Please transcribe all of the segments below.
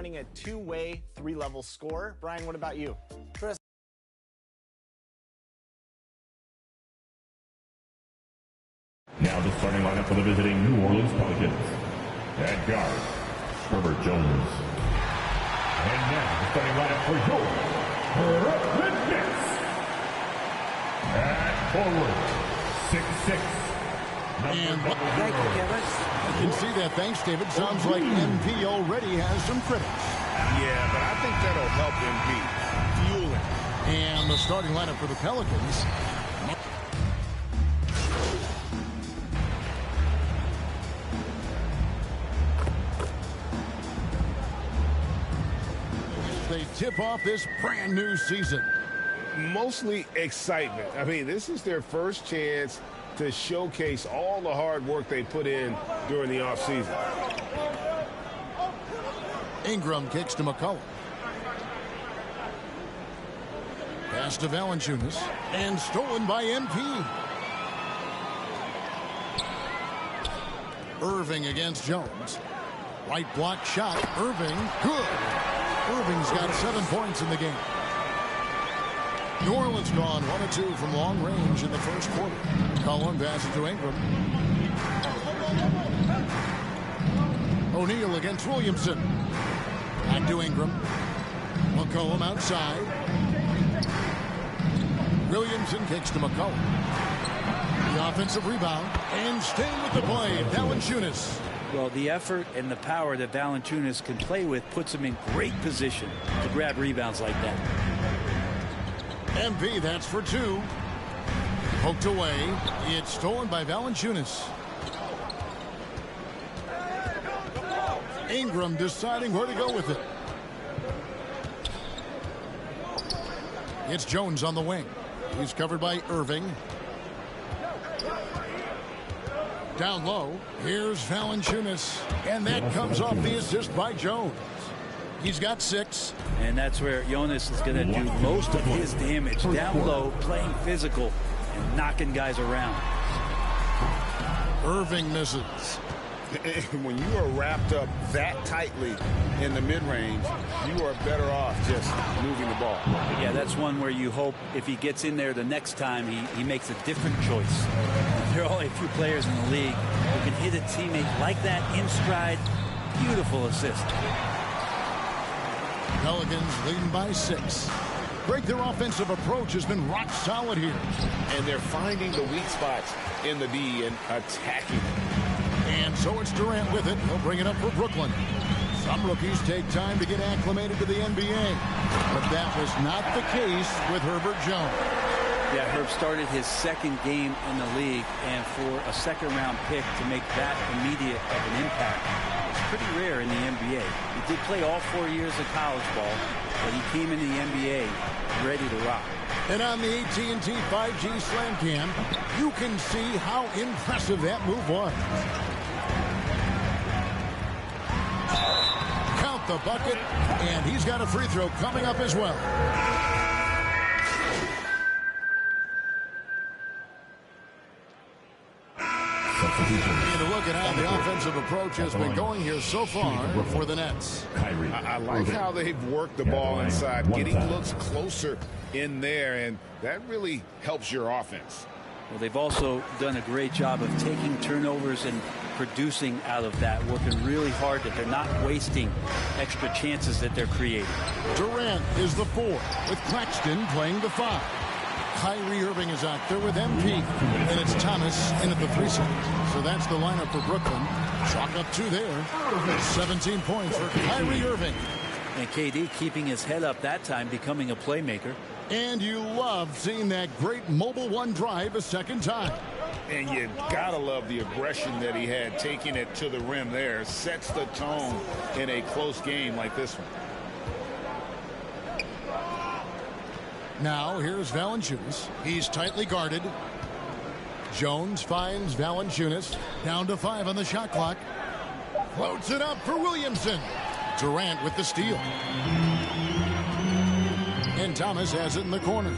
running a two-way, three-level score. Brian, what about you? Chris. Now the starting lineup for the visiting New Orleans Pelicans. At guard, Herbert Jones. And now the starting lineup for your Brooklyn Nets. At forward, 6'6". And thank you, Kevin. You can see that. Thanks, David. Sounds like MP already has some critics. Yeah, but I think that'll help MP. Fuel him. And the starting lineup for the Pelicans. They tip off this brand new season. Mostly excitement. I mean, this is their first chance to showcase all the hard work they put in during the offseason. Ingram kicks to McCollum. Pass to Valanciunas. And stolen by MP. Irving against Jones. Right block shot. Irving. Good. Irving's got 7 points in the game. New Orleans gone 1-2 from long range in the first quarter. Cullen passes to Ingram. O'Neal against Williamson. Back to Ingram. McCollum outside. Williamson kicks to McCollum. The offensive rebound. And staying with the play, Valanciunas. Well, the effort and the power that Valanciunas can play with puts him in great position to grab rebounds like that. MP, that's for two. Poked away. It's stolen by Valanciunas. Ingram deciding where to go with it. It's Jones on the wing. He's covered by Irving. Down low, here's Valanciunas, and that comes off the assist by Jones. He's got 6. And that's where Jonas is going to do most of his damage. Down low, playing physical, and knocking guys around. Irving misses. When you are wrapped up that tightly in the mid-range, you are better off just moving the ball. Yeah, that's one where you hope if he gets in there the next time, he makes a different choice. There are only a few players in the league who can hit a teammate like that in stride. Beautiful assist. Pelicans leading by 6. Greg, their offensive approach has been rock solid here. And they're finding the weak spots in the D and attacking. And so it's Durant with it. He'll bring it up for Brooklyn. Some rookies take time to get acclimated to the NBA. But that was not the case with Herbert Jones. Yeah, Herb started his second game in the league, and for a second-round pick to make that immediate of an impact, it's pretty rare in the NBA. He did play all 4 years of college ball, but he came into the NBA ready to rock. And on the AT&T 5G Slam Cam, you can see how impressive that move was. Count the bucket, and he's got a free throw coming up as well. And a look at how the offensive approach has been going here so far for the Nets. I like how they've worked the ball inside, getting looks closer in there, and that really helps your offense. Well, they've also done a great job of taking turnovers and producing out of that, working really hard that they're not wasting extra chances that they're creating. Durant is the 4, with Claxton playing the 5. Kyrie Irving is out there with MP, and it's Thomas in at the 3 slot. So that's the lineup for Brooklyn. Chalk up 2 there. 17 points for Kyrie Irving. And KD keeping his head up that time, becoming a playmaker. And you love seeing that great mobile one drive a second time. And you gotta love the aggression that he had, taking it to the rim there. Sets the tone in a close game like this one. Now here's Valanciunas. He's tightly guarded. Jones finds Valanciunas. Down to 5 on the shot clock. Floats it up for Williamson. Durant with the steal. And Thomas has it in the corner.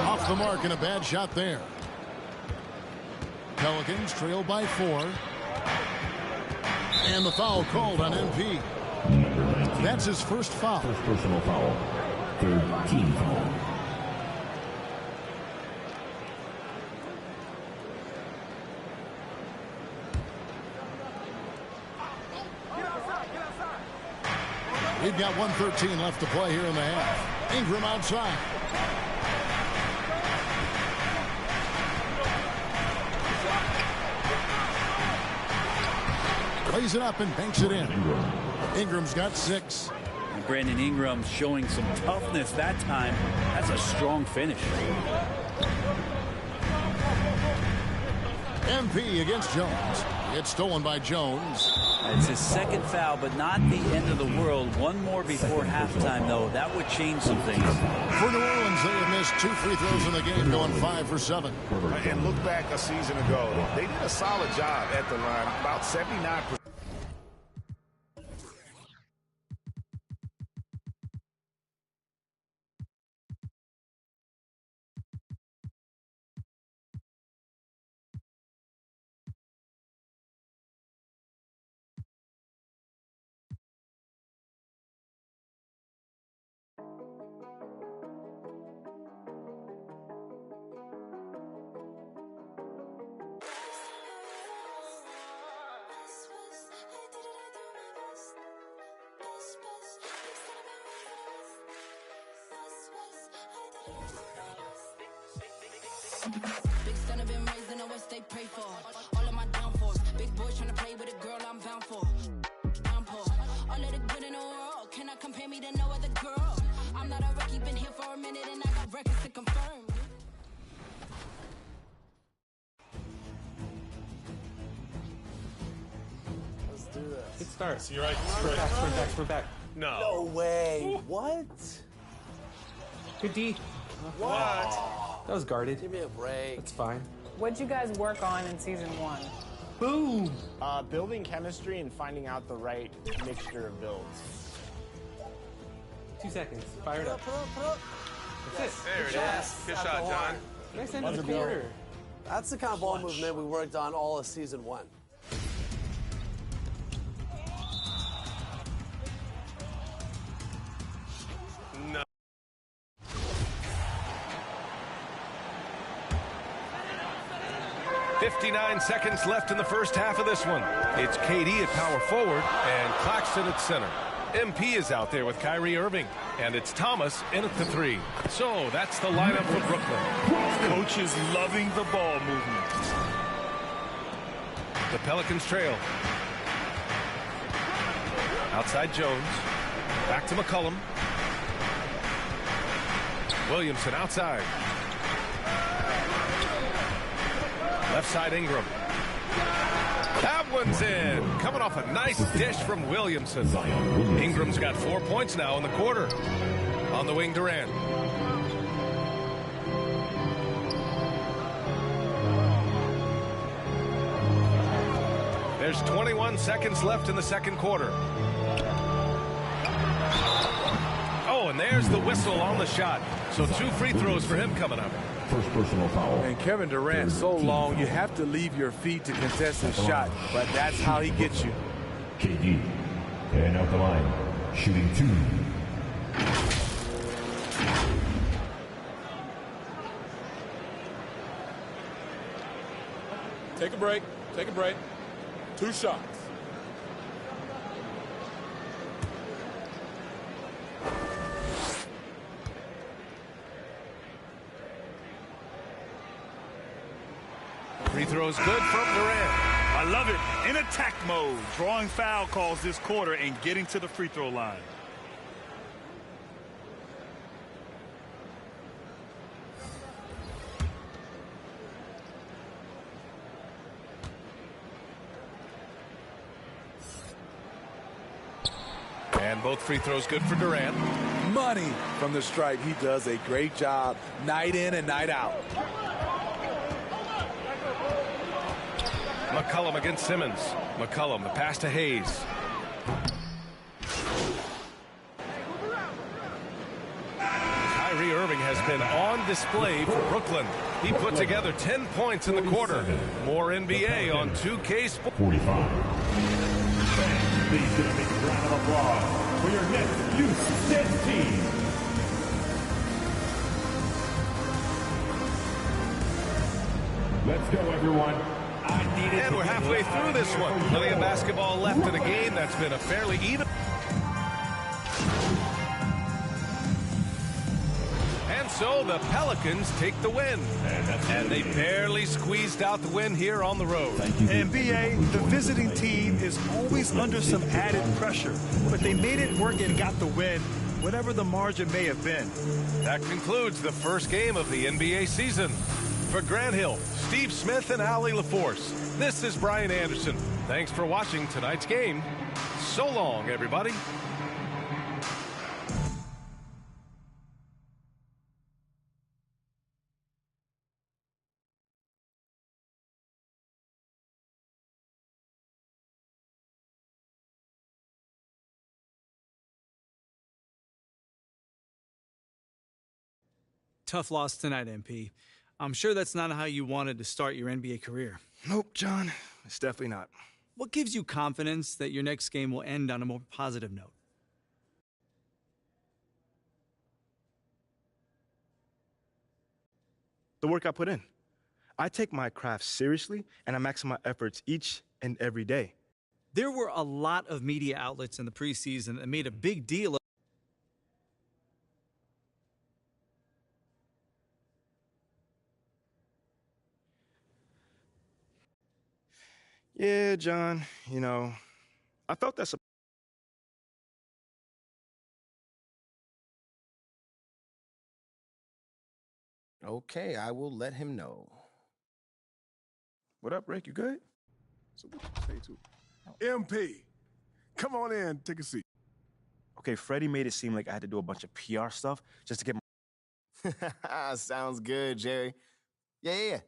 Off the mark and a bad shot there. Pelicans trail by 4. And the foul called on MP. That's his first foul. First personal foul. Third team foul. We've got 1:13 left to play here in the half. Ingram outside. Plays it up and banks it in. Ingram's got 6. And Brandon Ingram showing some toughness that time. That's a strong finish. MP against Jones. It's stolen by Jones. It's his second foul, but not the end of the world. One more before halftime, though. That would change some things. For New Orleans, they have missed 2 free throws in the game, going 5 for 7. And look back a season ago. They did a solid job at the line, about 79%. Big son have been raised in the West, they pray for all of my downfalls. Big boys trying to play with a girl I'm bound for. Downpour, all of the good in the world. Cannot compare me to no other girl. I'm not a rookie, been here for a minute and I got records to confirm. Let's do this. Good start. See, you're right. Sprint back. No way. What? Good D. What? That was guarded. Give me a break. That's fine. What'd you guys work on in season 1? Boom. Building chemistry and finding out the right mixture of builds. 2 seconds. Fire it up. Put up. That's it. There it is. Good shot, John. Nice end of the quarter. That's the kind of ball movement we worked on all of season 1. No. .59 seconds left in the first half of this one. It's KD at power forward and Claxton at center. MP is out there with Kyrie Irving, and it's Thomas in at the 3. So that's the lineup for Brooklyn. Coach is loving the ball movement. The Pelicans trail. Outside Jones. Back to McCollum. Williamson outside. Left side Ingram. That one's in. Coming off a nice dish from Williamson. Ingram's got 4 points now in the quarter. On the wing, Durant. There's 21 seconds left in the second quarter. Oh, and there's the whistle on the shot. So 2 free throws for him coming up. First personal foul. And Kevin Durant, so long, you have to leave your feet to contest his shot. But that's how he gets you. KD. And out the line. Shooting 2. Take a break. Take a break. 2 shots. Free throws good from Durant. I love it. In attack mode, drawing foul calls this quarter and getting to the free throw line. And both free throws good for Durant. Money from the stripe. He does a great job night in and night out. McCollum against Simmons. McCollum, the pass to Hayes. Kyrie Irving has been on display for Brooklyn. He put together 10 points in the quarter. More NBA on 2K Sports. 45. Please give a big round of applause for your next Houston team. Let's go, everyone. And we're halfway through this one. Plenty of basketball left in a game that's been a fairly even. And so the Pelicans take the win. And they barely squeezed out the win here on the road. And BA, the visiting team is always under some added pressure, but they made it work and got the win, whatever the margin may have been. That concludes the first game of the NBA season. For Grant Hill, Steve Smith, and Allie LaForce, this is Brian Anderson. Thanks for watching tonight's game. So long, everybody. Tough loss tonight, MP. I'm sure that's not how you wanted to start your NBA career. Nope, John. It's definitely not. What gives you confidence that your next game will end on a more positive note? The work I put in. I take my craft seriously, and I maximize my efforts each and every day. There were a lot of media outlets in the preseason that made a big deal of Yeah, John, you know, I felt that's a... Okay, I will let him know. What up, Rick? You good? So what you say to MP, come on in, take a seat. Okay, Freddie made it seem like I had to do a bunch of PR stuff just to get my... Sounds good, Jerry. Yeah.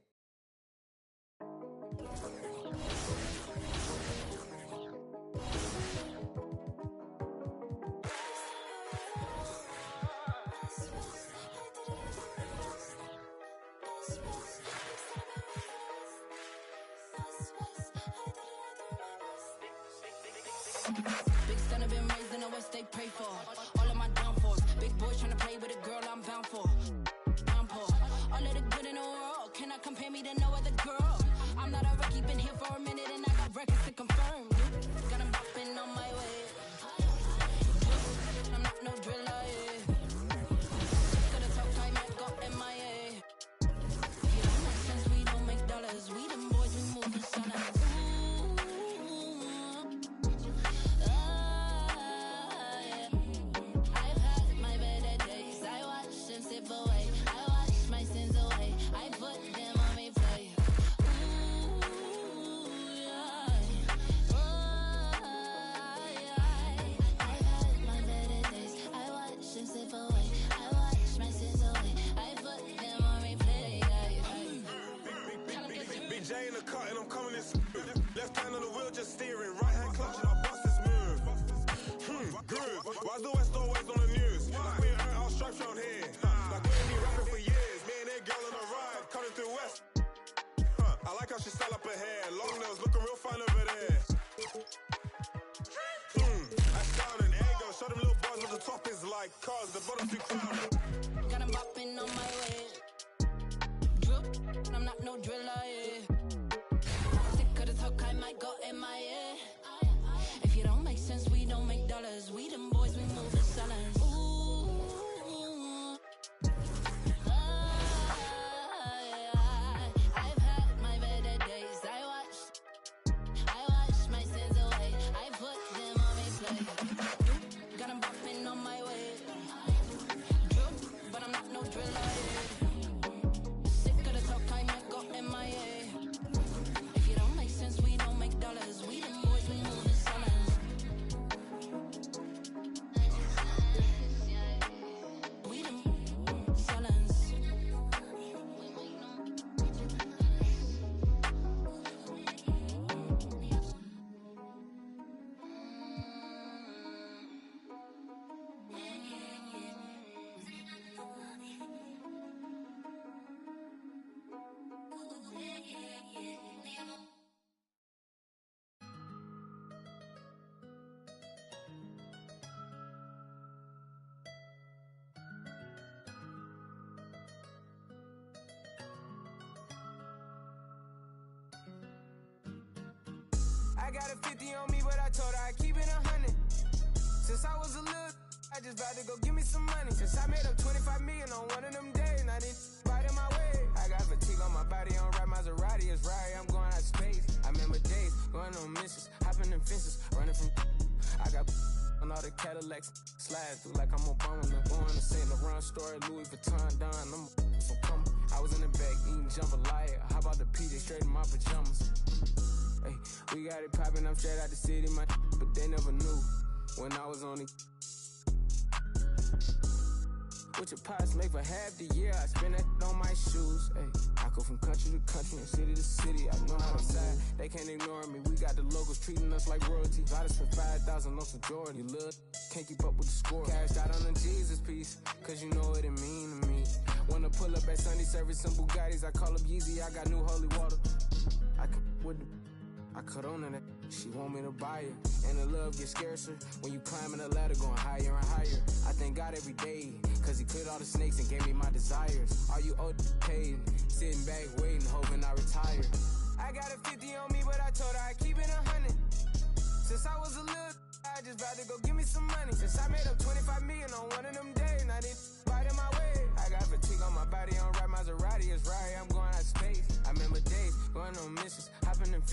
Big son have been raised in the West, they pray for all of my downfalls. Big boys trying to play with a girl I'm bound for. I'm poor. All of the good in the world cannot compare me to no other girl. I'm not a rookie, been here for a minute and I got records to confirm. Got him bopping on my way. I'm not no driller, yeah. Coulda talk, I might go MIA. You don't make sense, we don't make dollars. We them boys, we move in silence. Left hand on the wheel, just steering. Right hand clutch, and I bust this move. Groove. Why's the West always on the news? Like we ain't earned our stripes round here. Like we ain't been rapping for years. Me and that girl on a ride, coming through West. I like how she style up her hair. Long nails, looking real fine over there. That's down and ego. Show them little bars what the top is like. Cars, the bottom too crowded. Got him bopping on my way. Drip, I'm not no driller, yeah. I might go MIA. If you don't make sense, we don't make dollars. We them boys, we move in silence. I've had my better days. I watched my sins away. I put them on replay. Got them bopping on my way. But I'm not no driller. Sick of the talk, I might go MIA. We don't make I got a 50 on me, but I told her I keep it 100. Since I was a little, I just about to go give me some money. Since I made up 25 million on one of them days, now this right in my way. I got fatigue on my body, on right Maserati, it's right, I'm going out of space. I remember days, going on missions, hopping in fences, running from I got on all the Cadillacs, slide through like I'm Obama. Going to St. Laurent store, Louis Vuitton, Don, I'm from coming. I was in the back eating jambalaya. How about the PJ straight in my pajamas? Hey, we got it poppin', I'm straight out the city, my but they never knew when I was on it. What your pots make for half the year, I spend that on my shoes. Ay, I go from country to country and city to city. I know how to side, they can't ignore me. We got the locals treating us like royalty. I just spent 5,000 on some Jordan. You little can't keep up with the score. Cashed out on the Jesus piece, cause you know what it mean to me. Wanna pull up at Sunday service some Bugattis. I call up Yeezy, I got new holy water. I can with the I cut on that. She want me to buy it. And the love gets scarcer when you climbing the ladder going higher and higher. I thank God every day, cause he cleared all the snakes and gave me my desires. Are you old paid? Sitting back waiting, hoping I retire. I got a 50 on me, but I told her I keep it 100. Since I was a little, I just about to go give me some money. Since I made up 25 million on one of them days, now this right in my way. I got fatigue on my body, on right Maserati, it's right, I'm going out of space. I remember days, going on missions, hopping in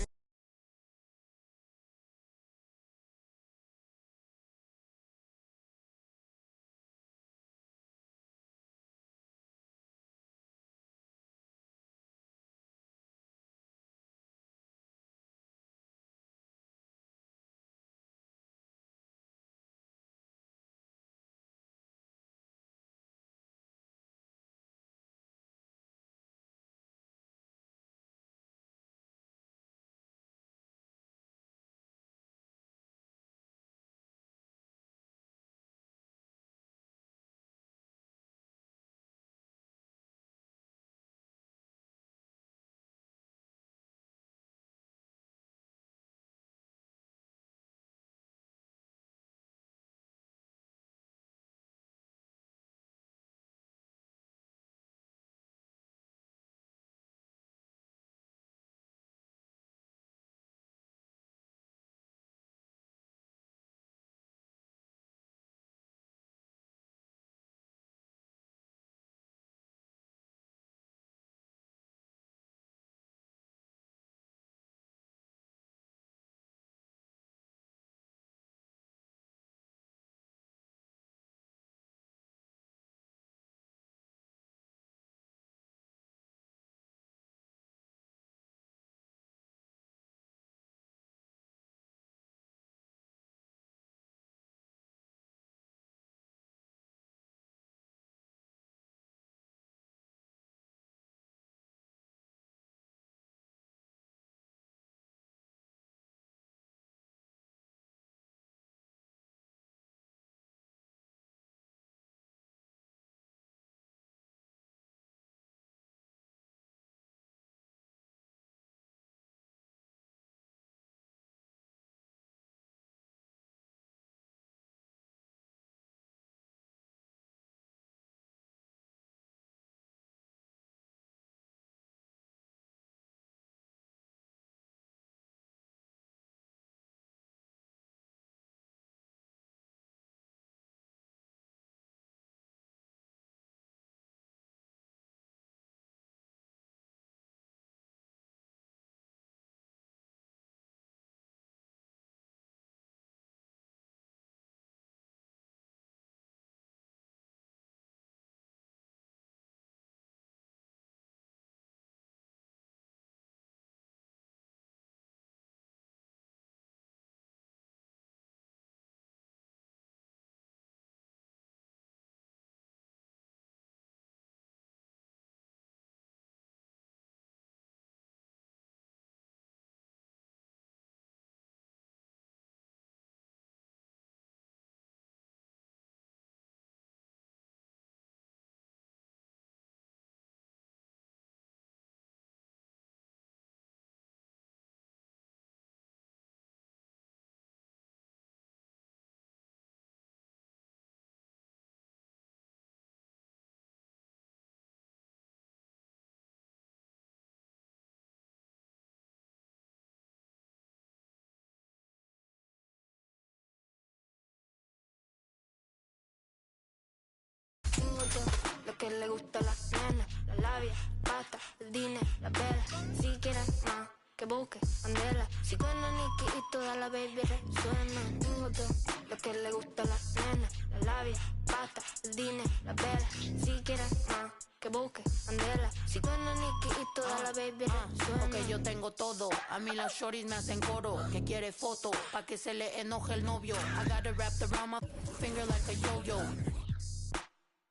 que le gusta a la nena, la labia, pasta, el dinero, la vela. Si quieres más, que busque Andela. Si suena Nicky y toda la baby resuena. Tengo todo lo que le gusta a la nena, la labia, pasta, el dinero, la vela. Si quieres más, que busque Andela. Si suena Nicky y toda la baby resuena. Ok, yo tengo todo. A mí las shorties me hacen coro. Que quiere foto, pa' que se le enoje el novio. I got it wrapped around my finger like a yo-yo.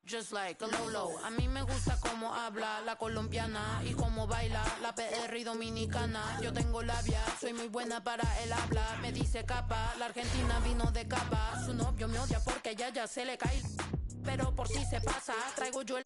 Just like a Lolo. A mí me gusta cómo habla la colombiana y cómo baila la PR y dominicana. Yo tengo labia, soy muy buena para el habla. Me dice capa, la argentina vino de capa. Su novio me odia porque a ella ya se le cae. Pero por si se pasa, traigo yo el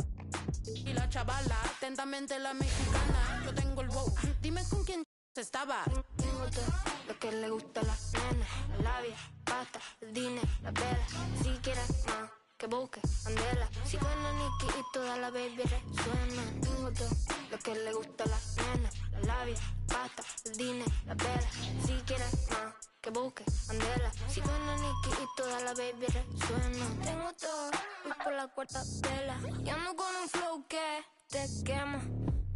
y la chavala, atentamente la mexicana. Yo tengo el wow, dime con quién estaba. Tengo todo lo que le gusta a la nena, la labia, pasta, el dinero, la vela. Si quieres más, que busque Andela. Si suena Nicky y toda la baby resuena. Tengo todo lo que le gusta a la nena, la labia, pasta, el dinero, la vela. Si quieres más, que busque Andela. Si suena Nicky y toda la baby resuena. Tengo todo, voy por la cuarta vela. Y ando con un flow que te quema.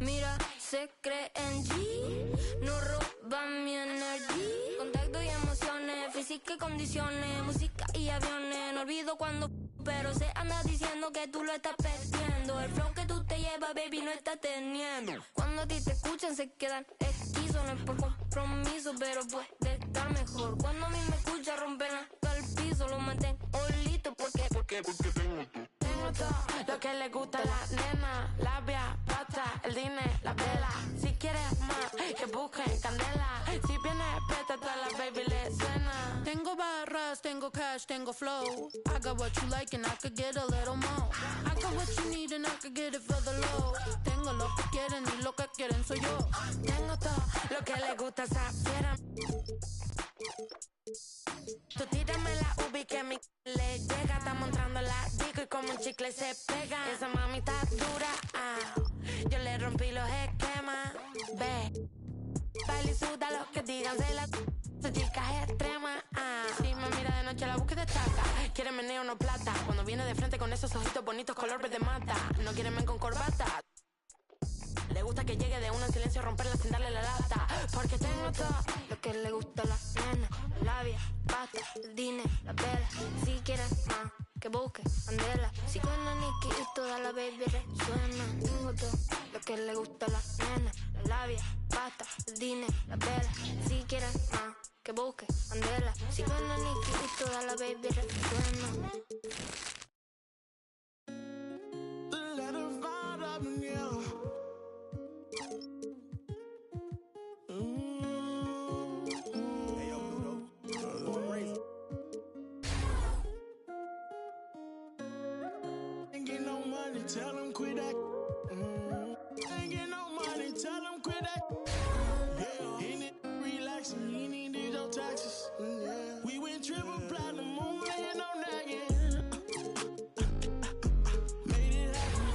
Mira, se cree en G, no roban mi energía. Contacto y emociones, física y condiciones, música y aviones. No olvido cuando, pero se anda diciendo que tú lo estás perdiendo. El flow que tú te llevas, baby, no estás teniendo. Cuando a ti te escuchan se quedan esquizos. No es por compromiso, pero puede estar mejor. Cuando a mí me escucha romper el piso, lo mantengo listo porque tengo todo lo que le gusta a la nena, labia, pasta, el dinero, la vela. Si quieres más, que busquen candela. Si viene preta, toda la baby le suena. Tengo barras, tengo cash, tengo flow. I got what you like and I could get a little more. I got what you need and I could get it for the low. Tengo lo que quieren y lo que quieren soy yo. Tengo todo lo que le gusta a esa fiera. Tú tírame la ubi que mi le llega. Estamos entrando la disco y como un chicle se pega. Esa mami está dura, yo le rompí los esquemas. Ve, baila y suda lo que digan. Se la su chica es extrema, Si me mira de noche la búsqueda destaca. Quiere meneo, no plata. Cuando viene de frente con esos ojitos bonitos color verde mata. No quiere men con corbata. Le gusta que llegue de una en silencio, romperla sin darle la lata. Porque tengo todo lo que le gusta a la nena, la labia, pasta, el dinero, la vela. Si quieres más, que busque Andela. Si suena Nicky y toda la baby resuena. Tengo todo lo que le gusta a la nena, la labia, pasta, el dinero, la vela. Si quieres más, que busque Andela. Si suena Nicky y toda la baby resuena. Tell them quit that. Ain't get no money, tell them quit that. Yeah, he need relaxing, he need your taxes. Yeah. We went triple platinum, moon laying on that, yeah. Made it happen.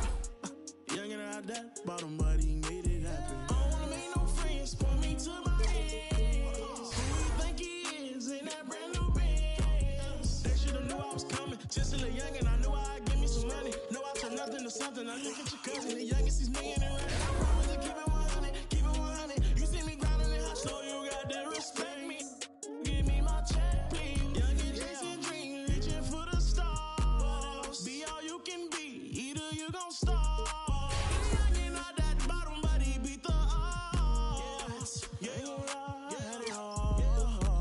Young and out that bottom, but he made it happen. I don't wanna make no friends, point me to my ex. Who you think he is in that brand new Benz? They should've knew I was coming. Just a little young and I knew I'd give me some money. No, I turn nothing to something. I look at your cousin, the youngest is me and running. I promise to keep it 100, keep it 100. You see me grinding and hustle, you got to respect me. Give me my check, please. Young and chasing dreams, reaching for the stars. Be all you can be, either you gon' starve. Young and out that bottom, but he beat the odds. Yeah, ain't gon' lie, I had it hard.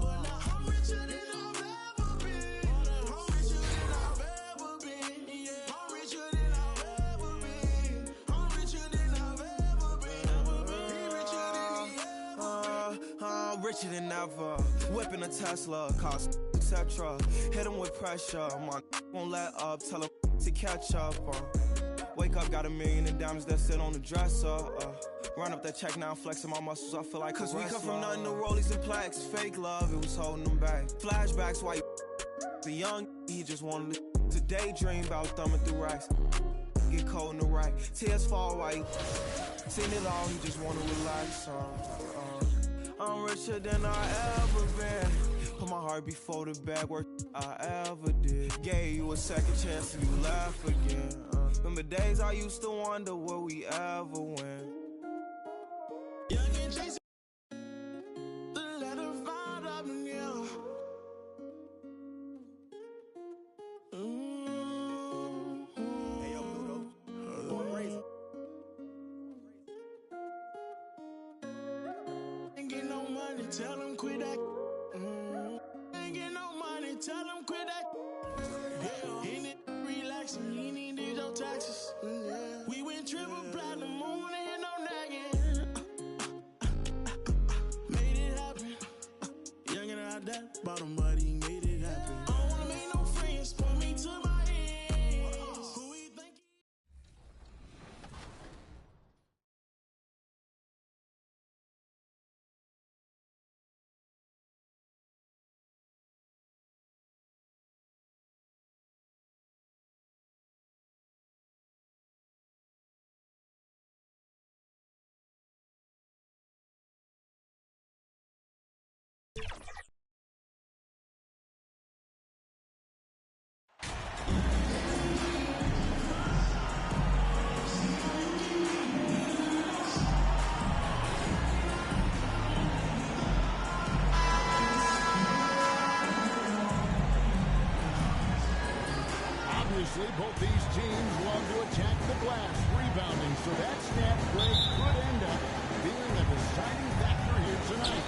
But now I'm richer than I've ever been. I'm richer than I've ever been. Yeah, I'm richer than I've ever been. I'm richer than I've ever been. He richer than he ever been. I'm richer than ever. Whipping a Tesla, cost etc. Hit him with pressure. My won't let up, tell him to catch up. Wake up, got $1 million in diamonds that sit on the dresser. Run up that check now, flexing my muscles, I feel like cause we come from nothing to rollies and plaques. Fake love, it was holding them back. Flashbacks, why the young, he just wanted to daydream about thumbing through racks. Get cold in the right, tears fall white. Seen it all, he just wanna relax. I'm richer than I ever been. Put my heart before the bad work I ever did. Gave you a second chance and you laugh again. Remember days I used to wonder will we ever win. Young and chasing the letter found up in you. Hey, yo, Pluto. Ain't get no money, tell them quit that. Ain't get no money, tell them quit that. Yeah, in it, relaxing, you need your taxes. Yeah. We went triple platinum, moon and no nagging. Made it happen. Young and out that bottom, but he made it happen. I don't wanna make no friends, point me to my ends. Who we think? Obviously, both these teams love to attack the glass, rebounding, so that snap break could end up being a deciding factor here tonight.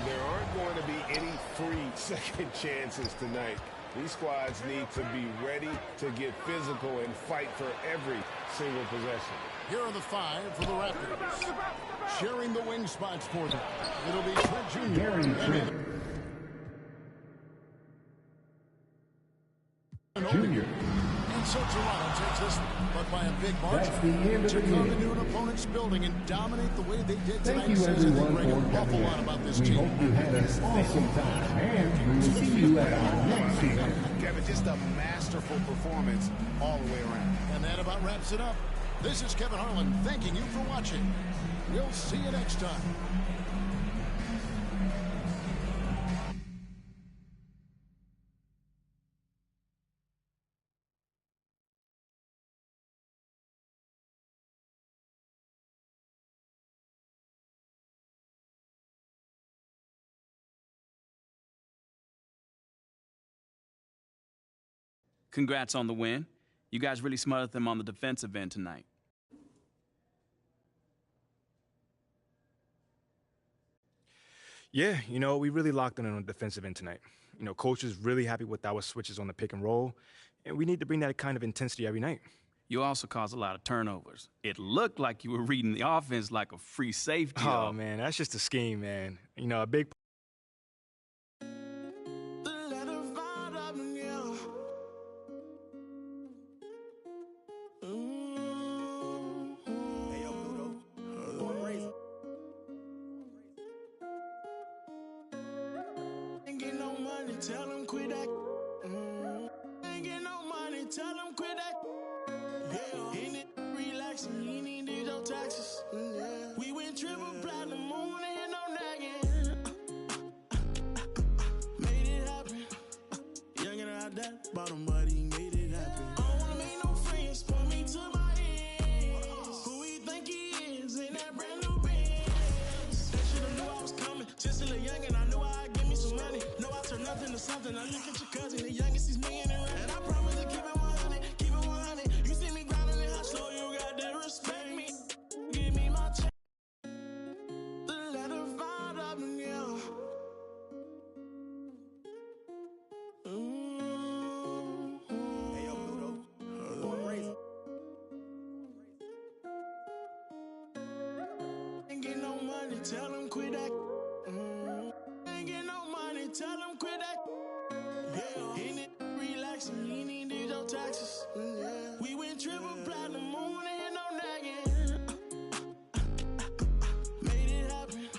There aren't going to be any free second chances tonight. These squads need to be ready to get physical and fight for every single possession. Here are the five for the Raptors. Sharing the wing spots for them. It'll be Trent Jr. Junior. And so Toronto takes this one, but by a big margin. That's the end of the to come game. into an opponent's building and dominate the way they did Thank tonight you, says, I think, everyone, Greg, for an awful coming lot in. about this We team. hope you had an awesome time, and we will see you at our next event. Kevin, just a masterful performance all the way around. And that about wraps it up. This is Kevin Harlan thanking you for watching. We'll see you next time. Congrats on the win. You guys really smothered them on the defensive end tonight. Yeah, you know, we really locked in on the defensive end tonight. You know, coach is really happy with our switches on the pick and roll, and we need to bring that kind of intensity every night. You also caused a lot of turnovers. It looked like you were reading the offense like a free safety. Oh, man, that's just a scheme, man. You know, a big... The letter found up in you. Hey, yo, Pluto. Ain't get no money, tell them quit that. Ain't get no money, tell them quit that. Yeah, in it, relaxing, you need your taxes. Yeah. We went triple platinum, moon and no nagging. Made it happen. Young and out that bottom, but he made it happen. I don't wanna make no friends, point me to my ends. Who he think he is in that brand new Benz? They should've knew I was coming. Just a little young and I knew I'd give me some money. Know I turn nothing to something. I look at your cousin, the youngest, he's millionaire. And I promise to keep it 100, keep it 100. You see me grinding and hot, so you got to respect me. Give me my check. The letter found up in you. Hey, yo, Pluto. Ain't get no money, tell them quit that. Ain't get no money, tell them quit that. Yeah, in it, relaxing, you need your taxes. Yeah. We went triple platinum, moon and no nagging. Made it happen.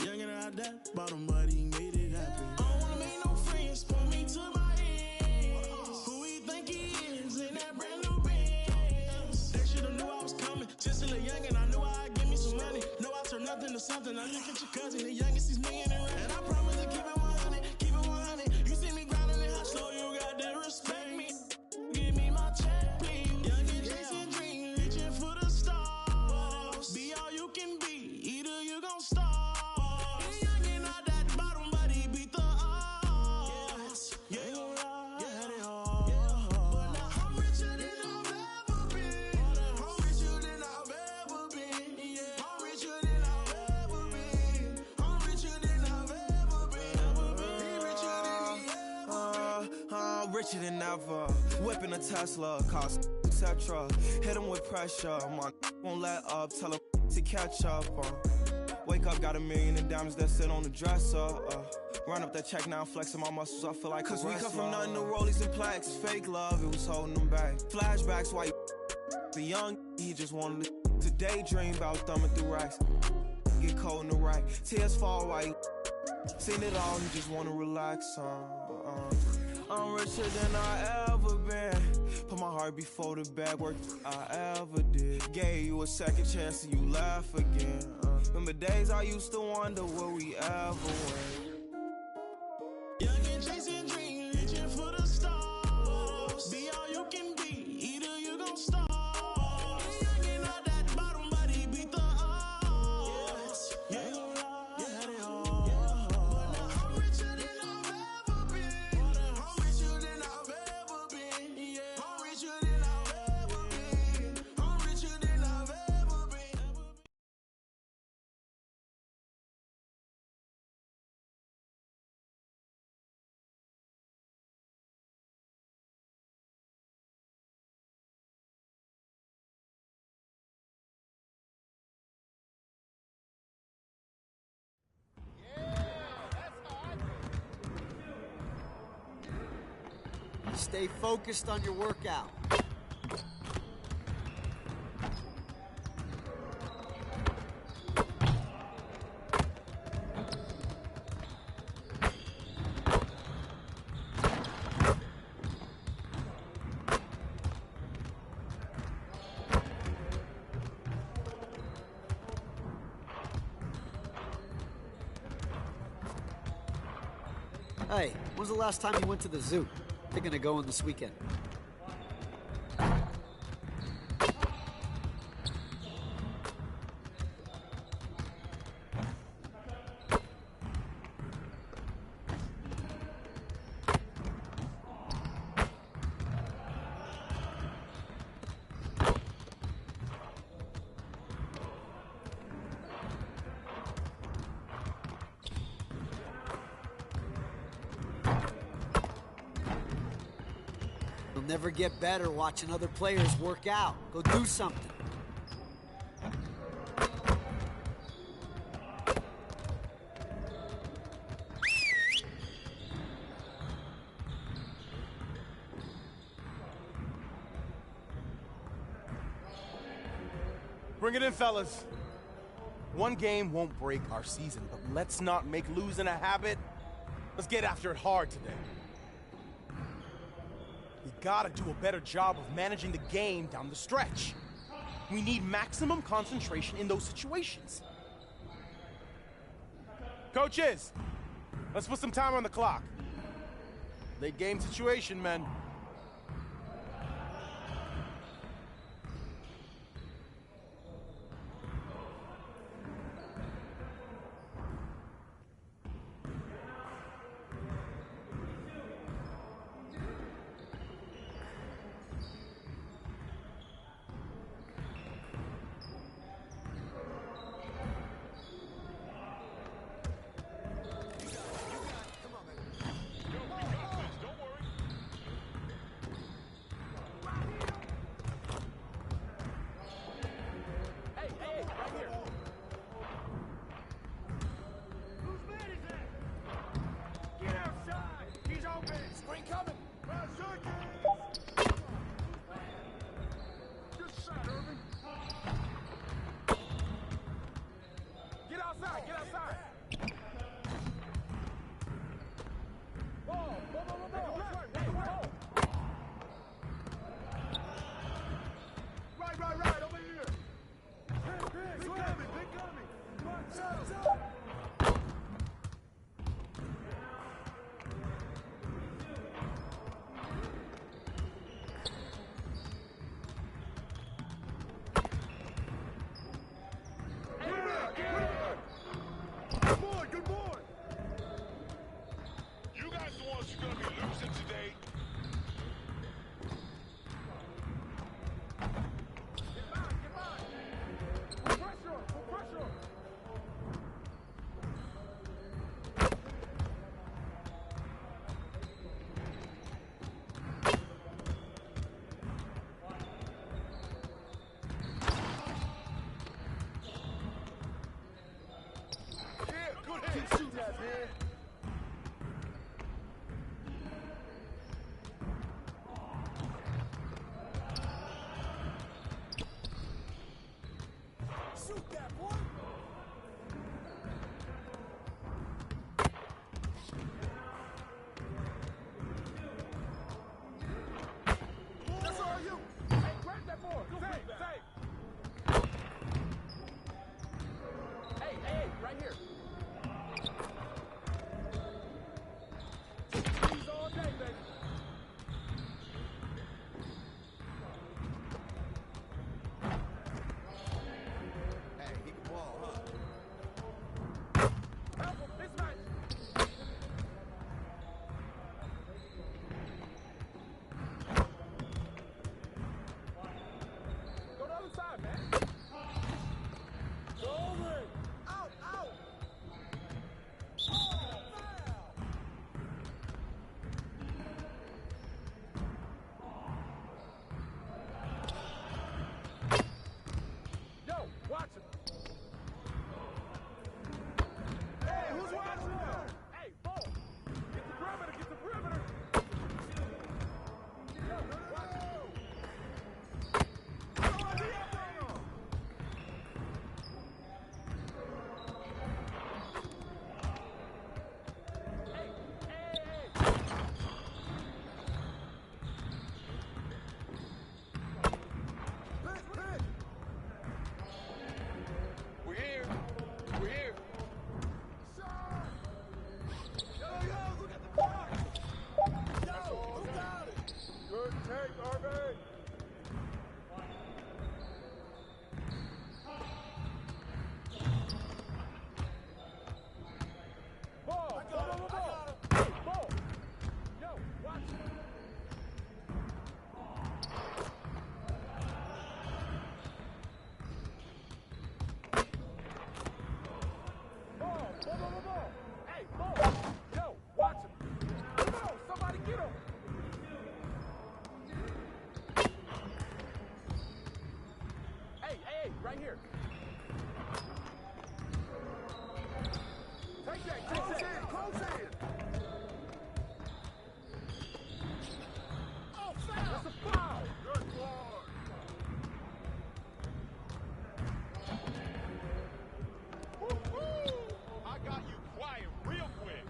Young and out that bottom, but he made it happen. I don't wanna make no friends, point me to my ends. Who he think he is in that brand new Benz? They should've knew I was coming. Just a little young and I knew I'd give me some money. Know I turn nothing to something. I look at your cousin, the youngest, he's millionaire. And I promise to keep it 100, keep it 100. You see me grinding and hot, so you got to respect me. Give me my check, please. Young and richer than ever. Whipping a Tesla, cost etc. Hit him with pressure. My won't let up, tell him to catch up. Wake up, got $1 million in diamonds that sit on the dresser. Run up that check now, flexing my muscles, I feel like cause we come from nothing to rollies and plaques. Fake love, it was holding them back. Flashbacks, why the young, he just wanted to daydream about thumbing through racks. Get cold in the rack, tears fall while he seen it all, he just wanna relax. I'm richer than I ever been. Put my heart before the bad work I ever did. Gave you a second chance and you laugh again. Remember days I used to wonder will we ever win. Young and chasing dreams, reaching for the stars. Be all you can be, either you gon' starve. Young and not that bottom, but he beat the odds. Yeah, ain't gon' lie, yeah, they all. But now I'm richer than I've ever been. I'm richer than I've ever been. Yeah, I'm richer than I've ever been. I'm richer than I've ever been. Stay focused on your workout. Hey, when's the last time you went to the zoo? Thinking of going this weekend. You'll never get better watching other players work out. Go do something. Bring it in, fellas. One game won't break our season, but let's not make losing a habit. Let's get after it hard today. We gotta do a better job of managing the game down the stretch. We need maximum concentration in those situations. Coaches, let's put some time on the clock. Late game situation, men. Good take, Harvey. Ball. Ball. Yo, watch it. Ball. Hey, ball. Yo, watch him. Come on, somebody get him. Hey, right here. Take that, close in. Oh, foul. That's a foul. Good boy. Woo-hoo! I got you quiet real quick.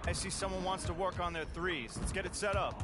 I see someone wants to work on their threes. Let's get it set up.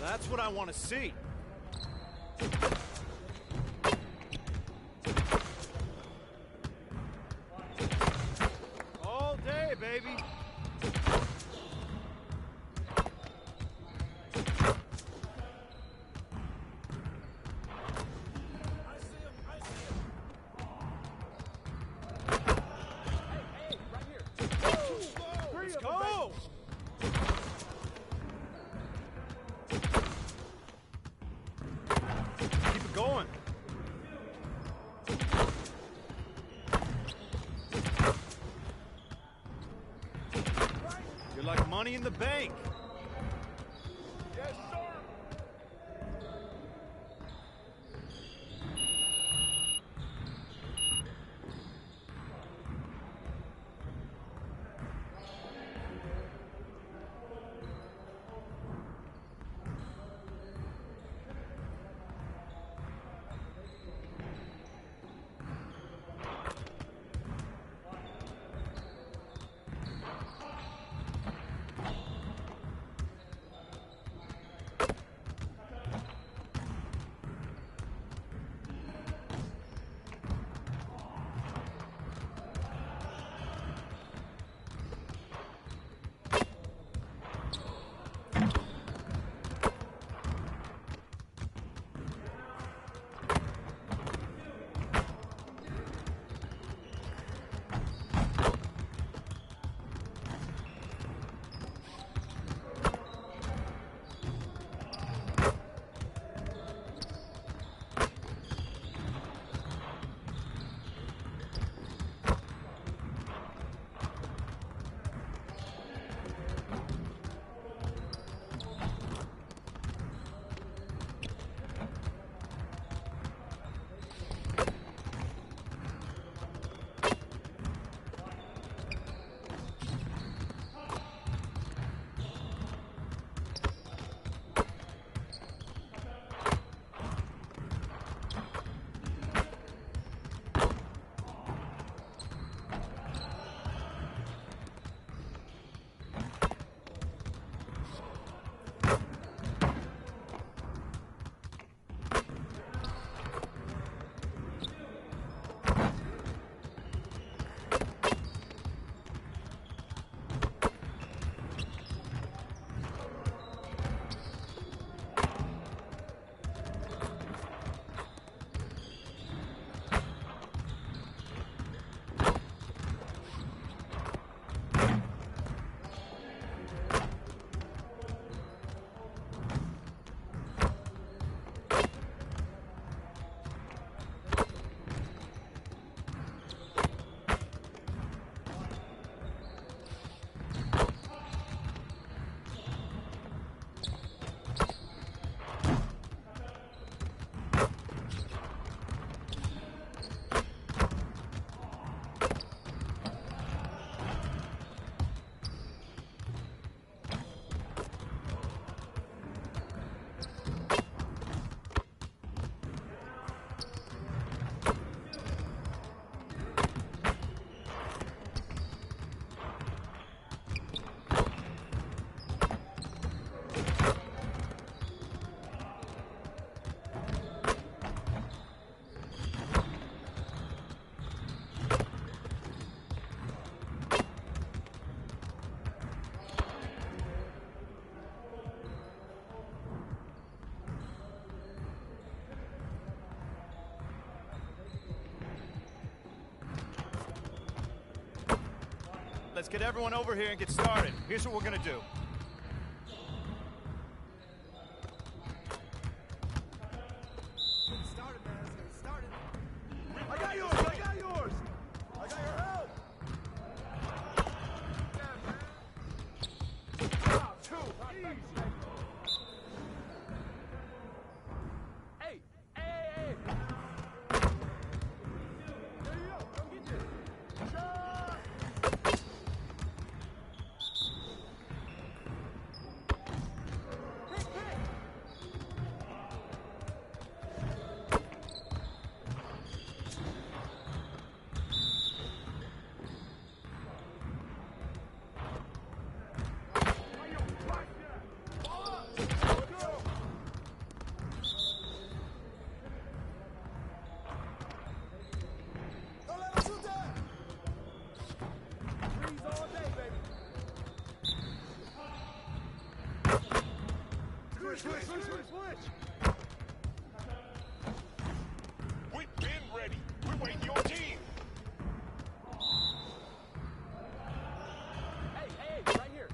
That's what I want to see. Money in the Bank. Yes, sir. Let's get everyone over here and get started. Here's what we're gonna do. I got yours! I got yours! I got your help! Wow, two! Easy! Hey! Hey! There you go! Come get this! Shot! Switch! We've been ready. We're waiting your team. Hey, right here.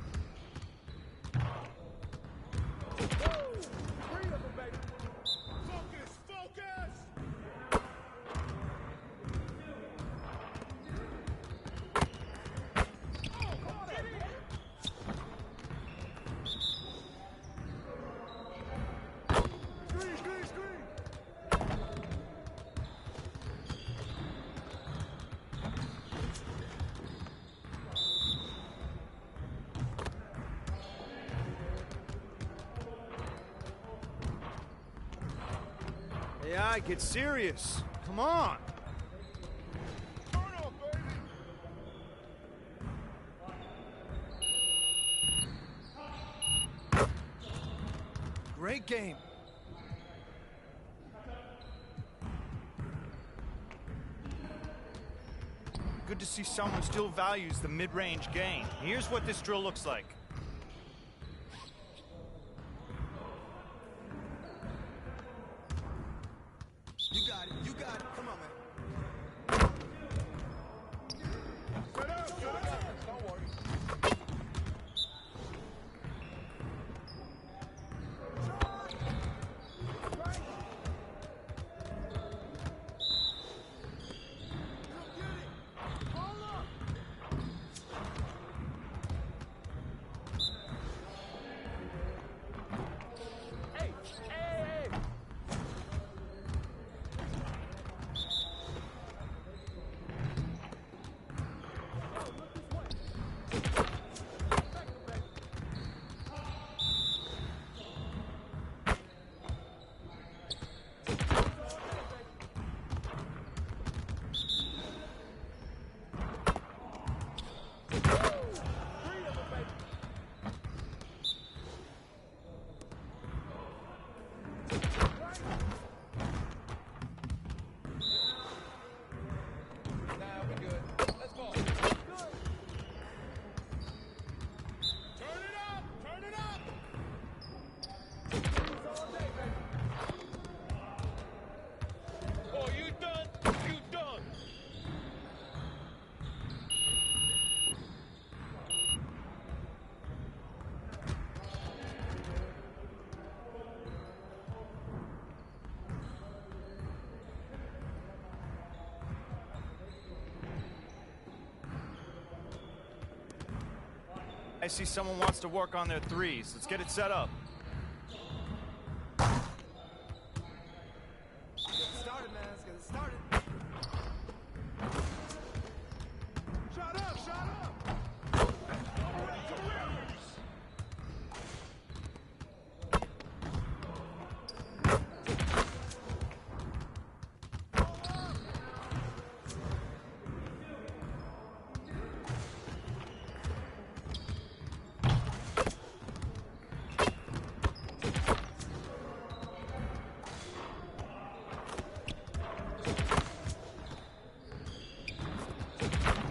Woo! 3 of them, baby. Focus! Focus! Yeah, get serious. Come on. Great game. Good to see someone still values the mid-range game. Here's what this drill looks like. You got it. You got it. Come on, man. Don't worry. I see someone wants to work on their threes. Let's get it set up. Started, man. Let's get it started. Shut up! Shut up!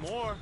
More.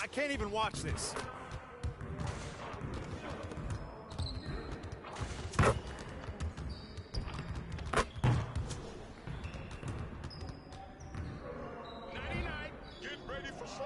I can't even watch this. Get ready for some.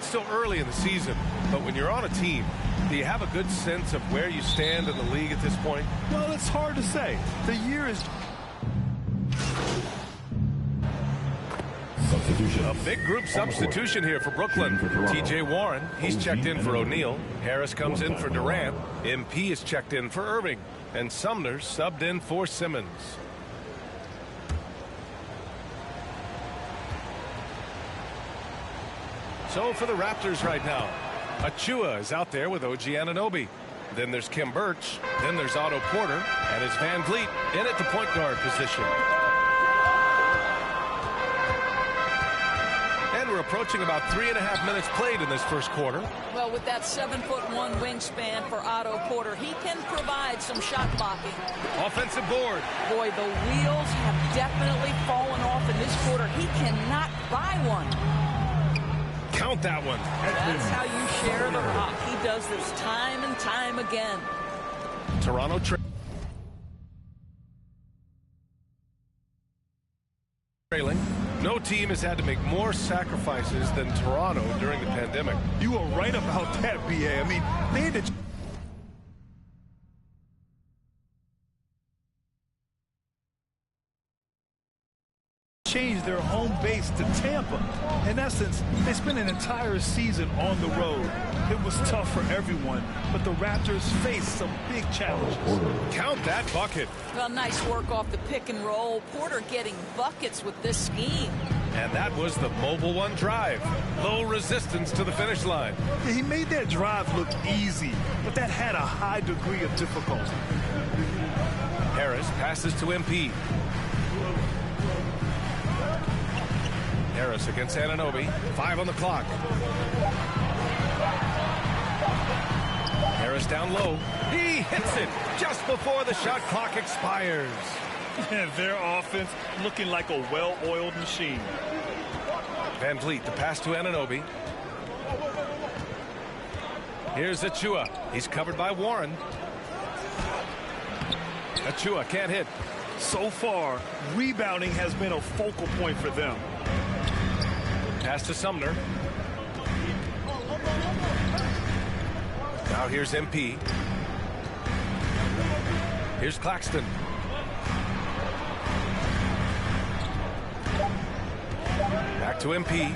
it's still early in the season, but when you're on a team, do you have a good sense of where you stand in the league at this point? Well, it's hard to say. The year is... A big group substitution here for Brooklyn. T.J. Warren, he's checked in for O'Neal. Harris comes in for Durant. MP is checked in for Irving. And Sumner subbed in for Simmons. So for the Raptors right now, Achua is out there with OG Anunoby. Then there's Kim Birch. Then there's Otto Porter. And it's Van Vliet in at the point guard position. And we're approaching about 3.5 minutes played in this first quarter. Well, with that 7'1" wingspan for Otto Porter, he can provide some shot blocking. Offensive board. Boy, the wheels have definitely fallen off in this quarter. He cannot buy one. Count that one. That's how you share the rock. He does this time and time again. Toronto trailing. No team has had to make more sacrifices than Toronto during the pandemic. You are right about that, B.A. I mean, they had to... change their home base to Tampa. In essence, they spent an entire season on the road. It was tough for everyone, but the Raptors faced some big challenges. Count that bucket. Well, nice work off the pick and roll. Porter getting buckets with this scheme. And that was the mobile one drive. Low resistance to the finish line. He made that drive look easy, but that had a high degree of difficulty. Harris passes to MP. Harris against Anunoby. 5 on the clock. Harris down low. He hits it just before the shot clock expires. Their offense looking like a well-oiled machine. Van Vliet, the pass to Anunoby. Here's Achua. He's covered by Warren. Achua can't hit. So far, rebounding has been a focal point for them. Pass to Sumner. Now here's MP. Here's Claxton. Back to MP.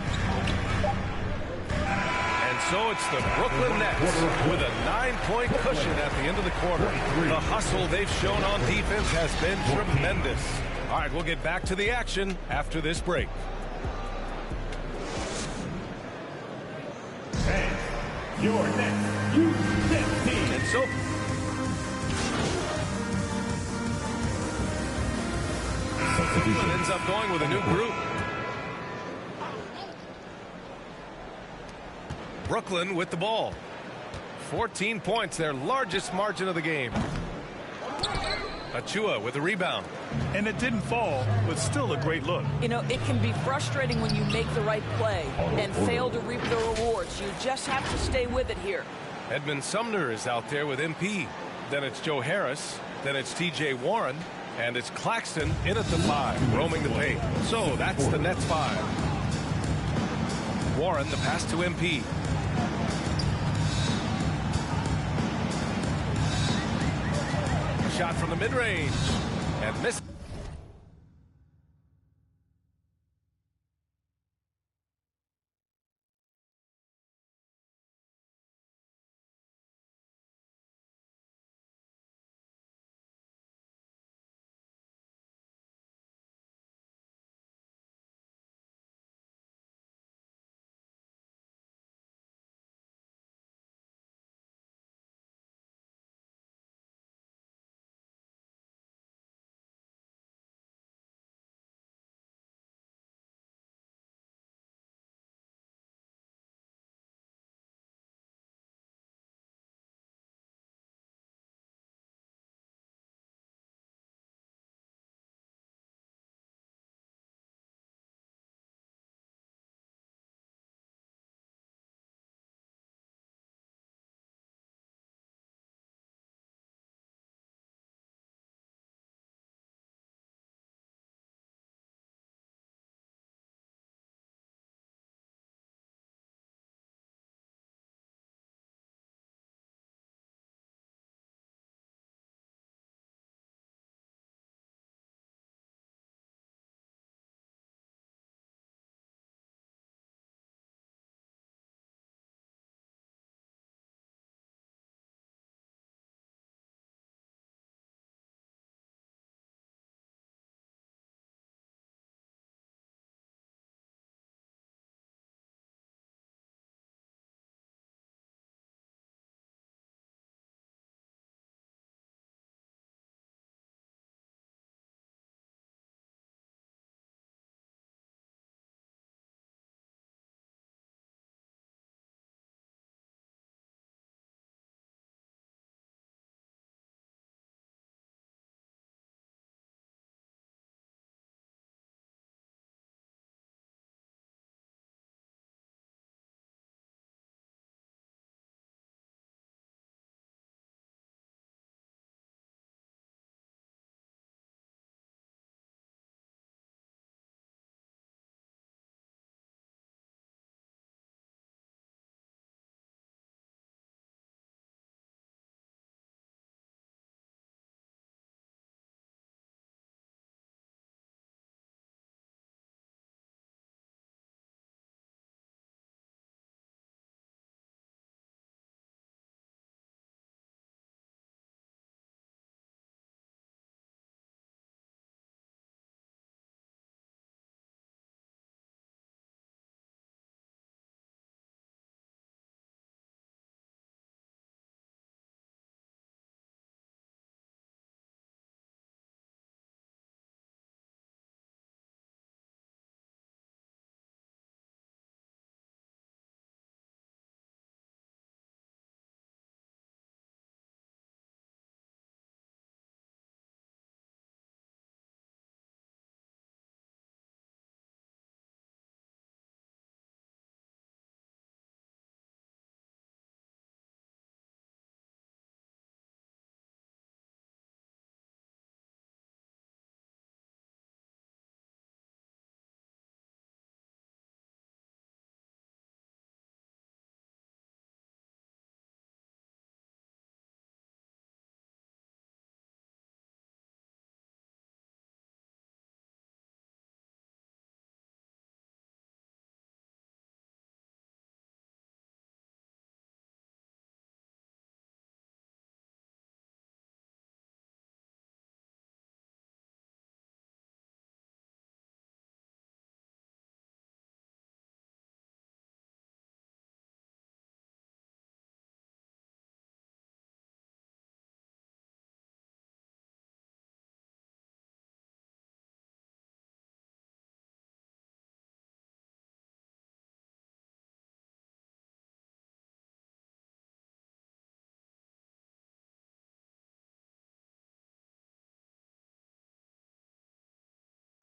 And so it's the Brooklyn Nets with a 9-point cushion at the end of the quarter. The hustle they've shown on defense has been tremendous. All right, we'll get back to the action after this break. Your next U-15. And so ends up going with a new group. Brooklyn with the ball. 14 points, their largest margin of the game. Achua with the rebound. And it didn't fall, but still a great look. You know, it can be frustrating when you make the right play and fail to reap the rewards. You just have to stay with it here. Edmund Sumner is out there with MP. Then it's Joe Harris. Then it's T.J. Warren. And it's Claxton in at the 5, roaming the paint. So that's the Nets 5. Warren, the pass to MP. Shot from the mid-range and missed.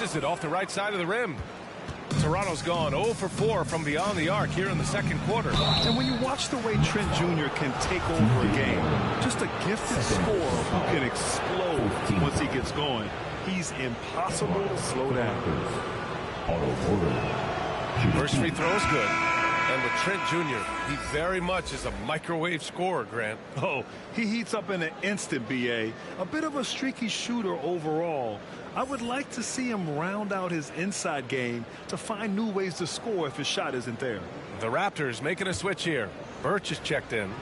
Misses it off the right side of the rim. Toronto's gone 0 for 4 from beyond the arc here in the second quarter. And when you watch the way Trent Jr. can take over a game, just a gifted scorer who can explode once he gets going. He's impossible to slow down. First free throw is good. And with Trent Jr., he very much is a microwave scorer, Grant. Oh, he heats up in an instant, B.A. A bit of a streaky shooter overall. I would like to see him round out his inside game to find new ways to score if his shot isn't there. The Raptors making a switch here. Birch is checked in.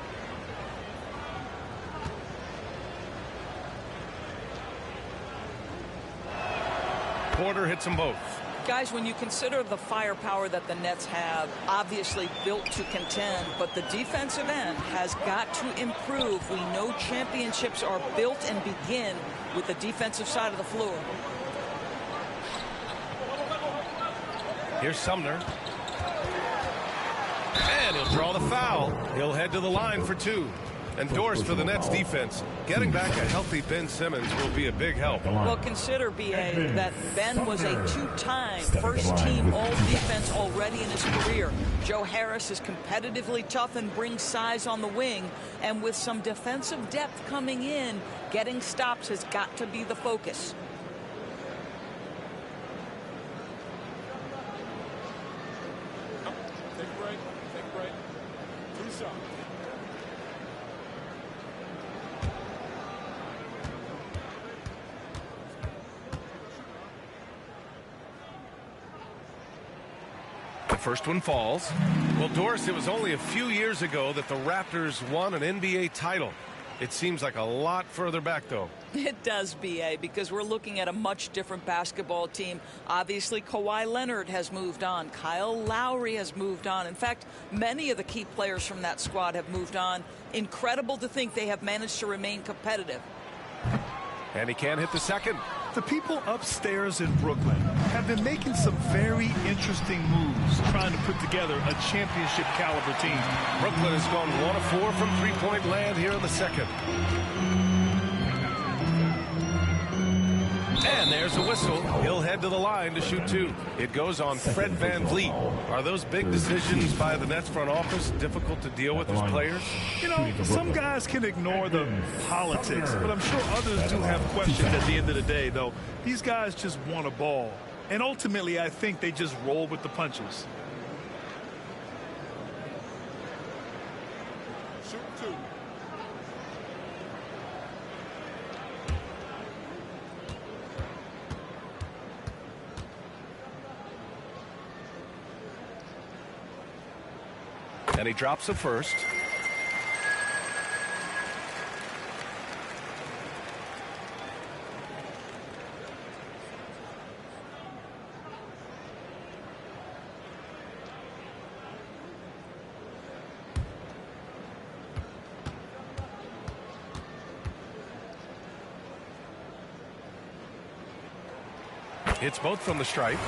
Porter hits them both. Guys, when you consider the firepower that the Nets have, obviously built to contend, but the defensive end has got to improve. We know championships are built and begin with the defensive side of the floor. Here's Sumner. And he'll draw the foul. He'll head to the line for 2. And Doris for the Nets defense. Getting back a healthy Ben Simmons will be a big help. Well, consider, B.A., that Ben was a 2-time first-team all-defense already in his career. Joe Harris is competitively tough and brings size on the wing. And with some defensive depth coming in, getting stops has got to be the focus. Take a break. Take a break. 2 shots. The first one falls. Well, Doris, it was only a few years ago that the Raptors won an NBA title. It seems like a lot further back, though. It does, B.A., because we're looking at a much different basketball team. Obviously, Kawhi Leonard has moved on. Kyle Lowry has moved on. In fact, many of the key players from that squad have moved on. Incredible to think they have managed to remain competitive. And he can't hit the second. The people upstairs in Brooklyn have been making some very interesting moves trying to put together a championship caliber team. Brooklyn has gone 1 of 4 from three-point land here in the second. And there's a whistle. He'll head to the line to shoot 2. It goes on Fred VanVleet. Are those big decisions by the Nets front office difficult to deal with as players? You know, some guys can ignore the politics, but I'm sure others do have questions at the end of the day, though. These guys just want a ball. And ultimately, I think they just roll with the punches. Shoot 2. And he drops the first. Hits both from the stripe.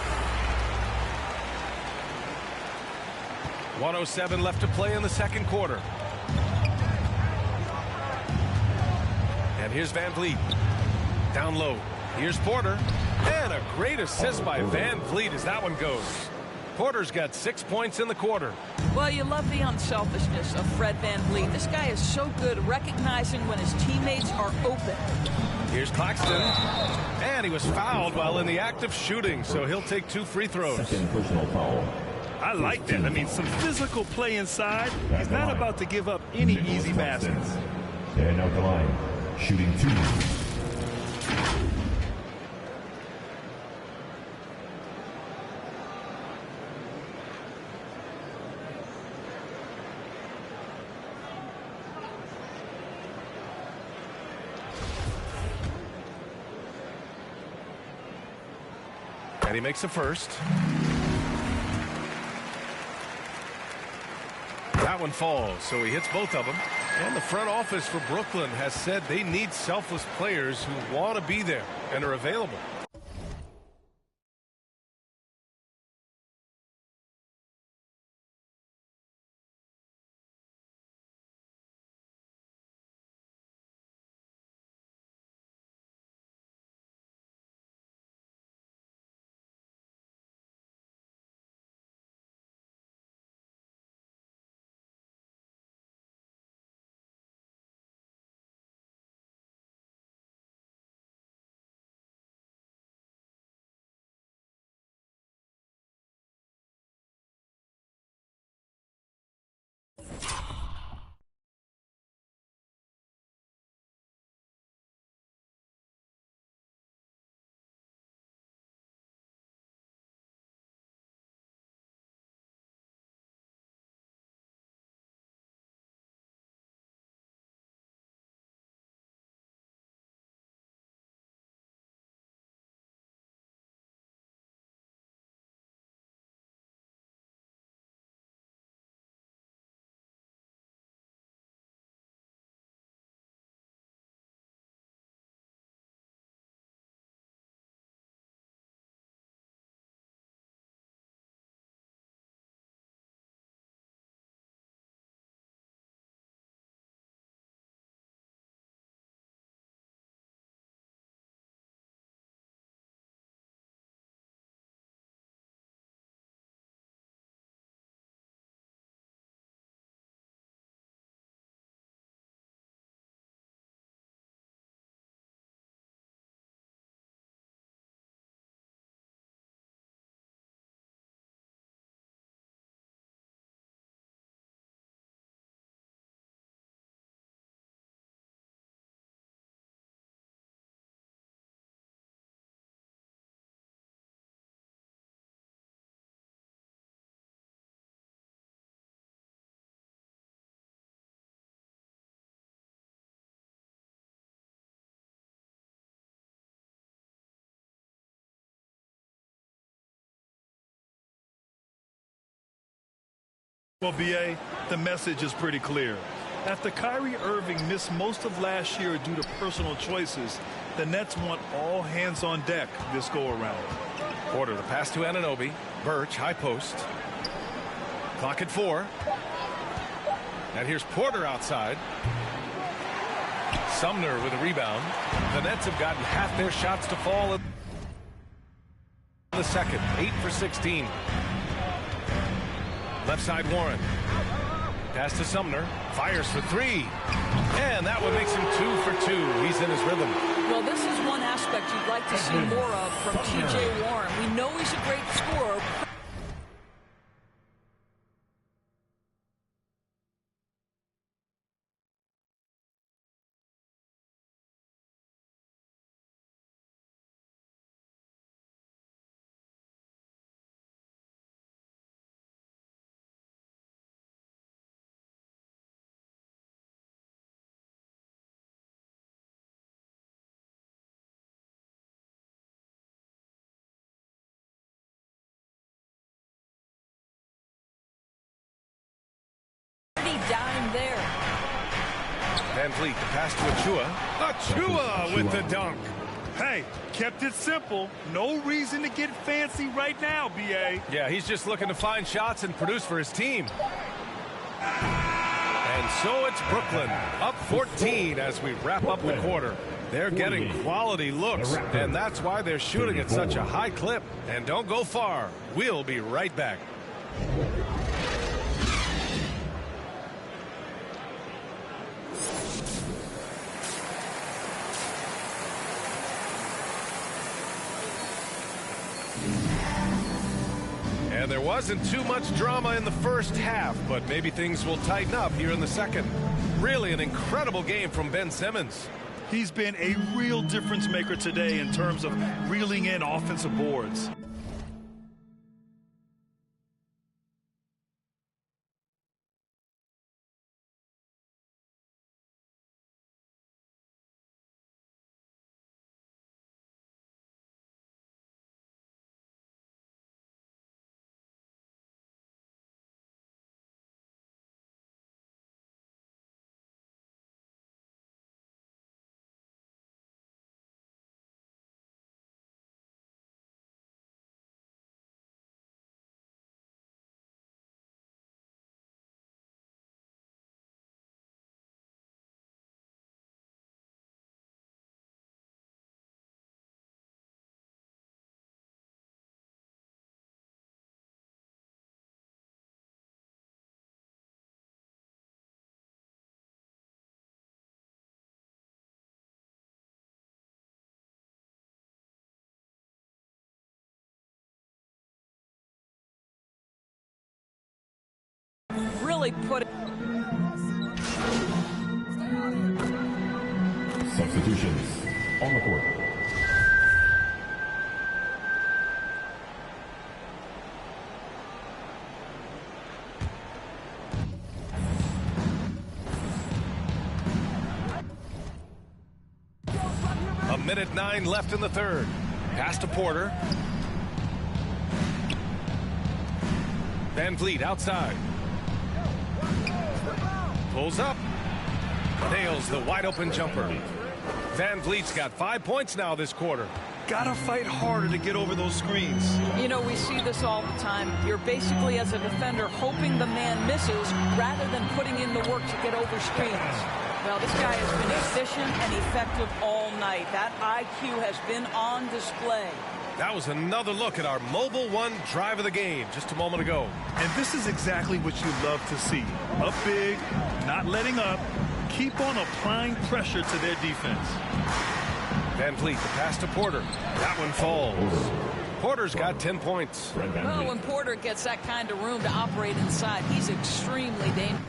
1:07 left to play in the second quarter. And here's VanVleet. Down low. Here's Porter. And a great assist by VanVleet as that one goes. Porter's got 6 points in the quarter. Well, you love the unselfishness of Fred VanVleet. This guy is so good recognizing when his teammates are open. Here's Claxton. And he was fouled while in the act of shooting, so he'll take 2 free throws. Second personal foul. I like that. I mean, some physical play inside. He's not about to give up any easy baskets. And out the line, shooting 2. And he makes the first. That one falls, so he hits both of them. And the front office for Brooklyn has said they need selfless players who want to be there and are available. Well, BA, the message is pretty clear. After Kyrie Irving missed most of last year due to personal choices, the Nets want all hands on deck this go-around. Porter, the pass to Anunoby. Birch, high post. Clock at 4. And here's Porter outside. Sumner with a rebound. The Nets have gotten half their shots to fall in the second. 8 for 16. Left side Warren. Pass to Sumner. Fires for 3. And that one makes him 2 for 2. He's in his rhythm. Well, this is one aspect you'd like to see more of from T.J. Warren. We know he's a great scorer. Down there. Van Vliet, the pass to Achua. Achua with the dunk. Hey, kept it simple. No reason to get fancy right now, BA. Yeah, he's just looking to find shots and produce for his team. And so it's Brooklyn, up 14 as we wrap up the quarter. They're getting quality looks, and that's why they're shooting at such a high clip. And don't go far. We'll be right back. And there wasn't too much drama in the first half, but maybe things will tighten up here in the second. Really an incredible game from Ben Simmons. He's been a real difference maker today in terms of reeling in offensive boards. Really put it. Substitutions on the court. A minute 9 left in the third. Pass to Porter. Van Vliet outside. Pulls up. Nails the wide open jumper. Van Vliet's got 5 points now this quarter. Gotta fight harder to get over those screens. You know, we see this all the time. You're basically, as a defender, hoping the man misses rather than putting in the work to get over screens. Well, this guy has been efficient and effective all night. That IQ has been on display. That was another look at our Mobile One drive of the game just a moment ago. And this is exactly what you love to see. Up big, not letting up, keep on applying pressure to their defense. Van Vliet, the pass to Porter. That one falls. Porter's got 10 points. Well, when Porter gets that kind of room to operate inside, he's extremely dangerous.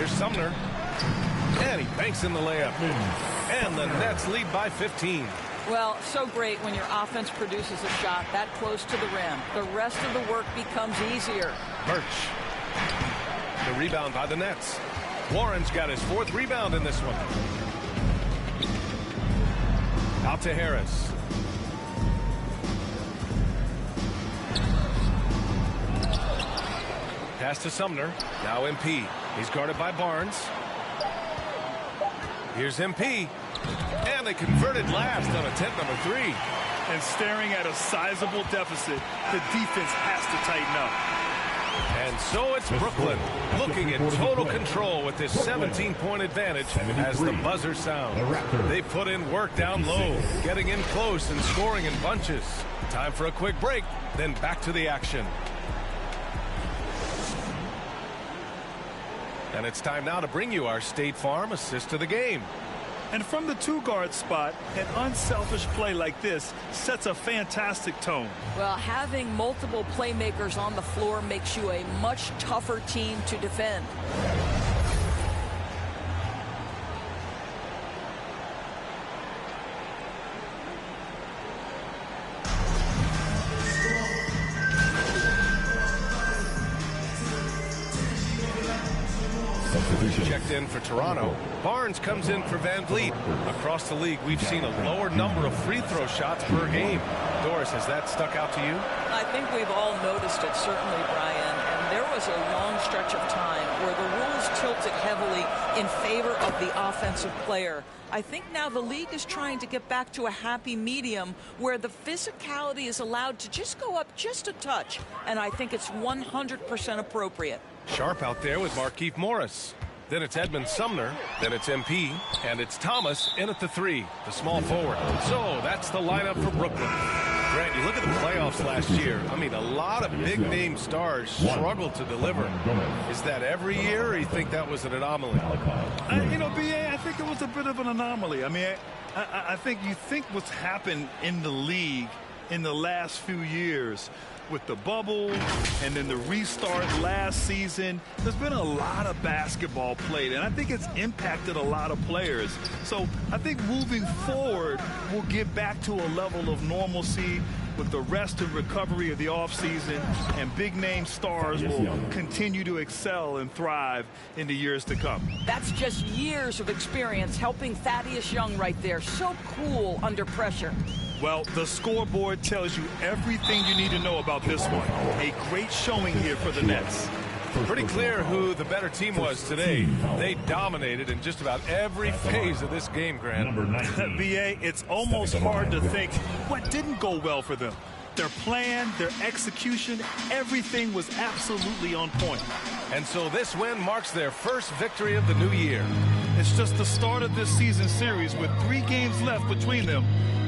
Here's Sumner. And he banks in the layup. And the Nets lead by 15. Well, so great when your offense produces a shot that close to the rim. The rest of the work becomes easier. Birch. The rebound by the Nets. Warren's got his 4th rebound in this one. Out to Harris. Pass to Sumner. Now MP. He's guarded by Barnes. Here's MP. And they converted last on attempt number 3. And staring at a sizable deficit, the defense has to tighten up. And so it's Brooklyn looking at total control with this 17-point advantage as the buzzer sounds. They put in work down low, getting in close and scoring in bunches. Time for a quick break, then back to the action. And it's time now to bring you our State Farm assist of the game. And from the 2-guard spot, an unselfish play like this sets a fantastic tone. Well, having multiple playmakers on the floor makes you a much tougher team to defend. Checked in for Toronto. Barnes comes in for Van Vliet. Across the league, we've seen a lower number of free throw shots per game. Doris, has that stuck out to you? I think we've all noticed it, certainly, Brian. And there was a long stretch of time where the rules tilted heavily in favor of the offensive player. I think now the league is trying to get back to a happy medium where the physicality is allowed to just go up just a touch. And I think it's 100% appropriate. Sharp out there with Markieff Morris. Then it's Edmund Sumner. Then it's MP. And it's Thomas in at the 3, the small forward. So that's the lineup for Brooklyn. Grant, you look at the playoffs last year. I mean, a lot of big-name stars struggled to deliver. Is that every year, or you think that was an anomaly? You know, B.A., I think it was a bit of an anomaly. I mean, I think you think what's happened in the league in the last few years with the bubble and then the restart last season, there's been a lot of basketball played, and I think it's impacted a lot of players. So I think moving forward, we'll get back to a level of normalcy with the rest and recovery of the offseason, and big-name stars will continue to excel and thrive in the years to come. That's just years of experience helping Thaddeus Young right there. So cool under pressure. Well, the scoreboard tells you everything you need to know about this one. A great showing here for the Nets. Pretty clear who the better team was today. They dominated in just about every phase of this game, Grant. B.A., it's almost hard to think what didn't go well for them. Their plan, their execution, everything was absolutely on point. And so this win marks their first victory of the new year. It's just the start of this season series with 3 games left between them,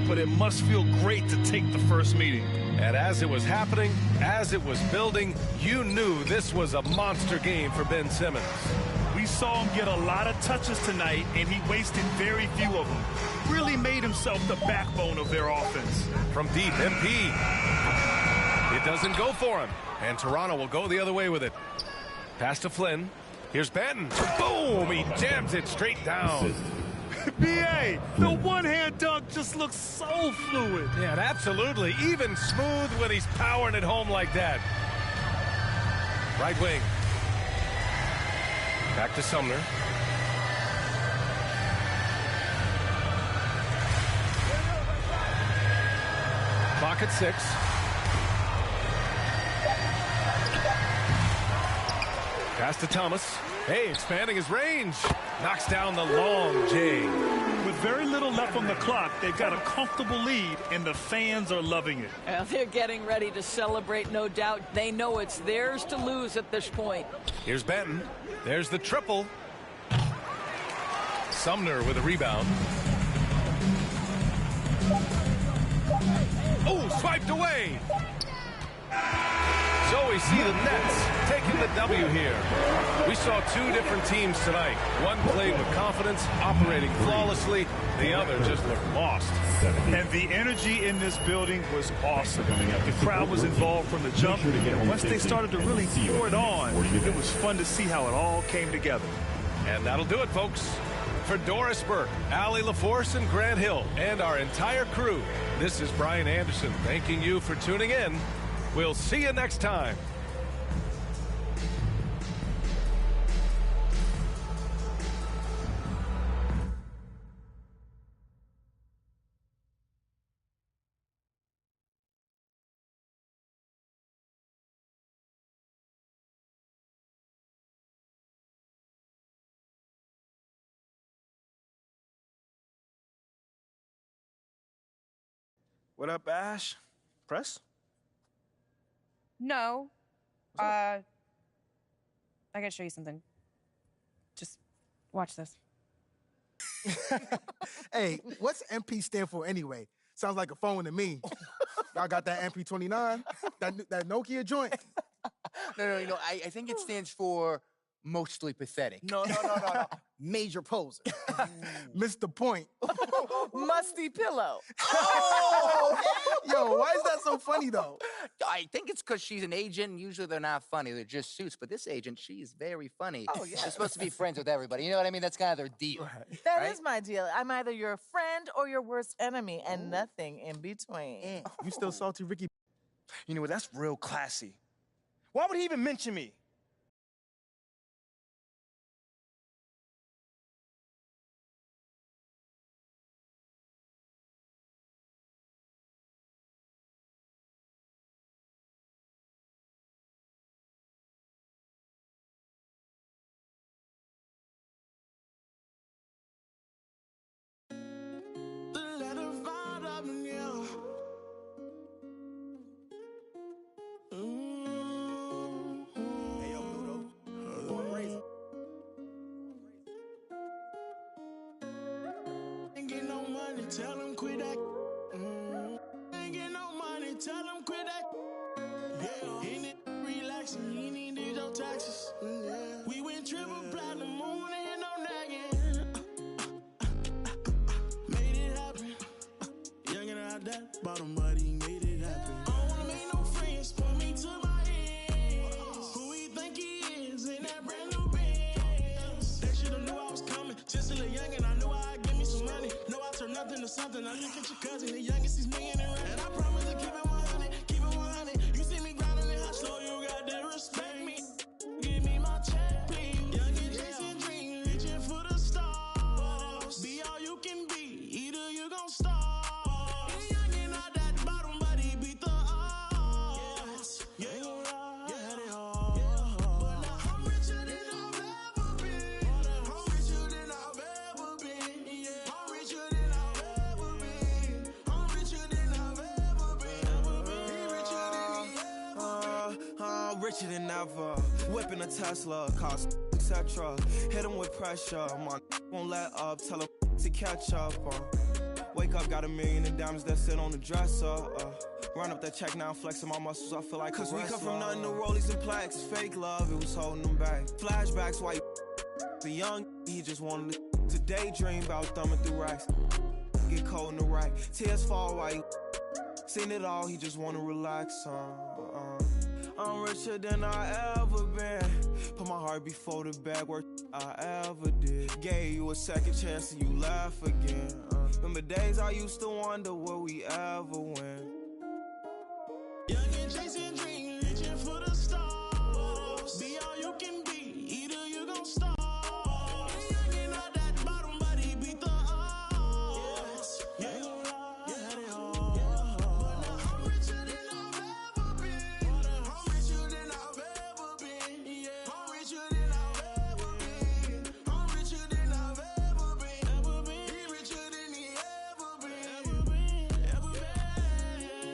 but it must feel great to take the first meeting. And as it was happening, as it was building, you knew this was a monster game for Ben Simmons. We saw him get a lot of touches tonight, and he wasted very few of them. Really made himself the backbone of their offense. From deep, MP. It doesn't go for him, and Toronto will go the other way with it. Pass to Flynn. Here's Banton. Boom! He jams it straight down. B.A., the one-hand dunk just looks so fluid. Yeah, absolutely. Even smooth when he's powering it home like that. Right wing. Back to Sumner. Clock at 6. Pass to Thomas. Hey, expanding his range. Knocks down the long J. With very little left on the clock, they've got a comfortable lead, and the fans are loving it. They're getting ready to celebrate, no doubt. They know it's theirs to lose at this point. Here's Benton. There's the triple. Sumner with a rebound. Oh, swiped away. So we see the Nets taking the W here. We saw 2 different teams tonight. One played with confidence, operating flawlessly. The other just looked lost. And the energy in this building was awesome. The crowd was involved from the jump. And once they started to really pour it on, it was fun to see how it all came together. And that'll do it, folks. For Doris Burke, Allie LaForce, and Grant Hill, and our entire crew, this is Brian Anderson thanking you for tuning in. We'll see you next time. What up, Ash? Press? No. I gotta show you something. Just watch this. Hey, what's MP stand for anyway? Sounds like a phone to me. Y'all got that MP29? That Nokia joint? No. I think it stands for mostly pathetic. No. Major poser. Missed the point. Musty pillow. Oh! Yo, why is that so funny, though? I think it's because she's an agent, and usually they're not funny. They're just suits. But this agent, she's very funny. Oh, yeah. They're supposed to be friends with everybody. You know what I mean? That's kind of their deal. That is my deal. I'm either your friend or your worst enemy, and nothing in between. You still salty, Ricky? You know what? That's real classy. Why would he even mention me? Ain't get no money, tell him quit that. Ain't get no money, tell him quit that. Yeah, he need relaxing, he need your taxes. Yeah. We went triple platinum, moon and no nagging. Made it happen. Young and out that bottom, but he made it happen. I don't wanna make no friends, point me to my ends. Who he think he is in that brand new Benz? They should've knew I was coming. Just a little young and I knew I'd give me some money. No, I turn nothing to something. I look at your cousin, the youngest, he's me and I promise to keep it 100, keep it 100. You see me grinding and hot, so you got to respect me. Give me my check, please. Young and chasing dreams, reaching for the stars. Be all you can be, either you gon' starve. Young and out that bottom, but he beat the odds. You ain't gon' lie, yeah, they hard. But now I'm richer than I've ever been. I'm richer than I've ever been. Yeah, I'm richer than I've ever been. I'm richer than I've ever been. He richer than he I'm richer than ever. Whipping a Tesla, cost etc. Hit him with pressure. My won't let up. Tell him to catch up. Wake up, got $1 million in diamonds that sit on the dresser. Run up that check now, flexing my muscles. I feel like cause we come from nothing to rollies and plaques. Fake love, it was holding them back. Flashbacks, why the young he just wanted to daydream about thumbing through racks. Get cold in the right, tears fall while he seen it all. He just wanna relax. I'm richer than I ever been. Put my heart before the bag work I ever did. Gave you a second chance and you laugh again. Remember days I used to wonder will we ever win. young and chasing dreams, reaching for the stars. Be all you can be, either you gon' starve. Young and out that bottom, but he beat the odds. You ain't gon' lie, yeah, they hard. But now I'm richer than I've ever been. I'm richer than I've ever been. Yeah, I'm richer than I've ever been. I'm richer than I've ever been. He richer than he ever been. Ever been.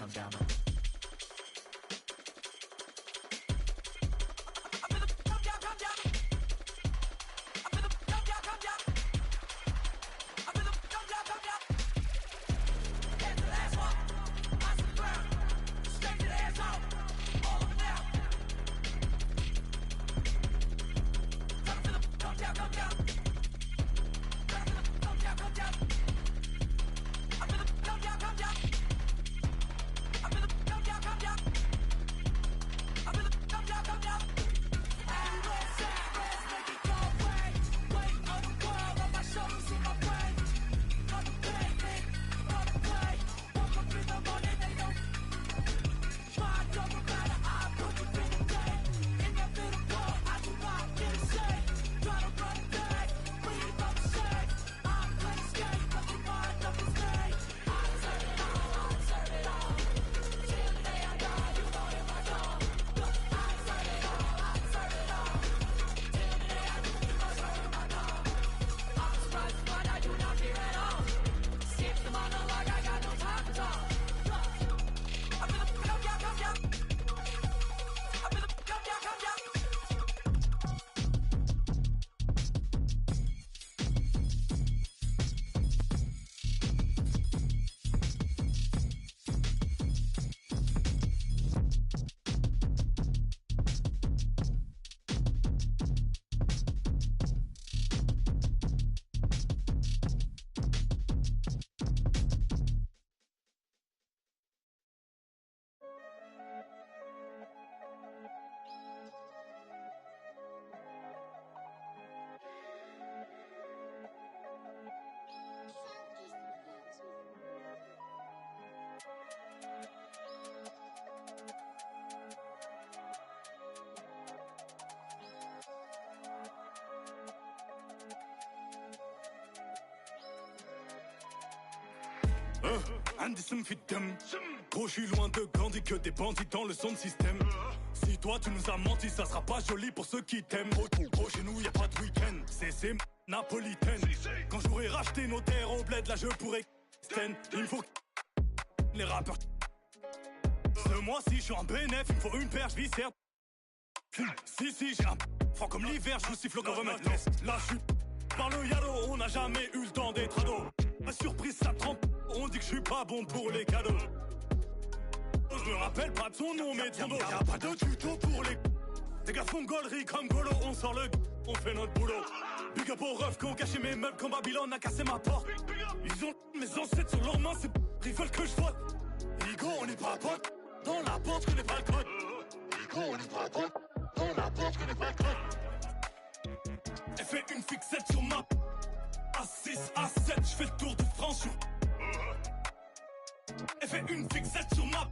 come down. Anderson fit dem. Gros, je suis loin de Gandhi que des bandits dans le son système. Si toi tu nous as menti, ça sera pas joli pour ceux qui t'aiment. Gros, chez nous y a pas de week-end. C'est napolitaine. Quand j'aurai racheté nos terres au bled, là je pourrais sten. Il faut les rappeurs. Ce mois-ci, je suis en bénéf, il me faut une perche viscère. Si, j'ai un franc comme l'hiver, je vous siffle au government. Là, je suis par le yalo, on n'a jamais eu le temps d'être ado. Ma surprise, ça trempe, on dit que je suis pas bon pour les cadeaux. Je me rappelle pas de son nom, mais de son dos. Y'a pas de tuto pour les. Des gars font gaulerie comme Golo, on sort le on fait notre boulot. Big up aux refs qui ont caché mes meubles quand Babylone a cassé ma porte. Ils ont mes ancêtres sur leurs mains, c'est ils veulent que je vote. Ligo, on n'est pas potes, dans la porte, je connais pas le code. Ligo, on n'est pas potes, dans la porte, je connais pas le code. Elle fait une fixette sur ma A6, A7, je fais le tour de France sur. Elle fait une fixette sur ma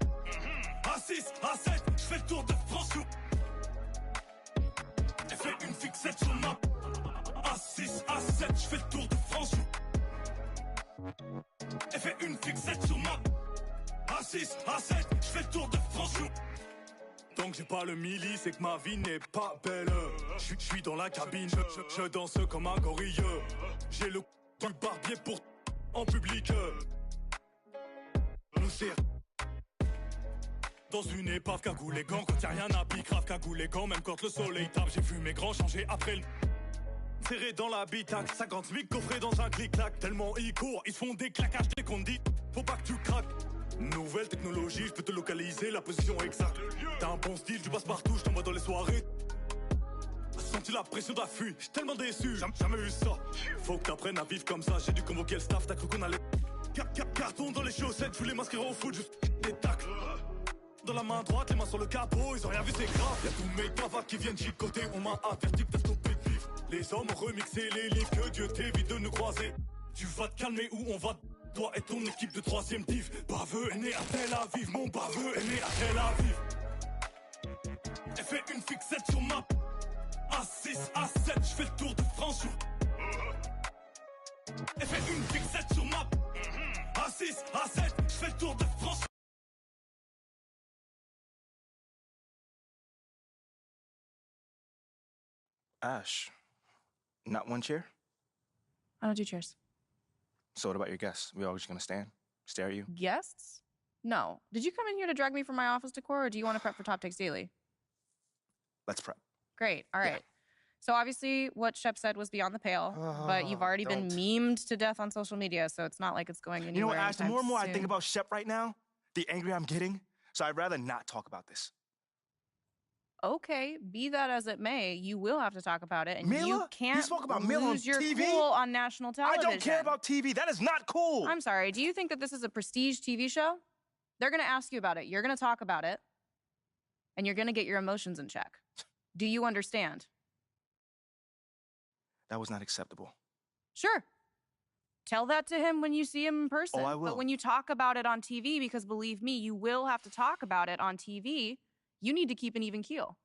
A6, A7, je fais le tour de France sur. Elle fait une fixette sur ma A6, A7, je fais le tour de France sur. Elle fait une fixette sur ma A6, A7, je fais le tour de France sur. Tant que j'ai pas le milli, c'est que ma vie n'est pas belle. Je suis dans la cabine, je danse comme un gorille. J'ai le du barbier pour en public. Nous serre dans une épave, cagoule les gants. Quand y'a rien à pique, grave cagoule les gants. Même quand le soleil tape, j'ai vu mes grands changer après le. Serré dans l'habitacle, 50 000 coffrés dans un clic-clac. Tellement ils courent, ils se font des claquages dès qu'on dit faut pas que tu craques. Nouvelle technologie, je peux te localiser la position exacte. T'as un bon style, tu passes partout, je t'envoie dans les soirées. Senti la pression d'affût, j'suis tellement déçu, jamais vu ça. Faut que t'apprennes à vivre comme ça, j'ai dû convoquer le staff, t'as cru qu'on allait. Carton dans les chaussettes, je voulais m'inscrire au foot, juste des tacles. Dans la main droite, les mains sur le capot, ils ont rien vu, c'est grave. Y'a tous mes cavacs qui viennent chicoter, on m'a averti que t'as stoppé de vivre. Les hommes ont remixé les livres, que Dieu t'évite de nous croiser. Tu vas te calmer ou on va. Toi et ton équipe de 3ème div. Baveux est né à Tel Aviv, mon baveux est né à Tel Aviv. Elle fait une fixette sur ma A6, A7, je fais le tour de France sur. Elle fait une fixette sur ma A6, A7, je fais le tour de France. Ash, not one chair? I don't do chairs. So what about your guests? We all just gonna stand, stare at you? Guests? No. Did you come in here to drag me from my office decor, or do you want to prep for Top Takes Daily? Let's prep. Great. All right. So obviously what Shep said was beyond the pale, but you've already been memed to death on social media, so it's not like it's going anywhere. You know what, Ash, the more and more I soon. think about Shep right now, the angrier I'm getting, so I'd rather not talk about this. Okay, be that as it may, you will have to talk about it, and Mila? you can't He's talking about Mila on lose your TV? cool on national television. I don't care about TV. That is not cool. I'm sorry. Do you think that this is a prestige TV show? They're going to ask you about it. You're going to talk about it, and you're going to get your emotions in check. Do you understand? That was not acceptable. Sure. Tell that to him when you see him in person. Oh, I will. But when you talk about it on TV, because believe me, you will have to talk about it on TV, you need to keep an even keel.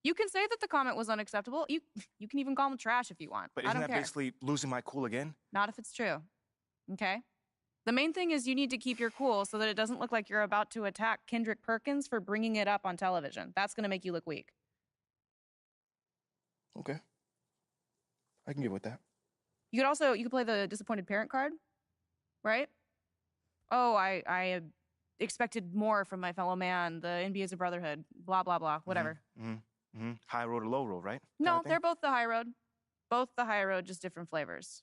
You can say that the comment was unacceptable. You can even call him trash if you want. But I isn't don't that care. basically losing my cool again? Not if it's true. Okay? The main thing is you need to keep your cool so that it doesn't look like you're about to attack Kendrick Perkins for bringing it up on television. That's going to make you look weak. Okay. I can get with that. You could play the disappointed parent card, right? Oh, I expected more from my fellow man. The NBA is a brotherhood. Blah, blah, blah. Whatever. High road or low road, right? No, they're both the high road. Both the high road, just different flavors.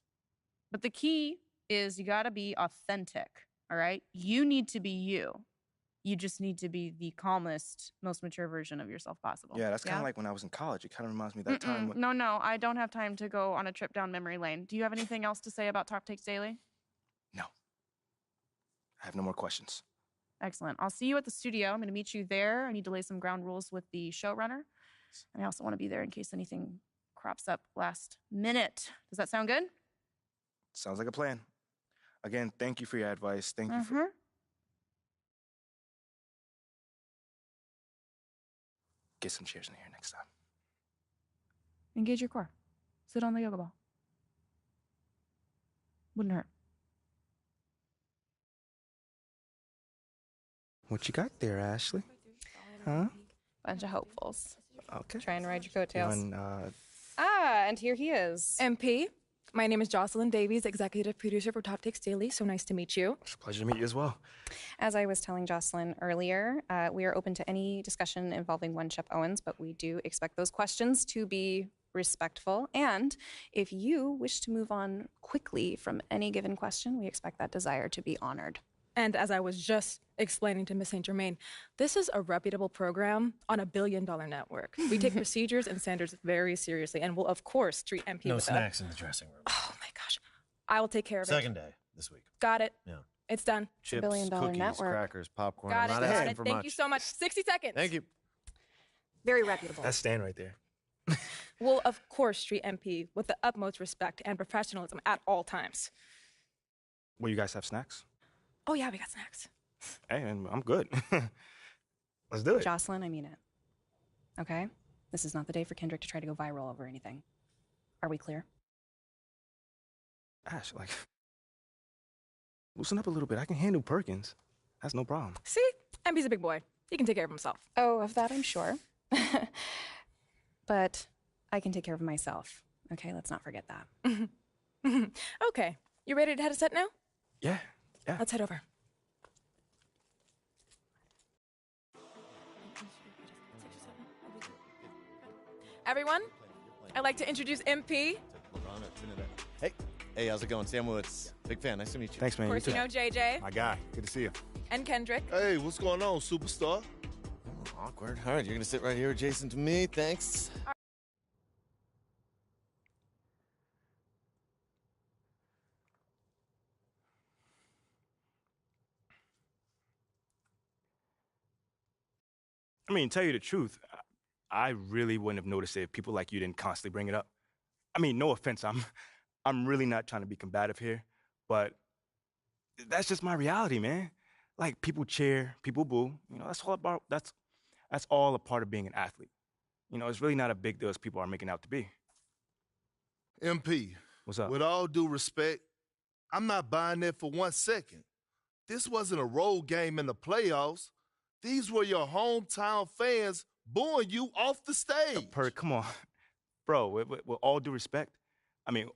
But the key is you got to be authentic, all right? You need to be you. You just need to be the calmest, most mature version of yourself possible. Yeah, that's kind of like when I was in college. It kind of reminds me of that time. When... No, I don't have time to go on a trip down memory lane. Do you have anything else to say about Top Takes Daily? No. I have no more questions. Excellent. I'll see you at the studio. I'm going to meet you there. I need to lay some ground rules with the showrunner. And I also want to be there in case anything crops up last minute. Does that sound good? Sounds like a plan. Again, thank you for your advice. Thank you for... Get some chairs in here next time. Engage your core. Sit on the yoga ball. Wouldn't hurt. What you got there, Ashley? Huh? Bunch of hopefuls. Okay. Try and ride your coattails. Doing, and here he is. MP, my name is Jocelyn Davies, executive producer for Top Takes Daily. So nice to meet you. It's a pleasure to meet you as well. As I was telling Jocelyn earlier, we are open to any discussion involving one Shep Owens, but we do expect those questions to be respectful. And if you wish to move on quickly from any given question, we expect that desire to be honored. And as I was just explaining to Ms. St. Germain, this is a reputable program on $1 billion network. We take procedures and standards very seriously and will, of course, treat MP No with snacks in the dressing room. Oh, my gosh. I will take care of it. Second day this week. Got it. Yeah. It's done. Chips, $1 billion cookies, network. crackers, popcorn. Got I'm it. not Got asking it. for Thank much. you so much. 60 seconds. Thank you. Very reputable. That's Stan right there. We'll, of course, treat MP with the utmost respect and professionalism at all times. Will you guys have snacks? Oh, yeah, we got snacks. Hey, I'm good. Let's do it. Jocelyn, I mean it. Okay? This is not the day for Kendrick to try to go viral over anything. Are we clear? Ash, loosen up a little bit. I can handle Perkins. That's no problem. See? MP's a big boy. He can take care of himself. Oh, of that I'm sure. But I can take care of myself. Okay, let's not forget that. Okay. You ready to head a set now? Yeah. Let's head over. Everyone, I'd like to introduce MP. Hey, how's it going? Sam Woods. Big fan. Nice to meet you. Thanks, man. Of course, you know JJ. My guy. Good to see you. And Kendrick. Hey, what's going on, superstar? Oh, awkward. All right, you're going to sit right here adjacent to me. Thanks. I mean, tell you the truth, I really wouldn't have noticed it if people like you didn't constantly bring it up. I mean, no offense, I'm really not trying to be combative here, but that's just my reality, man. Like, people cheer, people boo. You know, that's all a part of being an athlete. You know, it's really not a big deal as people are making out to be. MP. What's up? With all due respect, I'm not buying that for 1 second. This wasn't a road game in the playoffs. These were your hometown fans booing you off the stage. Come on. Bro, with all due respect,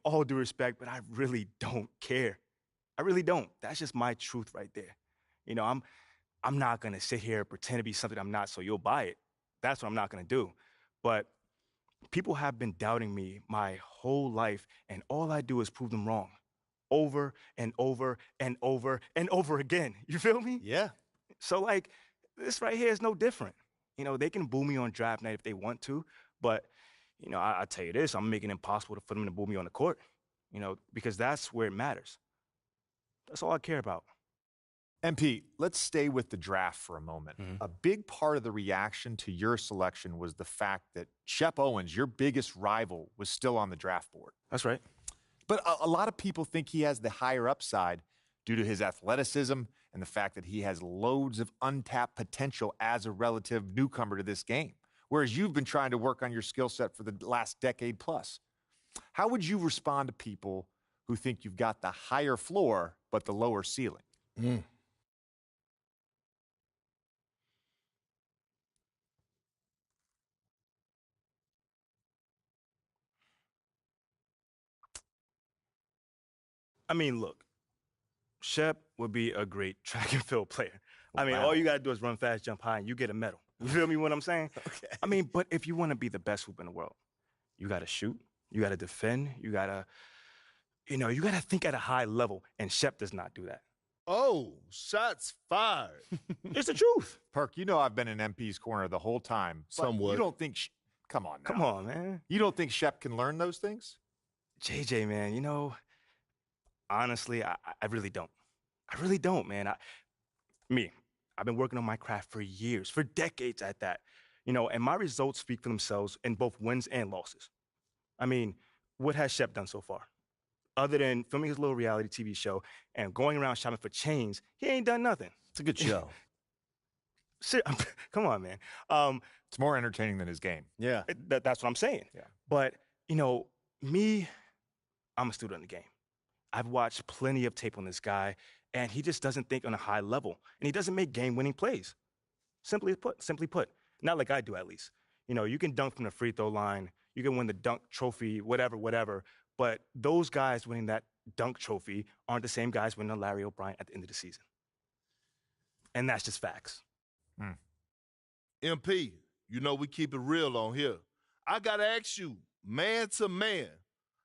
all due respect, but I really don't care. I really don't. That's just my truth right there. You know, I'm not going to sit here and pretend to be something I'm not so you'll buy it. That's what I'm not going to do. But people have been doubting me my whole life, and all I do is prove them wrong over and over and over and over again. You feel me? Yeah. So, like, this right here is no different. You know, they can boo me on draft night if they want to, but, you know, I tell you this, I'm making it impossible for them to boo me on the court, you know, because that's where it matters. That's all I care about. MP, let's stay with the draft for a moment. A big part of the reaction to your selection was the fact that Shep Owens, your biggest rival, was still on the draft board. That's right. But a lot of people think he has the higher upside due to his athleticism and the fact that he has loads of untapped potential as a relative newcomer to this game, whereas you've been trying to work on your skill set for the last decade plus. How would you respond to people who think you've got the higher floor but the lower ceiling? I mean, look, Shep would be a great track and field player. I mean, Wow. all you got to do is run fast, jump high, and you get a medal. You feel me what I'm saying? Okay. I mean, but if you want to be the best hoop in the world, you got to shoot, you got to defend, you got to, you know, you got to think at a high level, and Shep does not do that. Oh, shots fired. It's the truth. Perk, you know I've been in MP's corner the whole time. But Somewhat. You don't think, come on now. Come on, man. You don't think Shep can learn those things? JJ, man, you know, honestly, I really don't. I really don't, man. I've been working on my craft for years, for decades at that. You know, and my results speak for themselves in both wins and losses. I mean, what has Shep done so far? Other than filming his little reality TV show and going around shopping for chains, he ain't done nothing. It's a good show. Come on, man. It's more entertaining than his game. Yeah. That's what I'm saying. Yeah. But, you know, I'm a student of the game. I've watched plenty of tape on this guy, and he just doesn't think on a high level, and he doesn't make game-winning plays. Simply put, not like I do at least. You know, you can dunk from the free throw line, you can win the dunk trophy, whatever, but those guys winning that dunk trophy aren't the same guys winning a Larry O'Brien at the end of the season. And that's just facts. MP, you know we keep it real on here. I got to ask you, man to man,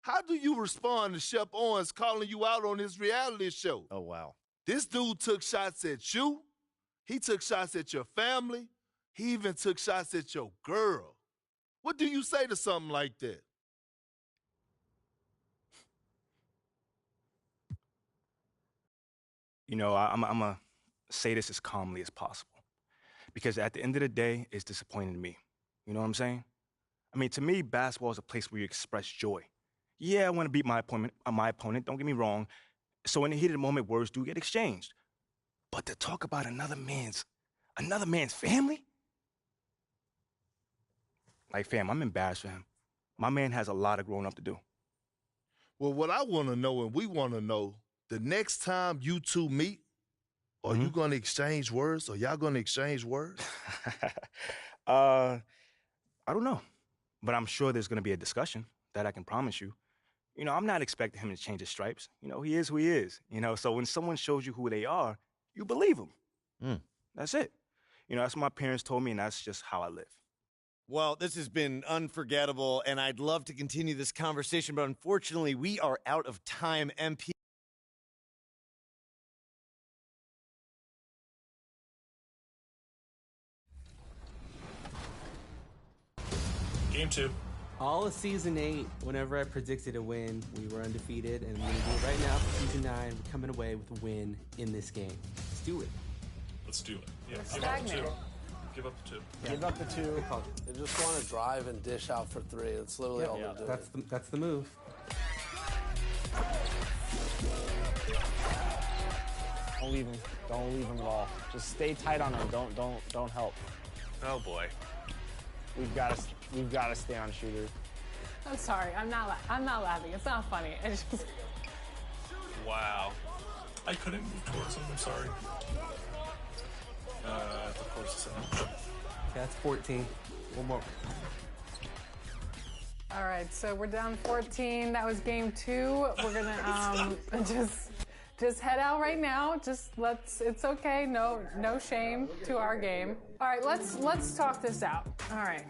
how do you respond to Shep Owens calling you out on his reality show? Oh, wow. This dude took shots at you. He took shots at your family. He even took shots at your girl. What do you say to something like that? You know, I'm going to say this as calmly as possible, because at the end of the day, it's disappointing to me. You know what I'm saying? I mean, to me, basketball is a place where you express joy. Yeah, I want to beat my opponent, don't get me wrong. So in the heat of the moment, words do get exchanged. But to talk about another man's family? Like, fam, I'm embarrassed for him. My man has a lot of growing up to do. Well, what I want to know, and we want to know, the next time you two meet, are you going to exchange words? Are y'all going to exchange words? I don't know. But I'm sure there's going to be a discussion. That I can promise you. You know, I'm not expecting him to change his stripes. You know, he is who he is. You know, so when someone shows you who they are, you believe them. That's it. You know, that's what my parents told me, and that's just how I live. Well, this has been unforgettable, and I'd love to continue this conversation, but unfortunately, we are out of time. MP. Game 2. All of Season 8, whenever I predicted a win, we were undefeated, and I'm going to do it right now for Season 9. We're coming away with a win in this game. Let's do it. Let's do it. Yeah, We're give up the 2. stagnated. Give up the 2. Give up the 2. They just want to drive and dish out for 3. That's literally all they're doing. That's the move. Don't leave him. Don't leave him at all. Just stay tight on him. Don't help. Oh boy. We've got to stay on Shooter. I'm sorry. I'm not laughing. It's not funny. It's just. Wow. I couldn't move towards him. I'm sorry. Of course. That's 14. One more. All right, so we're down 14. That was game 2. We're gonna just Just head out right now. It's okay. No shame to our game. All right, let's talk this out. All right.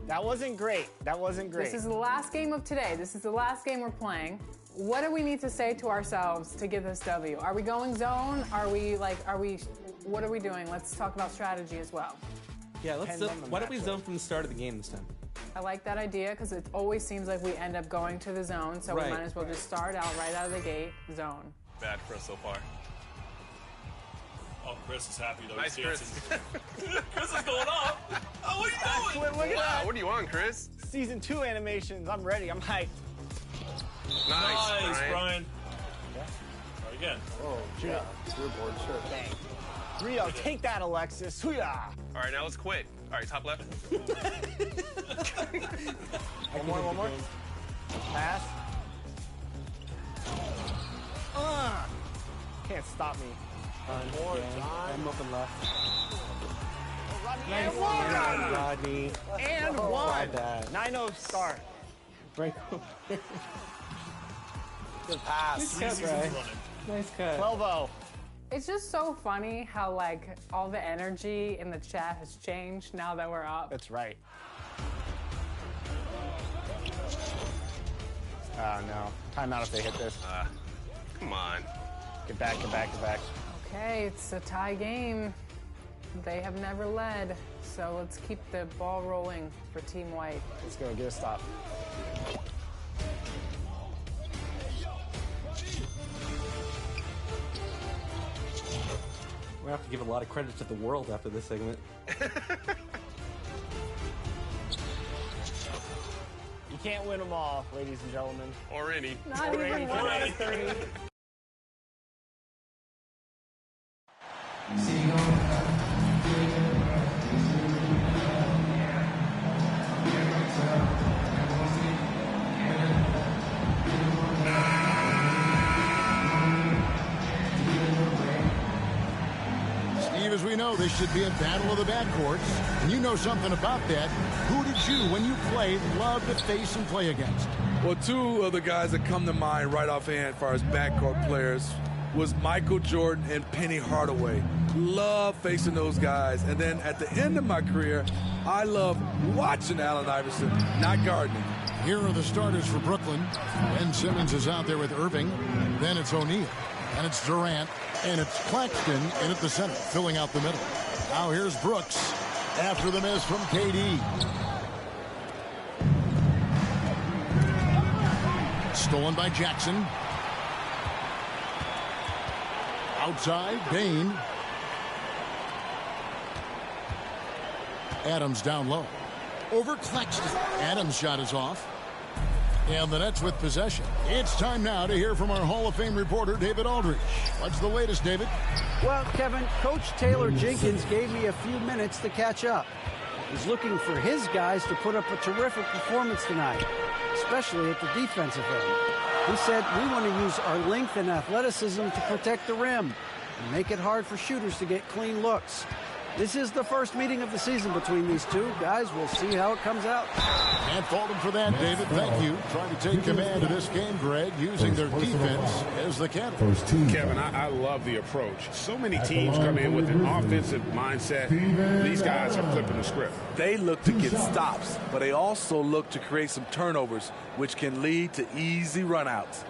That wasn't great. This is the last game of today. This is the last game we're playing. What do we need to say to ourselves to get this W? Are we going zone? What are we doing? Let's talk about strategy as well. Yeah, why don't we zone from the start of the game this time? I like that idea because it always seems like we end up going to the zone, so we might as well just start out right out of the gate, zone. Bad Chris so far. Oh, Chris is happy though. Nice, Chris. Chris is going off. Oh, what are you doing? Look at that. What are you on, Chris? Season 2 animations. I'm ready. I'm hyped. Nice, Brian. Yeah. Try again. Oh, yeah. You're bored, sure. Dang. 3-0. Take that, Alexis. Hoo-yah. All right, now let's quit. All right, top left. One more. Pass. Can't stop me. I'm open left. Nice. Rodney. And one. 9-0 start. Break. Good pass. Nice cut, Bray. Nice cut. 12-0. It's just so funny how like all the energy in the chat has changed now that we're up. That's right. Oh no. Timeout if they hit this. Come on. Get back. Okay, it's a tie game. They have never led, so let's keep the ball rolling for Team White. Let's go. Get a stop. We have to give a lot of credit to the world after this segment. You can't win them all, ladies and gentlemen. Or any. Not even 1 out of 30. Steve, as we know, this should be a battle of the backcourts. And you know something about that. Who did you, when you played, love to face and play against? Well, two of the guys that come to mind right offhand as far as backcourt players was Michael Jordan and Penny Hardaway. Love facing those guys. And then at the end of my career, I love watching Allen Iverson, not guarding. Here are the starters for Brooklyn. Ben Simmons is out there with Irving. Then it's O'Neal. And it's Durant. And it's Claxton in at the center, filling out the middle. Now here's Brooks after the miss from KD. Stolen by Jackson. Outside, Bain. Adams down low. Over Claxton. Adams' shot is off. And the Nets with possession. It's time now to hear from our Hall of Fame reporter, David Aldridge. What's the latest, David? Well, Kevin, Coach Taylor Jenkins gave me a few minutes to catch up. He's looking for his guys to put up a terrific performance tonight, especially at the defensive end. He said, we want to use our length and athleticism to protect the rim and make it hard for shooters to get clean looks. This is the first meeting of the season between these two guys. We'll see how it comes out. Can't fault him for that, David. Thank you. Trying to take command of this game, Greg, using their defense as the catalyst. Kevin, I love the approach. So many teams come in with an offensive mindset. These guys are flipping the script. They look to get stops, but they also look to create some turnovers, which can lead to easy runouts.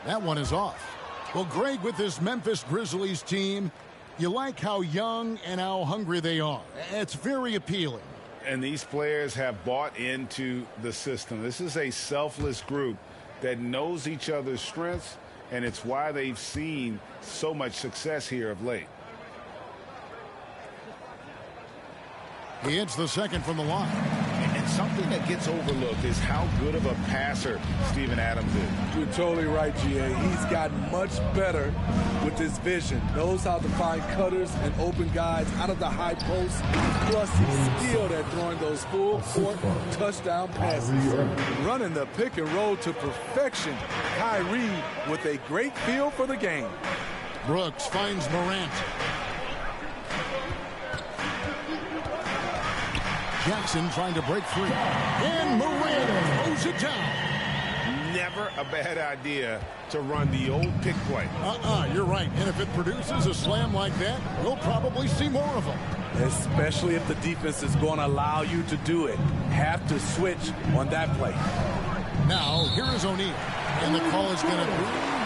That one is off. Well, Greg, with this Memphis Grizzlies team, you like how young and how hungry they are. It's very appealing. And these players have bought into the system. This is a selfless group that knows each other's strengths, and it's why they've seen so much success here of late. He hits the second from the line. And something that gets overlooked is how good of a passer Steven Adams is. You're totally right, GA. He's gotten much better with his vision. Knows how to find cutters and open guys out of the high post. Plus, he's skilled at throwing those full-court touchdown passes. Running the pick and roll to perfection. Kyrie with a great feel for the game. Brooks finds Morant. Jackson trying to break free. And Morant throws it down. Never a bad idea to run the old pick play. You're right. And if it produces a slam like that, we'll probably see more of them. Especially if the defense is going to allow you to do it. Have to switch on that play. Now, here is O'Neal. And the call is going to be,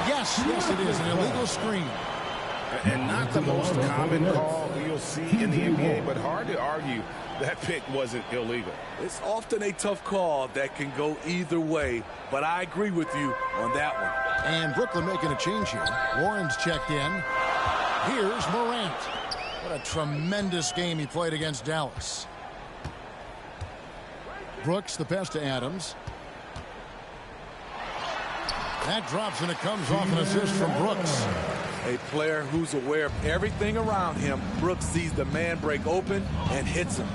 yes, it is, an illegal screen. And not the most common call you'll see in the NBA, but hard to argue that pick wasn't illegal. It's often a tough call that can go either way, but I agree with you on that one. And Brooklyn making a change here. Warren's checked in. Here's Morant. What a tremendous game he played against Dallas. Brooks, the pass to Adams. That drops, and it comes off an assist from Brooks. A player who's aware of everything around him. Brooks sees the man break open and hits him.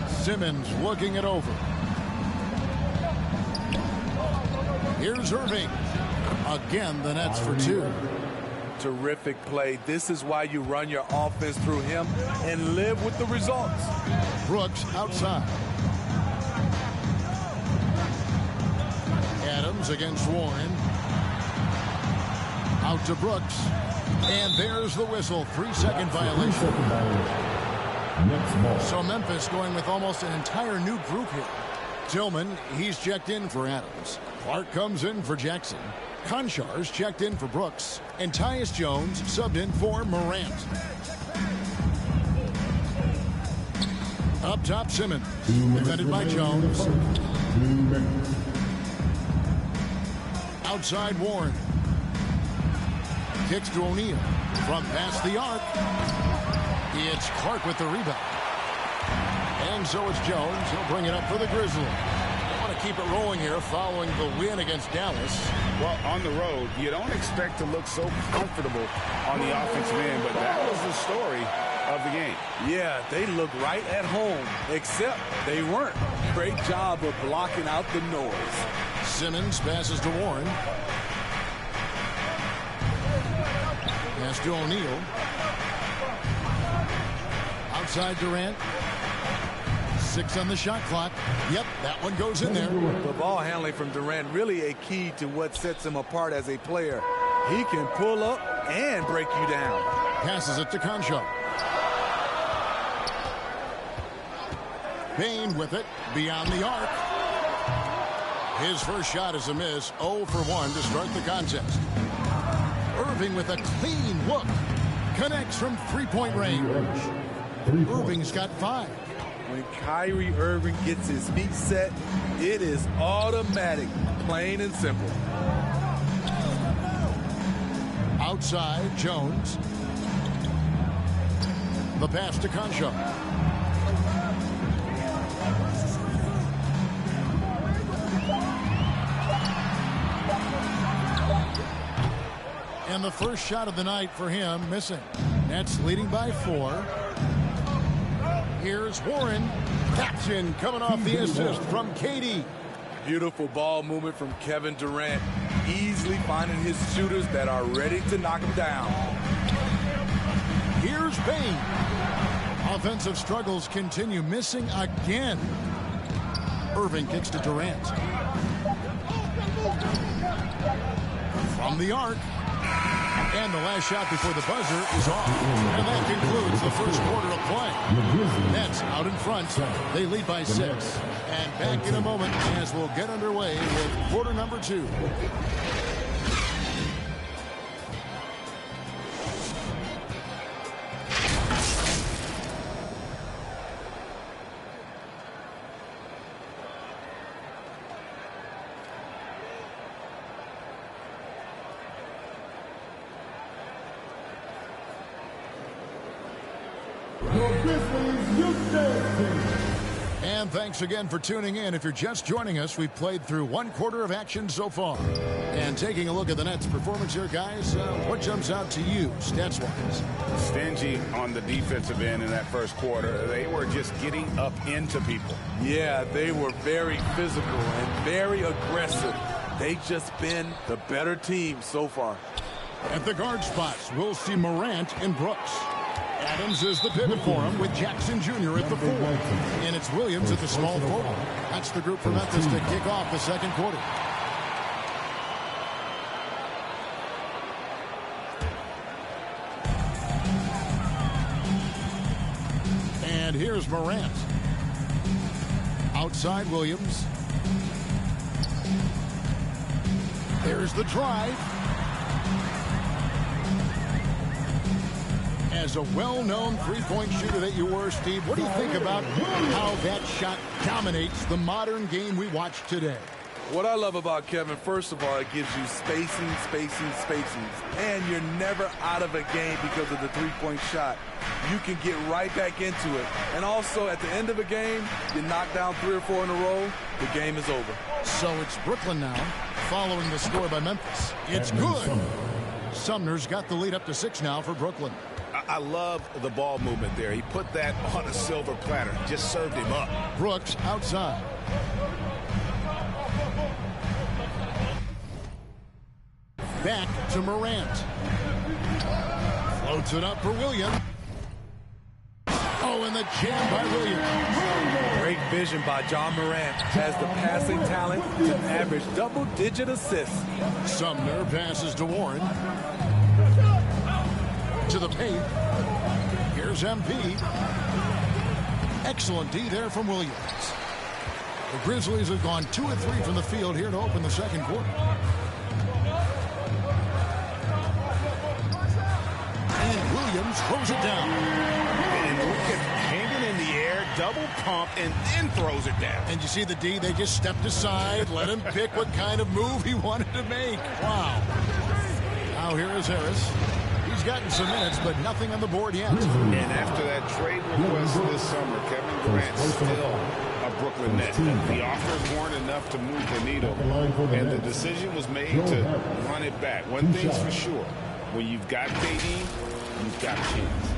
Simmons looking it over. Here's Irving. Again, the Nets for two. Terrific play. This is why you run your offense through him and live with the results. Brooks outside. Adams against Warren. Out to Brooks. And there's the whistle. 3-second violation. So Memphis going with almost an entire new group here. Tillman, he's checked in for Adams. Clark comes in for Jackson. Konchar's checked in for Brooks. And Tyus Jones subbed in for Morant. Up top, Simmons. Defended by Jones. Outside Warren. Kicks to O'Neal. From past the arc. It's Clark with the rebound. And so it's Jones. He'll bring it up for the Grizzlies. They want to keep it rolling here following the win against Dallas. Well, on the road, you don't expect to look so comfortable on the offensive end, but that was the story of the game. Yeah, they look right at home, except they weren't. Great job of blocking out the noise. Simmons passes to Warren. Pass to O'Neal. Outside Durant. 6 on the shot clock. Yep, that one goes in there. The ball handling from Durant really a key to what sets him apart as a player. He can pull up and break you down. Passes it to Concho. Payne with it beyond the arc. His first shot is a miss. 0 for 1 to start the contest. Irving with a clean look. Connects from three-point range. Irving's got 5. When Kyrie Irving gets his feet set, it is automatic, plain and simple. Outside, Jones. The pass to Concho. And the first shot of the night for him, missing. Nets leading by 4. Here's Warren. Caption coming off the assist from KD. Beautiful ball movement from Kevin Durant. Easily finding his shooters that are ready to knock him down. Here's Payne. Offensive struggles continue, missing again. Irving kicks to Durant. From the arc. And the last shot before the buzzer is off. And that concludes the first quarter of play. Nets out in front. They lead by 6. And back in a moment as we'll get underway with quarter number 2. And thanks again for tuning in. If you're just joining us, we've played through 1 quarter of action so far. And taking a look at the Nets' performance here, guys, what jumps out to you, stats-wise? Stingy on the defensive end in that first quarter. They were just getting up into people. Yeah, they were very physical and very aggressive. They've just been the better team so far. At the guard spots, we'll see Morant and Brooks. Adams is the pivot for him with Jackson Jr. at the 4. And it's Williams at the small forward. That's the group for Memphis to kick off the second quarter. And here's Morant. Outside Williams. There's the drive. As a well-known three-point shooter that you were, Steve, what do you think about how that shot dominates the modern game we watch today? What I love about Kevin, first of all, it gives you spacing. And you're never out of a game because of the three-point shot. You can get right back into it. And also, at the end of a game, you knock down 3 or 4 in a row, the game is over. So it's Brooklyn now, following the score by Memphis. It's good. Sumner's got the lead up to 6 now for Brooklyn. I love the ball movement there. He put that on a silver platter, just served him up. Brooks outside. Back to Morant. Floats it up for Williams. Oh, and the jam by Williams. Great vision by John Morant. Has the passing talent to average double-digit assists. Sumner passes to Warren. To the paint. Here's MP. Excellent D there from Williams. The Grizzlies have gone 2 of 3 from the field here to open the second quarter. And Williams throws it down. And look at hanging in the air, double pump, and then throws it down. And you see the D, they just stepped aside, let him pick what kind of move he wanted to make. Wow. Now here is Harris. He's gotten some minutes, but nothing on the board yet. And after that trade request this summer, Kevin Durant's still a Brooklyn Net. The offers weren't enough to move the needle, and the decision was made to run it back. One thing's for sure, when you've got KD, you've got a chance.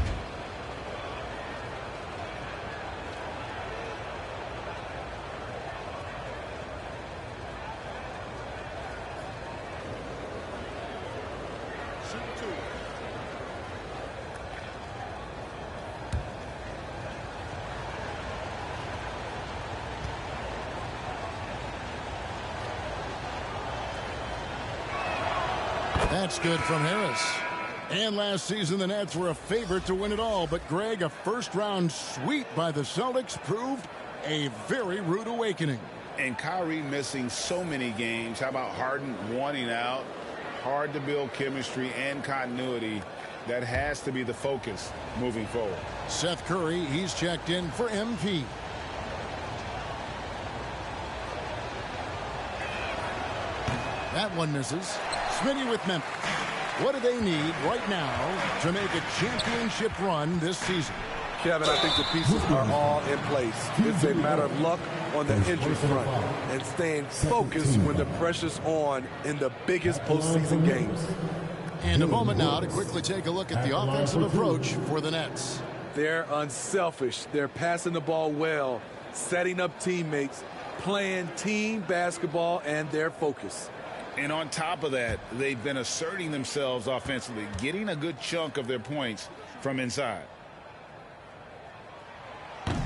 That's good from Harris. And last season, the Nets were a favorite to win it all. But, Greg, a first-round sweep by the Celtics proved a very rude awakening. And Kyrie missing so many games. How about Harden wanting out? Hard to build chemistry and continuity. That has to be the focus moving forward. Seth Curry, he's checked in for MP. That one misses. Smitty with Memphis. What do they need right now to make a championship run this season? Kevin, I think the pieces are all in place. It's a matter of luck on the injury front and staying focused when the pressure's on in the biggest postseason games. And a moment now to quickly take a look at the offensive approach for the Nets. They're unselfish. They're passing the ball well, setting up teammates, playing team basketball, and their focus. And on top of that, they've been asserting themselves offensively, getting a good chunk of their points from inside.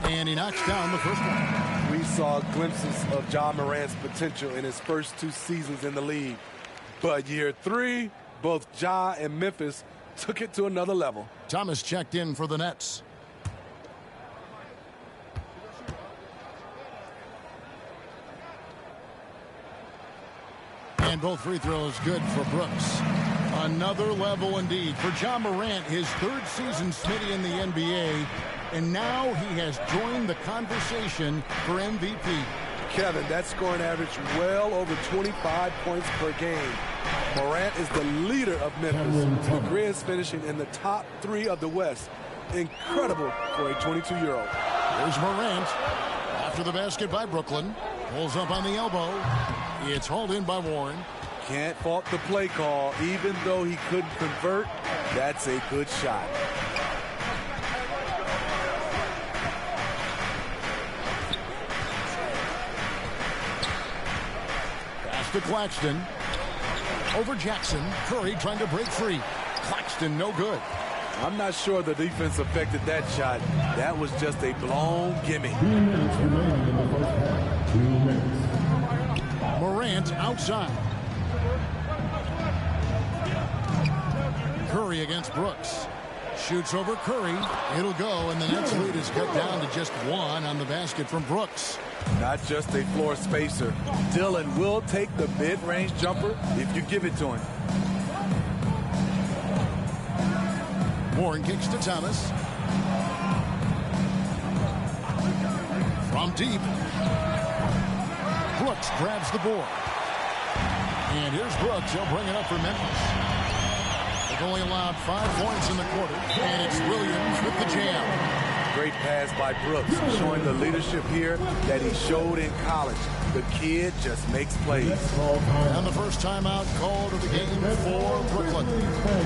And he knocks down the first one. We saw glimpses of John Morant's potential in his first 2 seasons in the league. But year 3, both Ja and Memphis took it to another level. Thomas checked in for the Nets. And both free throws good for Brooks. Another level indeed for John Morant, his 3rd season, Smitty, in the NBA. And now he has joined the conversation for MVP. Kevin, that scoring average well over 25 points per game. Morant is the leader of Memphis. The Grizz finishing in the top 3 of the West. Incredible for a 22-year-old. Here's Morant. After the basket by Brooklyn. Pulls up on the elbow. It's hauled in by Warren. Can't fault the play call. Even though he couldn't convert, that's a good shot. to Claxton. Over Jackson. Curry trying to break free. Claxton no good. I'm not sure the defense affected that shot. That was just a blown gimme. 2 minutes remaining in the first half. 2 minutes. Morant outside. Curry against Brooks. Shoots over Curry. It'll go, and the Nets lead is cut down to just 1 on the basket from Brooks. Not just a floor spacer. Dillon will take the mid-range jumper if you give it to him. Warren kicks to Thomas. From deep. Brooks grabs the board. And here's Brooks. He'll bring it up for Memphis. They've only allowed 5 points in the quarter. And it's Williams with the jam. Great pass by Brooks, showing the leadership here that he showed in college. The kid just makes plays. And the first timeout called of the game for Brooklyn.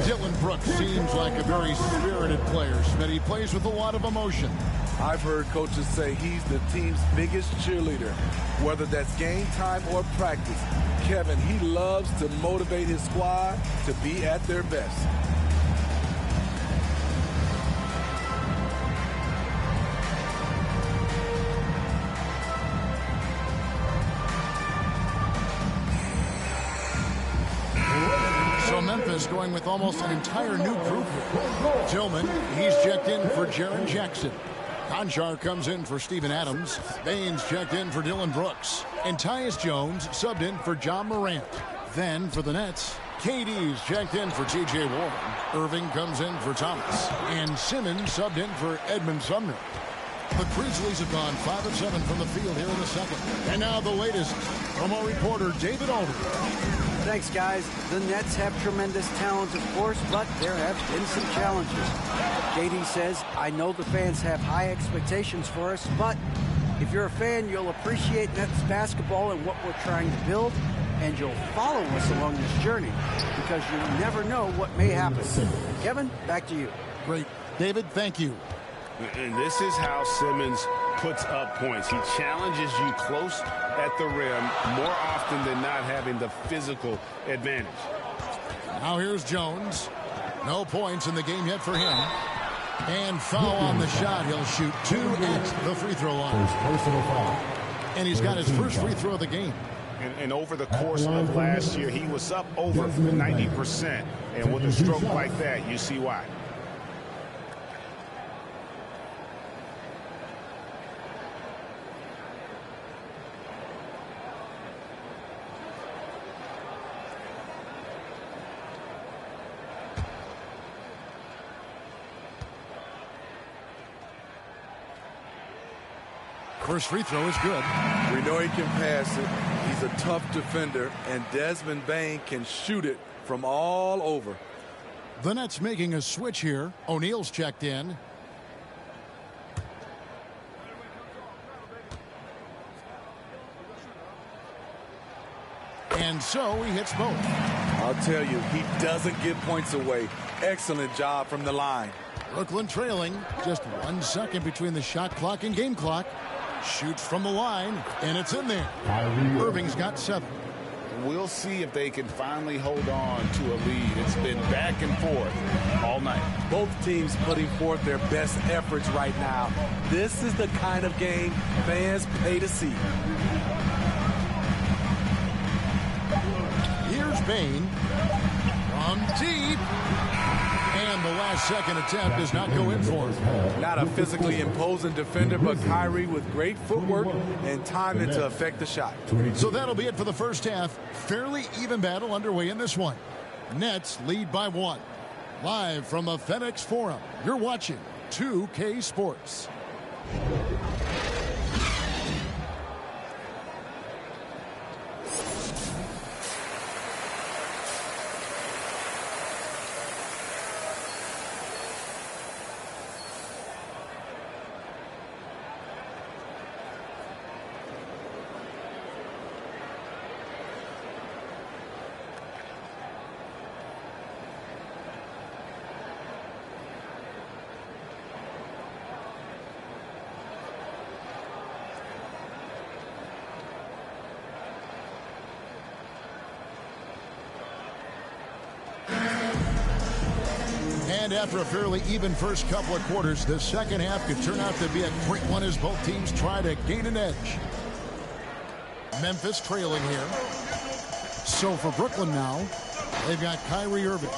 Dillon Brooks seems like a very spirited player, but he plays with a lot of emotion. I've heard coaches say he's the team's biggest cheerleader, whether that's game time or practice. Kevin, he loves to motivate his squad to be at their best. Memphis going with almost an entire new group. Tillman, he's checked in for Jaren Jackson. Conchar comes in for Steven Adams. Baines checked in for Dillon Brooks. And Tyus Jones subbed in for John Morant. Then for the Nets, KD's checked in for T.J. Warren. Irving comes in for Thomas. And Simmons subbed in for Edmund Sumner. The Grizzlies have gone 5 of 7 from the field here in the second. And now the latest from our reporter, David Aldridge. Thanks, guys. The Nets have tremendous talent, of course, but there have been some challenges. KD says, I know the fans have high expectations for us, but if you're a fan, you'll appreciate Nets basketball and what we're trying to build, and you'll follow us along this journey because you never know what may happen. Kevin, back to you. Great. David, thank you. And this is how Simmons puts up points. He challenges you close at the rim more often than not, having the physical advantage. Now here's Jones. No points in the game yet for him. And foul on the shot. He'll shoot 2 at the free throw line. And he's got his first free throw of the game. And over the course of last year, he was up over 90%. And with a stroke like that, you see why. First free throw is good. We know he can pass it. He's a tough defender, and Desmond Bane can shoot it from all over. The Nets making a switch here. O'Neal's checked in. And so he hits both. I'll tell you, he doesn't give points away. Excellent job from the line. Brooklyn trailing. Just 1 second between the shot clock and game clock. Shoots from the line, and it's in there. Irving's got 7. We'll see if they can finally hold on to a lead. It's been back and forth all night. Both teams putting forth their best efforts right now. This is the kind of game fans pay to see. Here's Bane from deep. And the last second attempt does not go in for him. Not a physically imposing defender, but Kyrie with great footwork and timing to affect the shot. So that'll be it for the first half. Fairly even battle underway in this one. Nets lead by 1. Live from the FedEx Forum, you're watching 2K Sports. And after a fairly even first couple of quarters, the second half could turn out to be a quick one as both teams try to gain an edge. Memphis trailing here. So for Brooklyn now, they've got Kyrie Irving.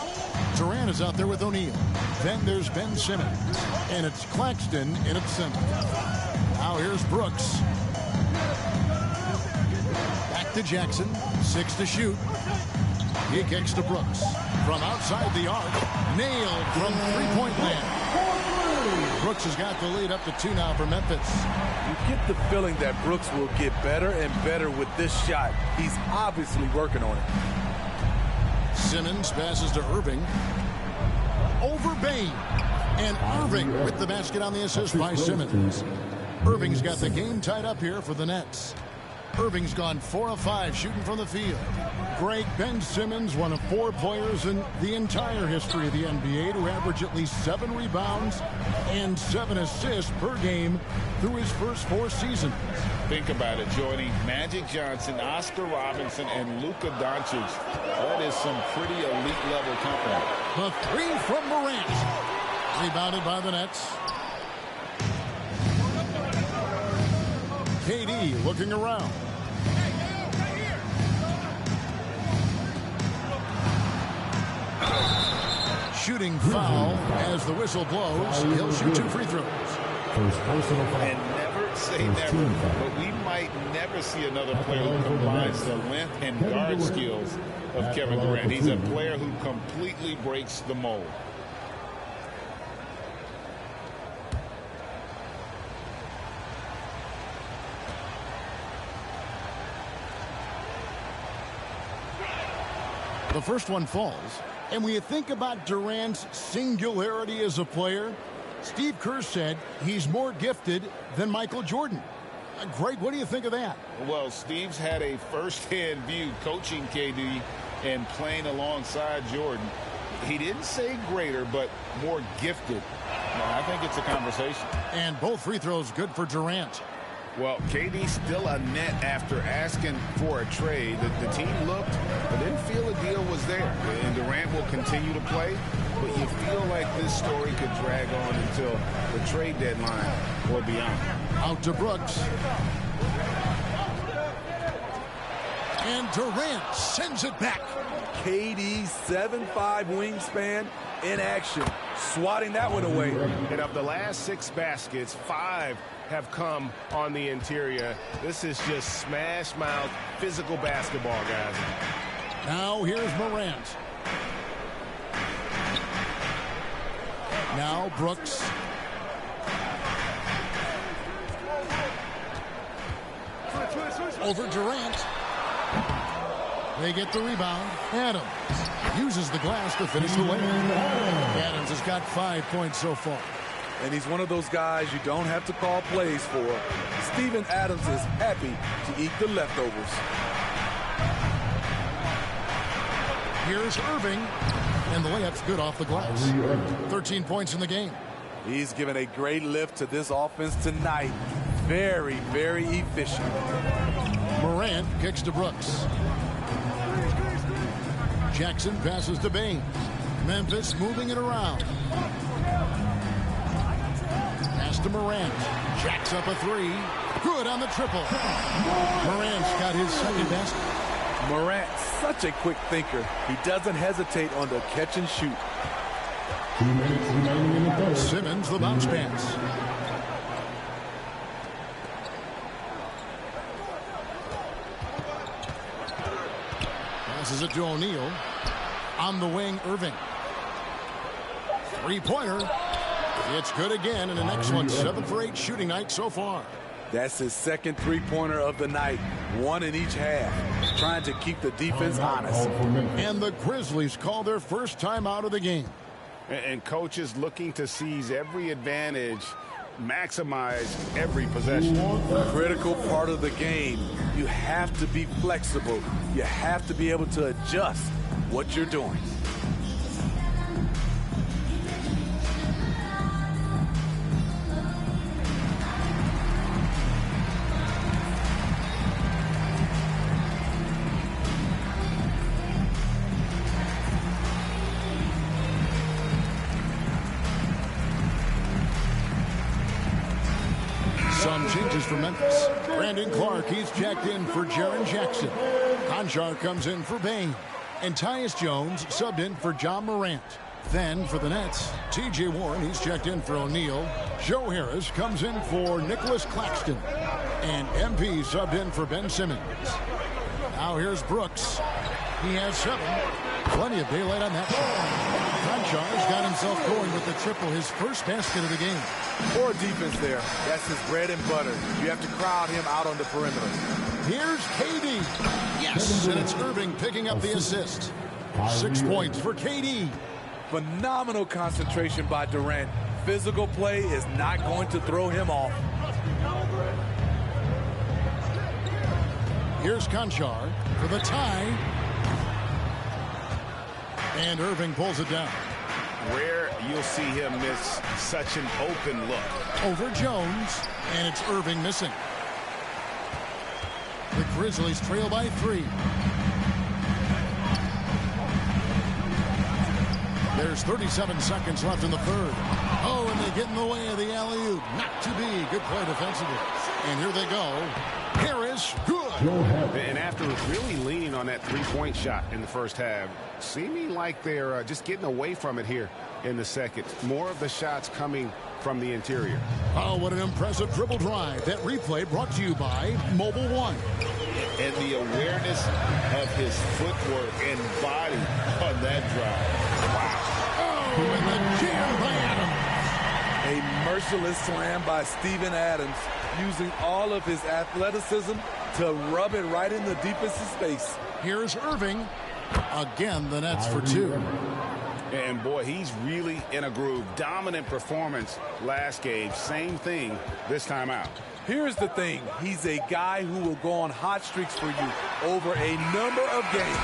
Durant is out there with O'Neal. Then there's Ben Simmons. And it's Claxton in at center. Now here's Brooks. Back to Jackson. 6 to shoot. He kicks to Brooks. From outside the arc. Nailed from three-point land. Brooks has got the lead up to 2 now for Memphis. You get the feeling that Brooks will get better and better with this shot. He's obviously working on it. Simmons passes to Irving. Over Bain. And Irving with the basket on the assist by Simmons. Irving's got the game tied up here for the Nets. Irving's gone 4 of 5 shooting from the field. Greg, Ben Simmons, one of 4 players in the entire history of the NBA to average at least 7 rebounds and 7 assists per game through his first 4 seasons. Think about it, Jordy. Magic Johnson, Oscar Robinson, and Luka Doncic. That is some pretty elite level company. The 3 from Morant. Rebounded by the Nets. KD looking around. Shooting foul as the whistle blows. He'll shoot 2 free throws. And never say never, but we might never see another player who combines the length and guard skills of Kevin Durant. He's a player who completely breaks the mold. The first one falls. And when you think about Durant's singularity as a player, Steve Kerr said he's more gifted than Michael Jordan. Greg, what do you think of that? Well, Steve's had a first-hand view coaching KD and playing alongside Jordan. He didn't say greater, but more gifted. I think it's a conversation. And both free throws good for Durant. Well, KD's still a net after asking for a trade. The team looked, but didn't feel a deal was there. And Durant will continue to play, but you feel like this story could drag on until the trade deadline or beyond. Out to Brooks. And Durant sends it back. KD's 7'5" wingspan in action, swatting that one away. And of the last 6 baskets, 5 have come on the interior. This is just smash mouth physical basketball, guys. Now here's Morant. Now Brooks. Over Durant. They get the rebound. Adams uses the glass to finish the layup. Adams has got 5 points so far. And he's one of those guys you don't have to call plays for. Steven Adams is happy to eat the leftovers. Here's Irving. And the layup's good off the glass. 13 points in the game. He's given a great lift to this offense tonight. Very, very efficient. Morant kicks to Brooks. Jackson passes to Bain. Memphis moving it around. Pass to Morant. Jacks up a 3. Good on the triple. Morant's got his second basket. Morant, such a quick thinker. He doesn't hesitate on the catch and shoot. Simmons, the bounce pass. Passes it to O'Neal. On the wing, Irving. 3-pointer. It's good again, and an excellent 7 for 8 shooting night so far. That's his second 3-pointer of the night. 1 in each half. Trying to keep the defense honest. And the Grizzlies call their first time out of the game. And coaches looking to seize every advantage, maximize every possession. Critical part of the game. You have to be flexible. You have to be able to adjust what you're doing. Some changes for Memphis. Brandon Clark, he's checked in for Jaren Jackson. Conchar comes in for Bain. And Tyus Jones subbed in for John Morant. Then for the Nets, T.J. Warren, he's checked in for O'Neal. Joe Harris comes in for Nicholas Claxton. And MP subbed in for Ben Simmons. Now here's Brooks. He has 7. Plenty of daylight on that shot. Conchar's got himself going with the triple, his first basket of the game. Poor defense there. That's his bread and butter. You have to crowd him out on the perimeter. Here's KD. Yes, and it's Irving picking up the assist. 6 points for KD. Phenomenal concentration by Durant. Physical play is not going to throw him off. Here's Conchar for the tie. And Irving pulls it down. Rare you'll see him miss such an open look. Over Jones, and it's Irving missing. The Grizzlies trail by 3. There's 37 seconds left in the third. Oh, and they get in the way of the alley-oop. Not to be. Good play defensively. And here they go. Harris, good. And after really leaning on that three-point shot in the first half, seeming like they're just getting away from it here in the second. More of the shots coming from the interior. Oh, what an impressive dribble drive. That replay brought to you by Mobile One. And the awareness of his footwork and body on that drive. Wow. Oh, and the jam by Adams. A merciless slam by Steven Adams, using all of his athleticism to rub it right in the deepest of space. Here's Irving. Again, the Nets for 2. And boy, he's really in a groove. Dominant performance last game. Same thing this time out. Here's the thing. He's a guy who will go on hot streaks for you over a number of games.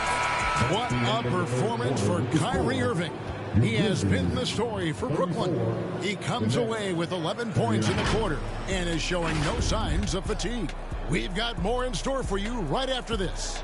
What a performance for Kyrie Irving. He has been the story for Brooklyn. He comes away with 11 points in the quarter and is showing no signs of fatigue. We've got more in store for you right after this.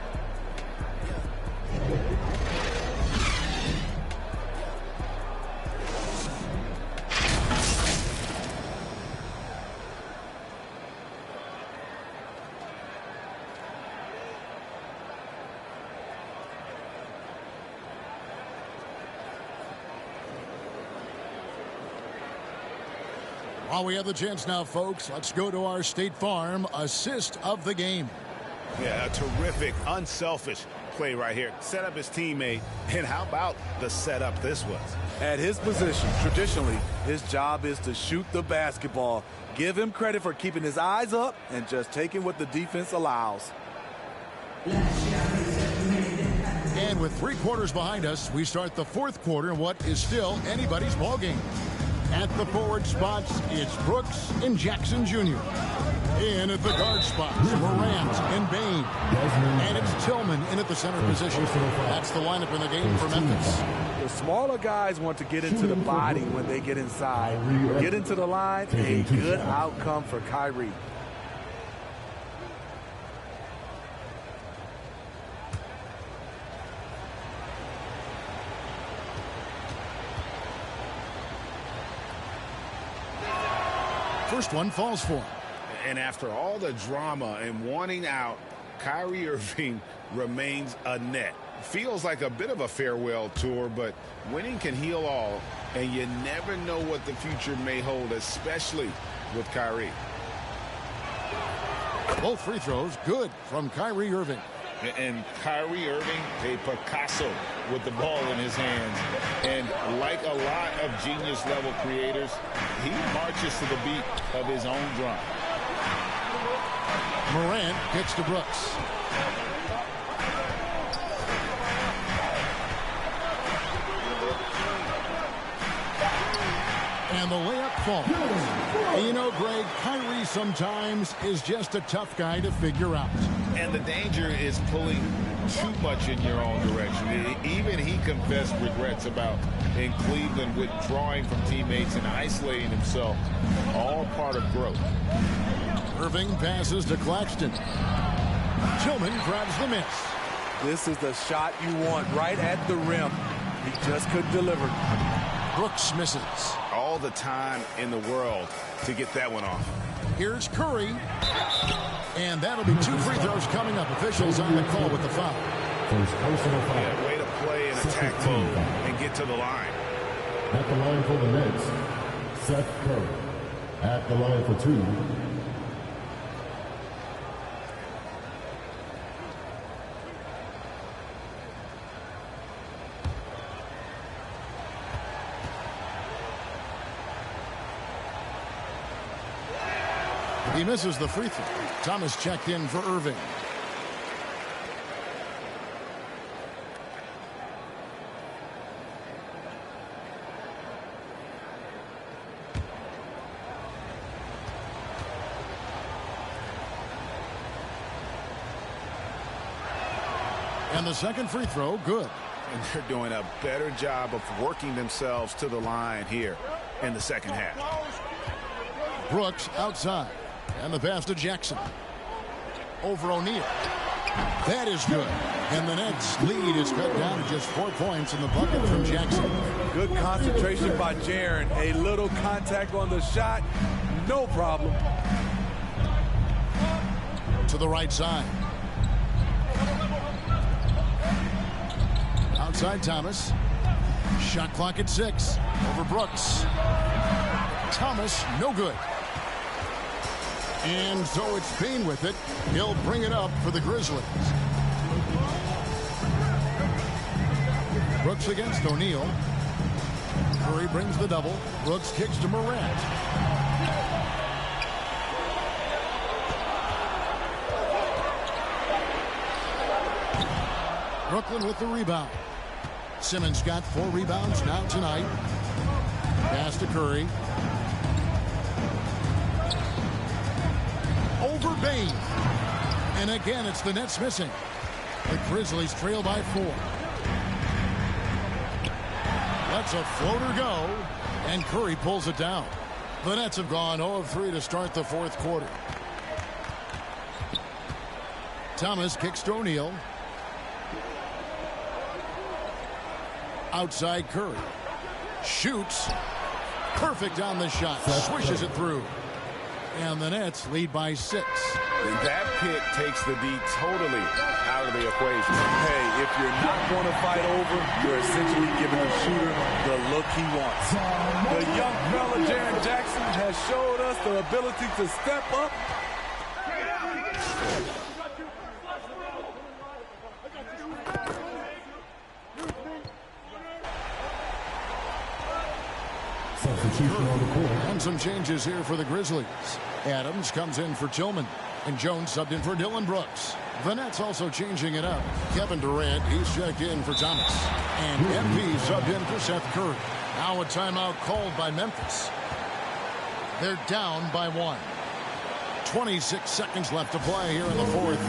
While we have the chance now, folks, let's go to our State Farm assist of the game. Yeah, a terrific, unselfish play right here. Set up his teammate, and how about the setup this was? At his position, traditionally, his job is to shoot the basketball. Give him credit for keeping his eyes up and just taking what the defense allows. And with 3 quarters behind us, we start the 4th quarter in what is still anybody's ball game. At the forward spots, it's Brooks and Jackson Jr. In at the guard spots, Morant and Bain. And it's Tillman in at the center position. That's the lineup in the game for Memphis. The smaller guys want to get into the body when they get inside. Get into the line, a good outcome for Kyrie. First one falls for him. And after all the drama and wanting out, Kyrie Irving remains a net. Feels like a bit of a farewell tour, but winning can heal all, and you never know what the future may hold, especially with Kyrie. Both free throws good from Kyrie Irving. And Kyrie Irving, a Picasso with the ball in his hands. And like a lot of genius-level creators, he marches to the beat of his own drum. Morant gets to Brooks. And the layup falls. And you know, Greg, Kyrie sometimes is just a tough guy to figure out. And the danger is pulling too much in your own direction. Even he confessed regrets about in Cleveland withdrawing from teammates and isolating himself. All part of growth. Irving passes to Claxton. Tillman grabs the miss. This is the shot you want right at the rim. He just couldn't deliver. Brooks misses. All the time in the world to get that one off. Here's Curry. And that'll be 2 free throws coming up. Officials on the call with the foul. First personal foul. Yeah, way to play in attack mode and get to the line. At the line for the Nets, Seth Curry. At the line for 2. He misses the free throw. Thomas checked in for Irving. And the second free throw, good. And they're doing a better job of working themselves to the line here in the second half. Brooks outside. And the pass to Jackson. Over O'Neal. That is good. And the Nets lead is cut down to just 4 points in the bucket from Jackson. Good concentration by Jaren. A little contact on the shot. No problem. To the right side. Outside Thomas. Shot clock at 6. Over Brooks. Thomas, no good. And so it's Payne with it. He'll bring it up for the Grizzlies. Brooks against O'Neal. Curry brings the double. Brooks kicks to Morant. Brooklyn with the rebound. Simmons got 4 rebounds now tonight. Pass to Curry. Over Bain. And again, it's the Nets missing. The Grizzlies trail by 4. Lets a floater go, and Curry pulls it down. The Nets have gone 0 of 3 to start the 4th quarter. Thomas kicks to O'Neal. Outside Curry. Shoots. Perfect on the shot. Swishes it through. And the Nets lead by 6. And that pick takes the D totally out of the equation. Hey, if you're not going to fight over, you're essentially giving the shooter the look he wants. The young fella, Jaren Jackson, has showed us the ability to step up. And some changes here for the Grizzlies. Adams comes in for Tillman. And Jones subbed in for Dylan Brooks. The Nets also changing it up. Kevin Durant, he's checked in for Thomas. And MP subbed in for Seth Curry. Now a timeout called by Memphis. They're down by 1. 26 seconds left to play here in the 4th.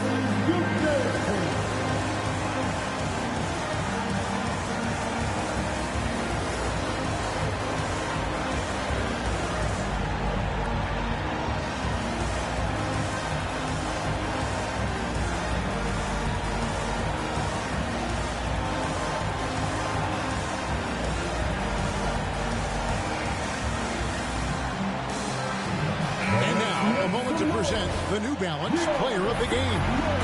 The New Balance player of the game,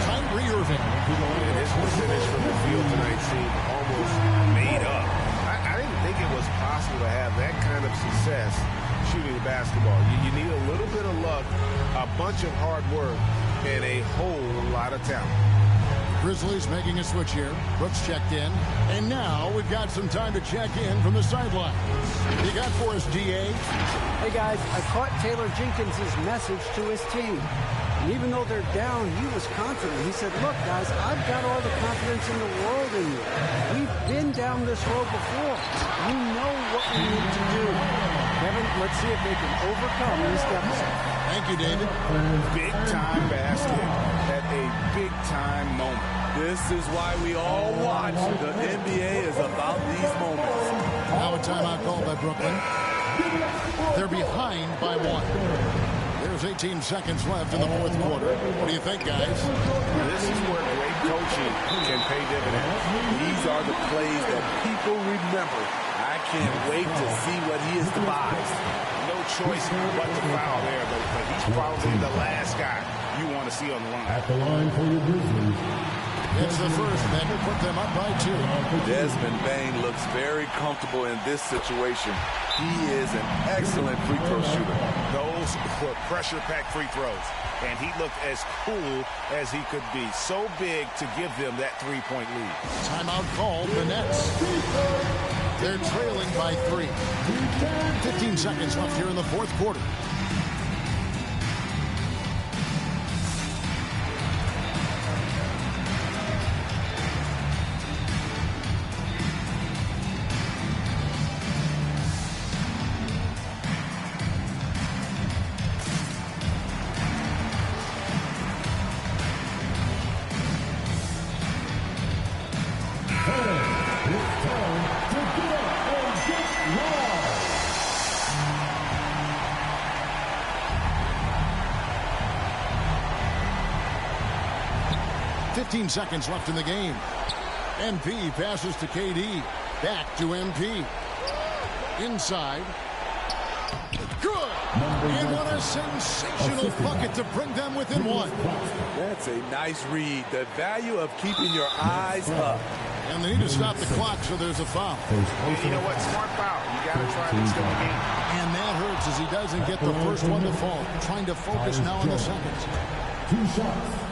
Kyrie Irving. And his percentage from the field tonight seemed almost made up. I didn't think it was possible to have that kind of success shooting the basketball. You need a little bit of luck, a bunch of hard work, and a whole lot of talent. Grizzlies making a switch here. Brooks checked in. And now we've got some time to check in from the sideline. You got for us, DA? Hey, guys, I caught Taylor Jenkins' message to his team. And even though they're down, he was confident. He said, look, guys, I've got all the confidence in the world in you. We've been down this road before. We know what we need to do. Kevin, let's see if they can overcome this deficit. Thank you, David. Big-time basket at a big-time moment. This is why we all watch. The NBA is about these moments. Now a timeout called by Brooklyn. They're behind by 1. There's 18 seconds left in the 4th quarter. What do you think, guys? This is where great coaching can pay dividends. These are the plays that people remember. I can't wait to see what he has devised. No choice but to foul there, but he's probably the last guy you want to see on the line. At the line for your Grizzlies. It's the first, and to put them up by 2. Desmond Bane looks very comfortable in this situation. He is an excellent free throw shooter. Those were pressure-packed free throws, and he looked as cool as he could be. So big to give them that three-point lead. Timeout called, the Nets. They're trailing by 3. 15 seconds left here in the fourth quarter. It's time to get up and get wild. 15 seconds left in the game. MP passes to KD. Back to MP. Inside. Good. And what a sensational bucket to bring them within 1. That's a nice read. The value of keeping your eyes up. And they need to stop the clock, so there's a foul. You know what? Smart foul. You got to try to extend the game. And that hurts as he doesn't get the first one to fall. Trying to focus now on the seconds. 2 shots.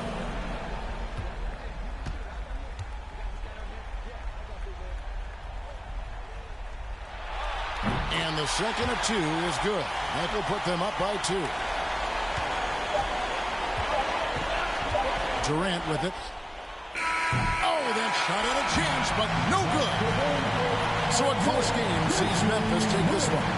And the second of 2 is good. That will put them up by 2. Durant with it. Oh, that shot had a chance, but no good. So a close game sees Memphis take this one.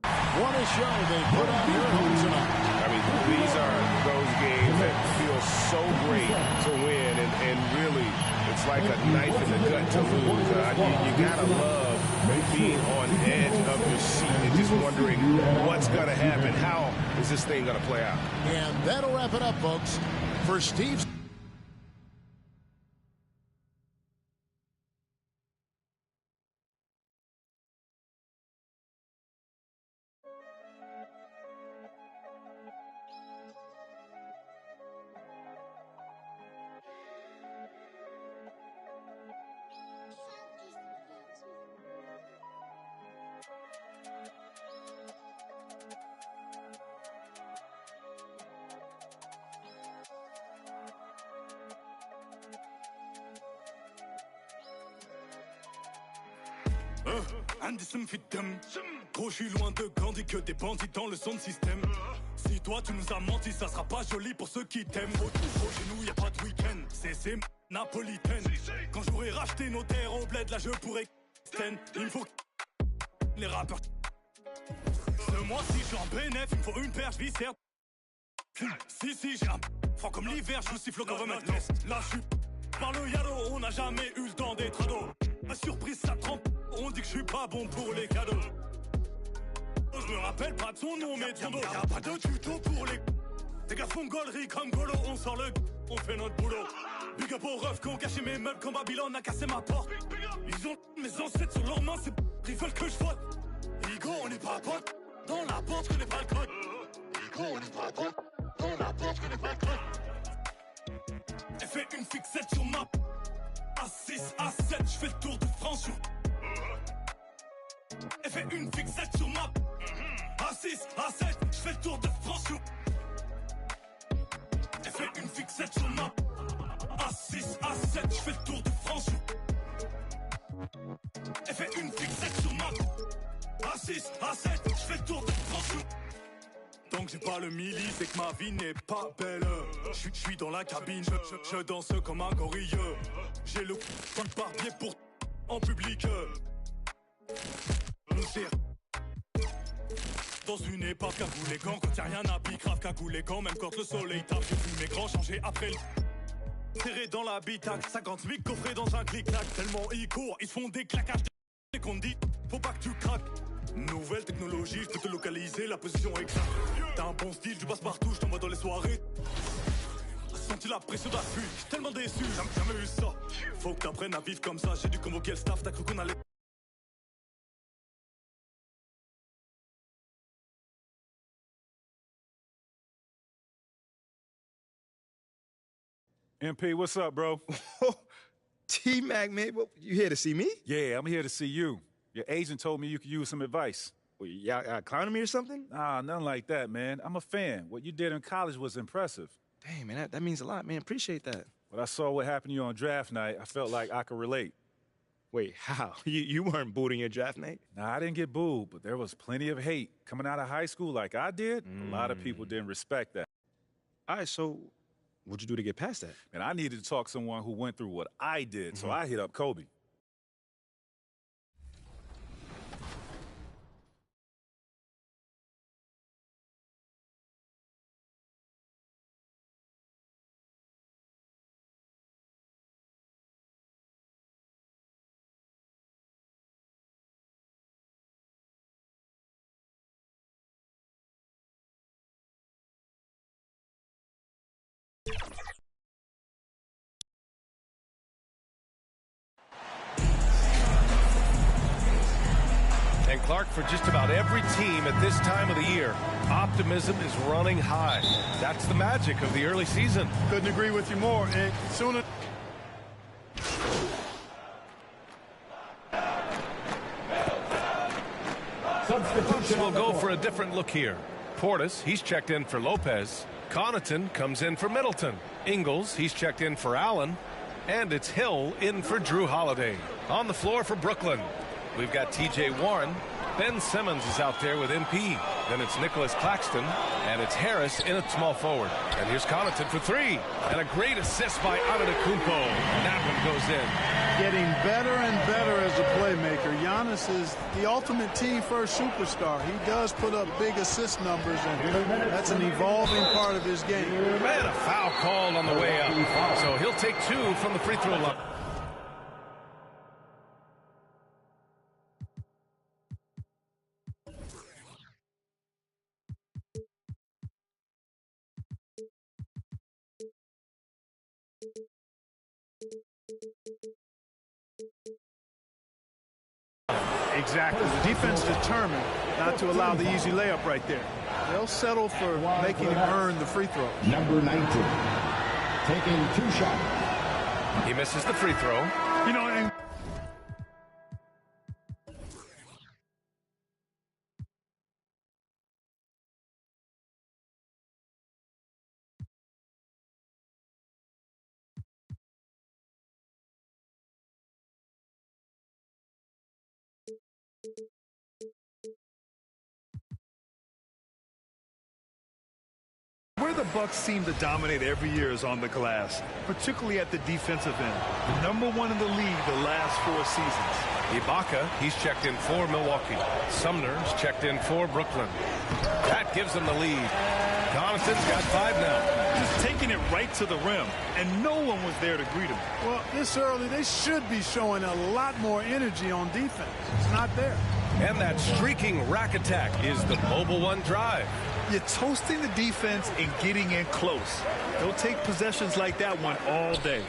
What a show they put on here at home tonight. I mean, these are those games that feel so great to win, and really, it's like a knife in the gut to lose. You gotta love being on edge of your seat and just wondering what's gonna happen. How is this thing gonna play out? And that'll wrap it up, folks. For Steve. Indécent fit d'homme. Gros, je suis loin de Gandhi que des bandits dans le son système. Si toi tu nous as menti, ça sera pas joli pour ceux qui t'aiment. Gros, chez nous y a pas de week-end. C'est napolitaine. Quand j'aurai racheté nos terres au bled, là je pourrais. Il me faut les rappeurs. Ce mois-ci, je suis en bénéf, il me faut une perche viscère. Si, j'ai un franc comme l'hiver, je vous siffle comme un test. Là, je suis par le yalo, on n'a jamais eu le temps d'être ado. Ma surprise, ça trempe, on dit que je suis pas bon pour les cadeaux. Je me rappelle pas de son nom, mais de son dos. Y'a pas de tuto pour les. Des gars font gaulerie comme Golo, on sort le. On fait notre boulot. Big up aux refs qui ont caché mes meubles quand Babylone a cassé ma porte. Ils ont mes ancêtres sur leurs mains, ils veulent que je vote. Igo, on n'est pas potes. Dans la porte, je connais pas le code. Igo, on n'est pas potes. Dans la porte, je connais pas le code. Elle fait une fixette sur ma. A6, A7, je fais le tour de France sur. Elle fait une fixette sur ma. A6, A7, je fais le tour de France sur. Elle fait une fixette sur ma. A6, A7, je fais le tour de France sur. Elle fait une fixette sur ma. A6, A7, je fais le tour de France sur. Tant que j'ai pas le mili, c'est que ma vie n'est pas belle. Je suis dans la cabine, je danse comme un gorille. J'ai le coup de barbier pour en public. Mon tir. Dans une époque cagoulé quand y'a rien à pique, grave cagoulé quand même quand le soleil tape. J'ai vu mes grands changer après le. Serré dans l'habitacle, 50 000 coffrés dans un clic-clac. Tellement ils courent, ils se font des claquages. Et qu'on dit, faut pas que tu craques. Nouvelle technologie, je peux te localiser, la position exacte. T'as un bon style, tu passes partout, je t'envoie dans les soirées. Senti la pression de la fuite, j'suis tellement déçu, j'ai jamais eu ça. Faut que t'apprennes à vivre comme ça, j'ai dû convoquer le staff, t'as cru qu'on allait. MP, what's up, bro? T-Mac, man, you here to see me? Yeah, I'm here to see you. Your agent told me you could use some advice. Well, y'all clowning me or something? Nah, nothing like that, man. I'm a fan. What you did in college was impressive. Dang, man, that means a lot, man. Appreciate that. But I saw what happened to you on draft night. I felt like I could relate. Wait, how? You weren't booed in your draft night? Nah, I didn't get booed, but there was plenty of hate. Coming out of high school like I did, a lot of people didn't respect that. All right, so what'd you do to get past that? And I needed to talk to someone who went through what I did, so I hit up Kobe. And Clark, for just about every team at this time of the year, optimism is running high. That's the magic of the early season. Couldn't agree with you more. And sooner. We'll go for a different look here. Portis, he's checked in for Lopez. Connaughton comes in for Middleton. Ingles, he's checked in for Allen. And it's Hill in for Drew Holiday. On the floor for Brooklyn, we've got T.J. Warren. Ben Simmons is out there with MP. Then it's Nicholas Claxton, and it's Harris in at small forward. And here's Connaughton for three. And a great assist by Antetokounmpo. And that one goes in. Getting better and better as a playmaker. Giannis is the ultimate team-first superstar. He does put up big assist numbers, and that's an evolving part of his game. Man, a foul called on the way up. So he'll take two from the free throw line. Exactly. The defense determined not to allow the easy layup right there. They'll settle for making him earn the free throw. Number 19, taking 2 shots. He misses the free throw. You know, and where the Bucks seem to dominate every year is on the glass, particularly at the defensive end. The #1 in the league the last 4 seasons. Ibaka, he's checked in for Milwaukee. Sumner's checked in for Brooklyn. That gives them the lead. Connaughton's got 5 now. Just taking it right to the rim, and no one was there to greet him. well, this early, they should be showing a lot more energy on defense. It's not there. And that streaking rack attack is the Mobile One drive. You're toasting the defense and getting in close. They'll take possessions like that one all day.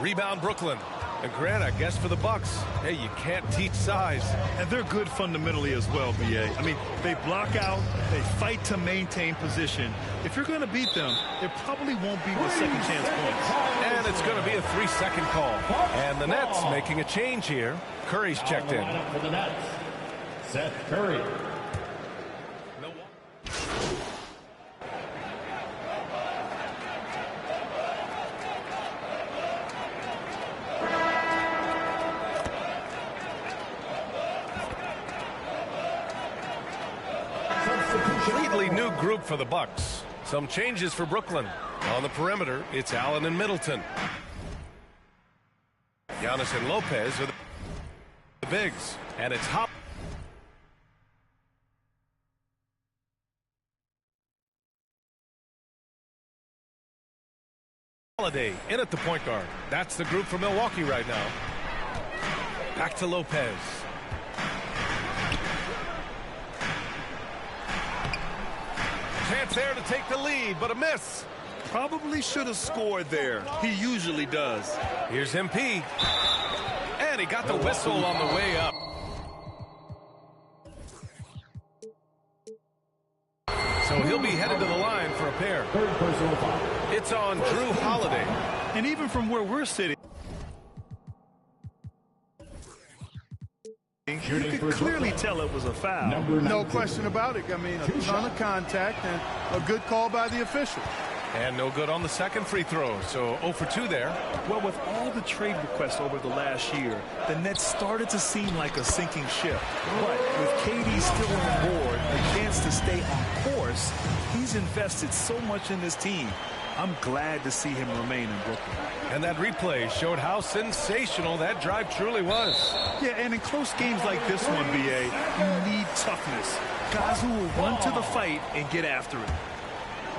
Rebound Brooklyn. And Grant, I guess for the Bucks, hey, you can't teach size. And they're good fundamentally as well, B.A. I mean, they block out, they fight to maintain position. If you're going to beat them, it probably won't be with second chance points. And it's going to be a 3-second call. And the Nets making a change here. Curry's checked in. For the Nets, Seth Curry. Completely new group for the Bucks. Some changes for Brooklyn. On the perimeter, it's Allen and Middleton. Giannis and Lopez are the bigs. And it's Holiday in at the point guard. That's the group for Milwaukee right now. Back to Lopez. Chance there to take the lead, but a miss. Probably should have scored there. He usually does. Here's MP. And he got the whistle on the way up. So he'll be headed to the line for a pair. Third personal foul. It's on Drew Holiday. And even from where we're sitting, you could clearly tell it was a foul. No question about it. I mean, a ton of contact and a good call by the official. And no good on the second free throw, so 0 for 2 there. Well, with all the trade requests over the last year, the Nets started to seem like a sinking ship. But with KD still on board, a chance to stay on course, he's invested so much in this team. I'm glad to see him remain in Brooklyn. And that replay showed how sensational that drive truly was. Yeah, and in close games like this one, BA, you need toughness. Guys who will run to the fight and get after it.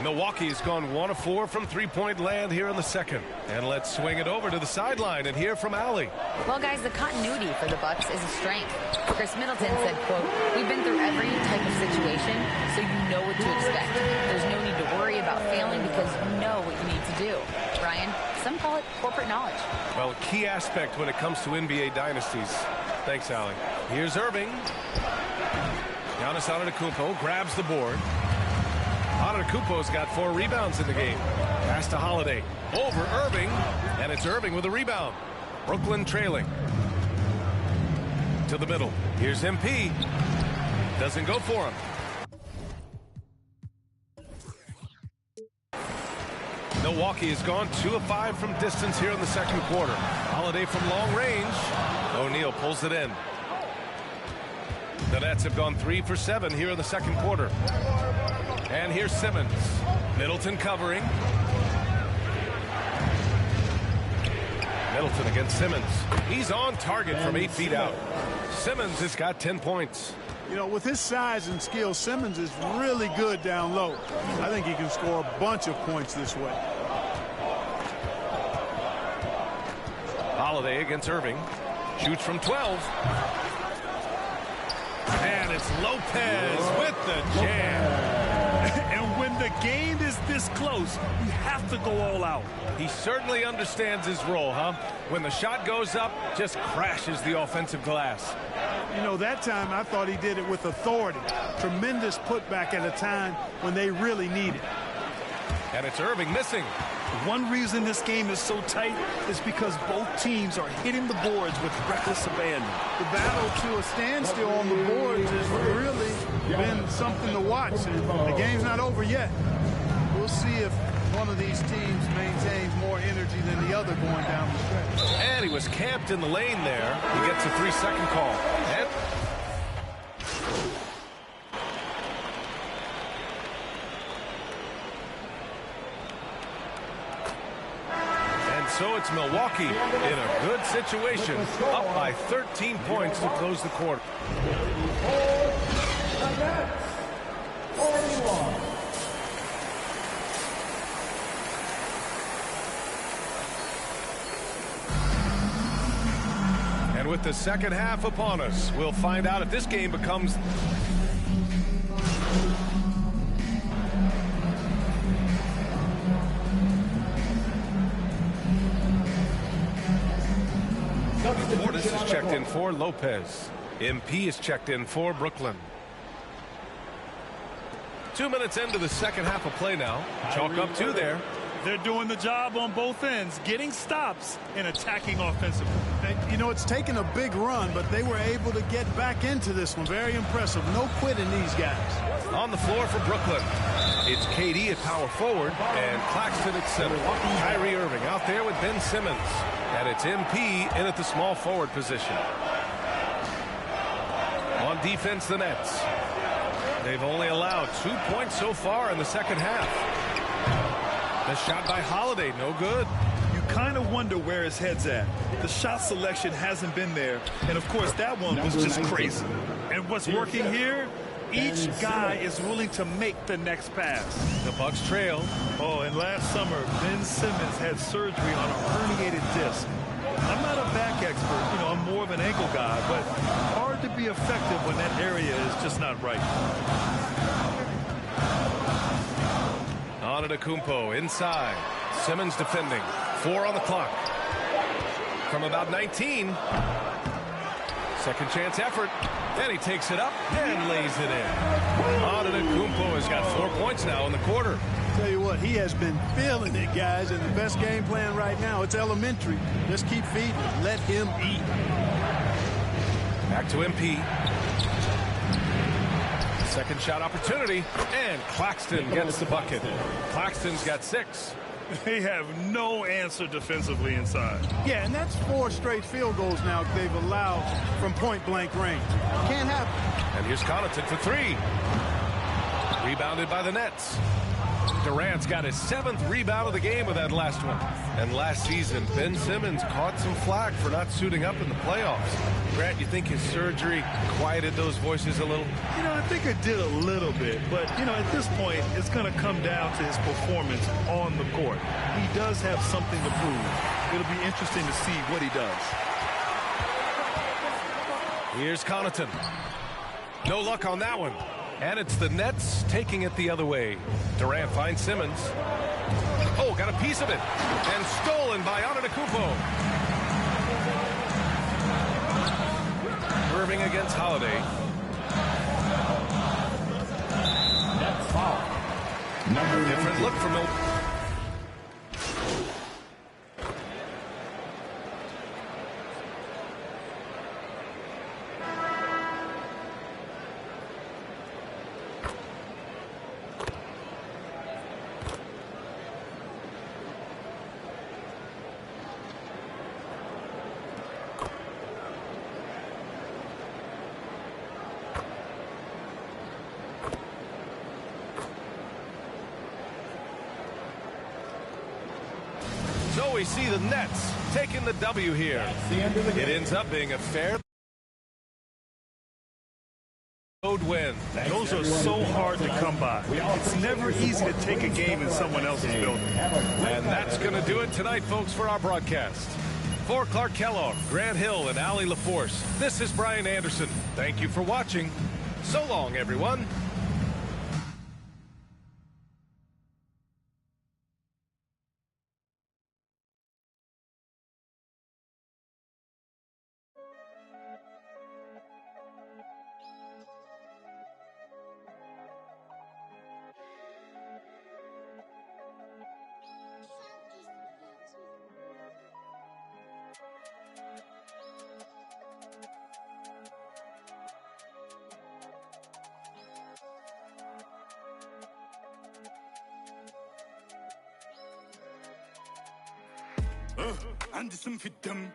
Milwaukee has gone 1 of 4 from three-point land here in the second. And let's swing it over to the sideline and hear from Allie. Well, guys, the continuity for the Bucks is a strength. Chris Middleton said, quote, "We've been through every type of situation, so you know what to expect. There's no need to worry about failing because you know what you need to do." Brian, some call it corporate knowledge. Well, key aspect when it comes to NBA dynasties. Thanks, Allie. Here's Irving. Giannis Antetokounmpo grabs the board. Antetokounmpo's got 4 rebounds in the game. Pass to Holiday. Over Irving. And it's Irving with a rebound. Brooklyn trailing. To the middle. Here's MP. Doesn't go for him. Milwaukee has gone 2 of 5 from distance here in the second quarter. Holiday from long range. O'Neal pulls it in. The Nets have gone 3 for 7 here in the second quarter. And here's Simmons. Middleton covering. Middleton against Simmons. He's on target from 8 feet out. Simmons has got 10 points. You know, with his size and skill, Simmons is really good down low. I think he can score a bunch of points this way. Holiday against Irving. Shoots from 12. And it's Lopez with the jam. And when the game is this close, you have to go all out. He certainly understands his role, huh? When the shot goes up, just crashes the offensive glass. You know, that time I thought he did it with authority. Tremendous putback at a time when they really need it. And it's Irving missing. One reason this game is so tight is because both teams are hitting the boards with reckless abandon. The battle to a standstill on the boards has really been something to watch. And the game's not over yet. We'll see if one of these teams maintains more energy than the other going down the stretch. And he was camped in the lane there. He gets a 3-second call. And so it's Milwaukee in a good situation, up by 13 points to close the quarter. And with the second half upon us, we'll find out if this game becomes... Portis is checked in for Lopez. MP is checked in for Brooklyn. 2 minutes into the second half of play now. Chalk up 2 there. They're doing the job on both ends, getting stops and attacking offensively. You know, it's taken a big run, but they were able to get back into this one. Very impressive. No quitting these guys. On the floor for Brooklyn, it's KD at power forward and Claxton at center. Kyrie Irving out there with Ben Simmons. And it's MP in at the small forward position. On defense, the Nets. They've only allowed 2 points so far in the second half. The shot by Holiday, no good. You kind of wonder where his head's at. The shot selection hasn't been there. And, of course, that one was just crazy. And what's working here, each guy is willing to make the next pass. The Bucks trail. Oh, and last summer, Ben Simmons had surgery on a herniated disc. I'm not a back expert. You know, I'm more of an ankle guy, but hard to be effective when that area is just not right. Antetokounmpo inside. Simmons defending. 4 on the clock. From about 19. Second chance effort. And he takes it up and lays it in. Antetokounmpo has got 4 points now in the quarter. Tell you what, he has been feeling it, guys, and the best game plan right now, it's elementary. Just keep feeding him. Let him eat. Back to MP. Second shot opportunity, and Claxton gets the bucket. Claxton's got 6. They have no answer defensively inside. Yeah, and that's 4 straight field goals now they've allowed from point-blank range. Can't happen. And here's Connaughton for 3. Rebounded by the Nets. Durant's got his 7th rebound of the game with that last one. And last season, Ben Simmons caught some flack for not suiting up in the playoffs. Grant, you think his surgery quieted those voices a little? You know, I think it did a little bit. But, you know, at this point, it's going to come down to his performance on the court. He does have something to prove. It'll be interesting to see what he does. Here's Connaughton. No luck on that one. And it's the Nets taking it the other way. Durant finds Simmons. Oh, got a piece of it. And stolen by Antetokounmpo. Irving against Holiday. Different look for Milton. So we see the Nets taking the W here. It ends up being a fair road win. Those are so hard to come by. It's never easy to take a game in someone else's building. And that's going to do it tonight, folks, for our broadcast. For Clark Kellogg, Grant Hill, and Allie LaForce, this is Brian Anderson. Thank you for watching. So long, everyone. Indécent fit d'homme.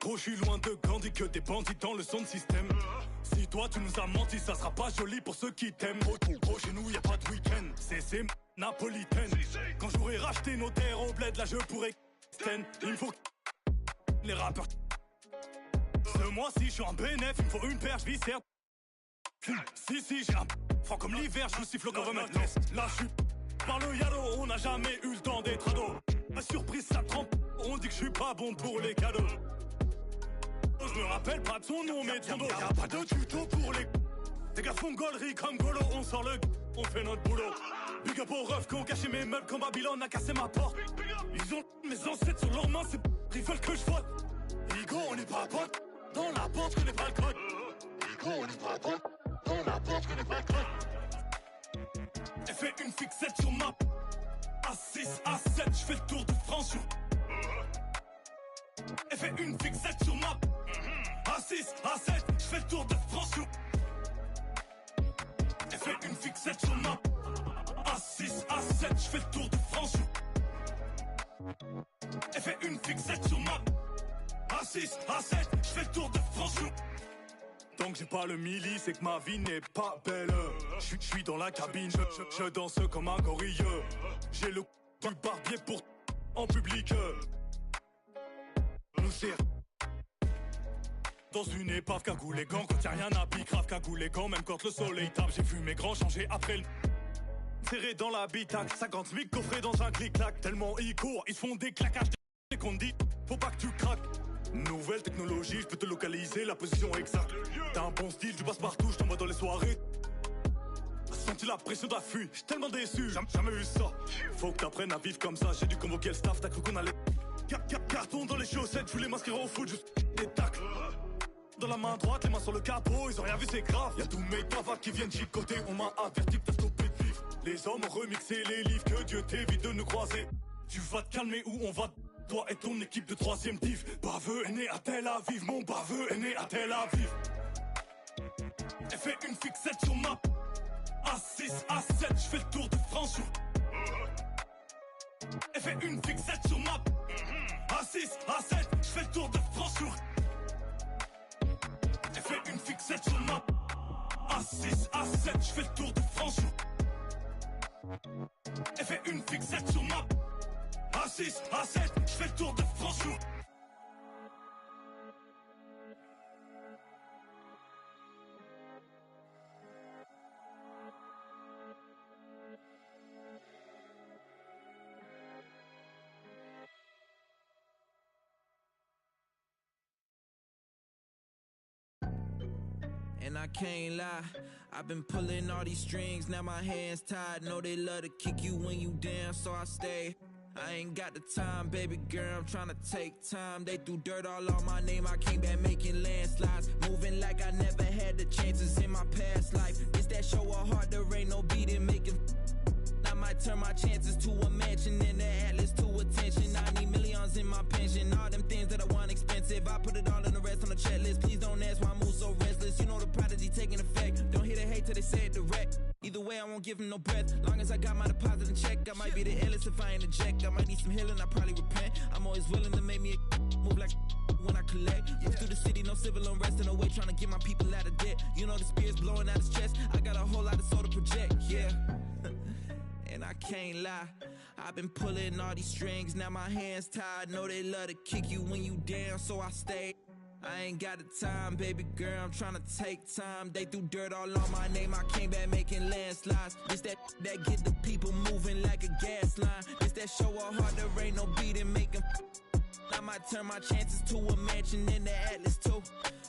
Gros, je suis loin de Gandhi que des bandits dans le son de système. Si toi tu nous as menti, ça sera pas joli pour ceux qui t'aiment. Gros, chez nous y a pas de week-end. C'est napolitaine. Quand j'aurai racheté nos terres au bled, là je pourrais. Il me faut les rappeurs. Ce mois-ci, je suis en bénéf, il me faut une paire, je vis certes. Si, j'ai un froid comme l'hiver, je vous siffle comme un test. Là, je suis par le yalo, on n'a jamais eu le temps d'être ado. Ma surprise, ça trempe, on dit que je suis pas bon pour les cadeaux. Je me rappelle pas de son nom, mais de son dos. Y'a pas de tuto pour les. Des gars font gaulerie comme Golo, on sort le. On fait notre boulot. Big up aux refs qui ont caché mes meubles quand Babylone a cassé ma porte. Ils ont mes ancêtres sur leurs mains, c'est. Ils veulent que je vote. Igo, on n'est pas potes. Dans la porte, je connais pas le code. Igo, on n'est pas potes. Dans la porte, je connais pas le code. Elle fait une fixette sur ma. A6, A7, je fais le tour de France. Elle fait une fixette sur ma. A6, A7, je fais le tour de France. Elle fait une fixette sur ma. A6, A7, je fais le tour de France. Elle fait une fixette sur ma. A6, A7, je fais le tour de France. Tant que j'ai pas le milli, c'est que ma vie n'est pas belle. Je suis dans la cabine, je danse comme un gorille. J'ai le du barbier pour en public. Nous c'est dans une épave, cagoule les gants. Quand y'a rien à pique, grave cagoule les gants. Même quand le soleil tape, j'ai vu mes grands changer après le. Serré dans l'habitacle, 50 000 coffrés dans un clic-clac. Tellement ils courent, ils se font des claquages et qu'on dit, faut pas que tu craques. Nouvelle technologie, je peux te localiser, la position exacte. T'as un bon style, tu passes partout, je t'envoie dans les soirées. Senti la pression d'affût, j'suis tellement déçu, jamais vu ça. Faut que t'apprennes à vivre comme ça, j'ai dû convoquer le staff, t'as cru qu'on allait. Carton dans les chaussettes, je voulais m'inscrire au foot, juste des tacles. Dans la main droite, les mains sur le capot, ils ont rien vu, c'est grave. Y'a tous mes cavats qui viennent chicoter, on m'a averti, t'as stoppé de vivre. Les hommes remixés, les livres que Dieu t'évite de nous croiser. Tu vas te calmer ou on va... Toi et ton équipe de 3e div. Baveux est né à Tel Aviv, mon baveux est né à Tel Aviv. Elle fait une fixette sur ma A6, A7, je fais le tour de France sur... Elle fait une fixette sur ma A6, A7, je fais le tour de France sur... Elle fait une fixette sur ma A6, A7, je fais le tour de France sur... Elle fait une fixette sur ma A6, A7, je fais le tour de France sur... And I can't lie, I've been pulling all these strings, now my hands tied. Know they love to kick you when you down, so I stay. I ain't got the time, baby girl, I'm tryna take time. They threw dirt all on my name, I came back making landslides. Moving like I never had the chances in my past life. It's that show of heart, there ain't no beating, making... I might turn my chances to a mansion and the Atlas to attention. I need millions in my pension, all them things that I want expensive. I put it all in the rest on the checklist. Please don't ask why I move so restless. You know the prodigy taking effect. Don't hear the hate till they say it direct. Either way, I won't give him no breath. Long as I got my deposit in check, I might be the illest if I ain't a jack. I might need some healing, I probably repent. I'm always willing to make me a move like when I collect. Move through the city, no civil unrest in a way, trying to get my people out of debt. You know the spirit's blowing out his chest. I got a whole lot of soul to project, yeah. And I can't lie, I've been pulling all these strings, now my hands tied. Know they love to kick you when you down, so I stay. I ain't got the time, baby girl, I'm tryna take time. They threw dirt all on my name, I came back making landslides. It's that get the people moving like a gas line. It's that show of heart, there ain't no beating, make 'em... I might turn my chances to a mansion in the Atlas too.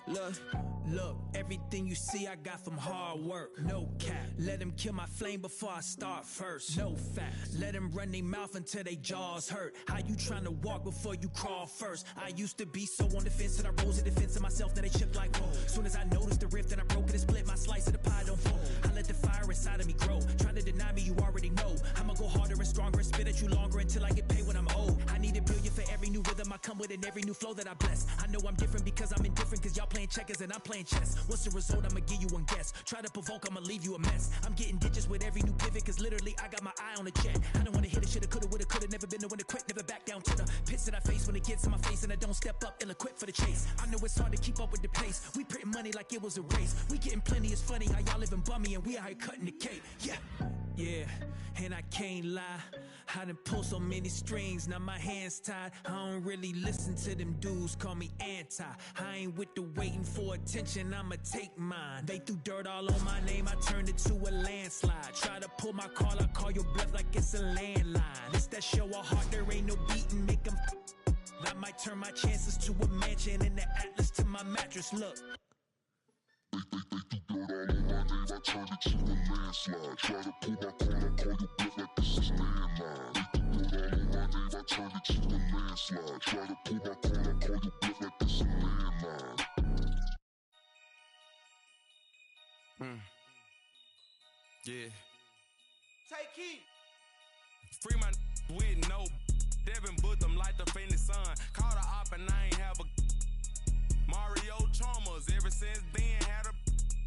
Look, everything you see I got from hard work. No cap. Let them kill my flame before I start first. No facts. Let them run their mouth until they jaws hurt. How you tryna walk before you crawl first? I used to be so on the fence that I rose to defense of myself, now they chip like whoa. Soon as I noticed the rift and I broke it and split, my slice of the pie don't fold. I let the fire inside of me grow. Try to deny me, you already know. I'ma go harder and stronger and spit at you longer until I get paid when I'm old. I need $1 billion for every new rhythm I come with and every new flow that I bless. I know I'm different because I'm indifferent, cause y'all playing checkers and I'm playing chess. What's the result? I'ma give you one guess. Try to provoke, I'ma leave you a mess. I'm getting ditches with every new pivot, cause literally I got my eye on the check. I don't wanna hit it, shoulda, coulda, woulda, coulda. Never been the one to quit, never back down to the pits that I face when it gets in my face and I don't step up, ill-equipped for the chase. I know it's hard to keep up with the pace. We printing money like it was a race. We getting plenty, it's funny how y'all living bummy and we out here cutting the cake. Yeah, and I can't lie, I done pulled so many strings, now my hands tied. I don't really listen to them dudes, call me anti. I ain't with the waiting for attention, I'ma take mine. They threw dirt all on my name, I turned it to a landslide. Try to pull my call, I call your bluff like it's a landline. It's that show of heart, there ain't no beating, make them... I might turn my chances to a mansion and the Atlas to my mattress, look. I turned it to a landslide. Try to pull my call, I call you bluff like this is landline. They threw dirt all on my name, I turned it to a landslide. Try to pull my call, I call you bluff like this is landline. Yeah. Take heat. Free my with no Devin put them like the faintest sun. Call the op and I ain't have a Mario Chalmers. Ever since then had a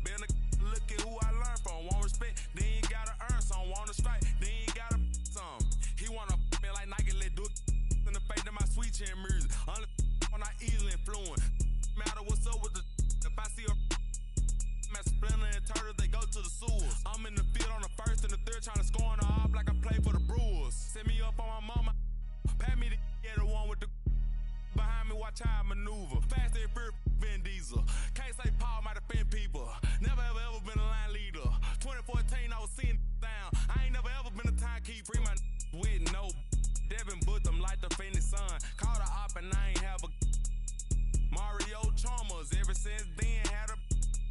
been a look at who I learned from. Want respect, then you gotta earn some. Want to strike, then you gotta some. He wanna me like Nike, let do it in the face of my sweet chin music. Only when I easily influence. Matter what's up with the if I see a man Splinter and Turtle, they go to the sewers. I'm in the field on the first and the third, trying to score on the op like I play for the Brewers. Set me up on my mama, pat me the one with the behind me, watch how I maneuver. Fast and fear, Vin Diesel. Can't say Paul might offend people. Never ever been a line leader. 2014, I was seeing down. I ain't never ever been a timekeeper. Free my with no Devin put them like the faintest sun. Call the op and I ain't have a Mario Chalmers. Ever since then had a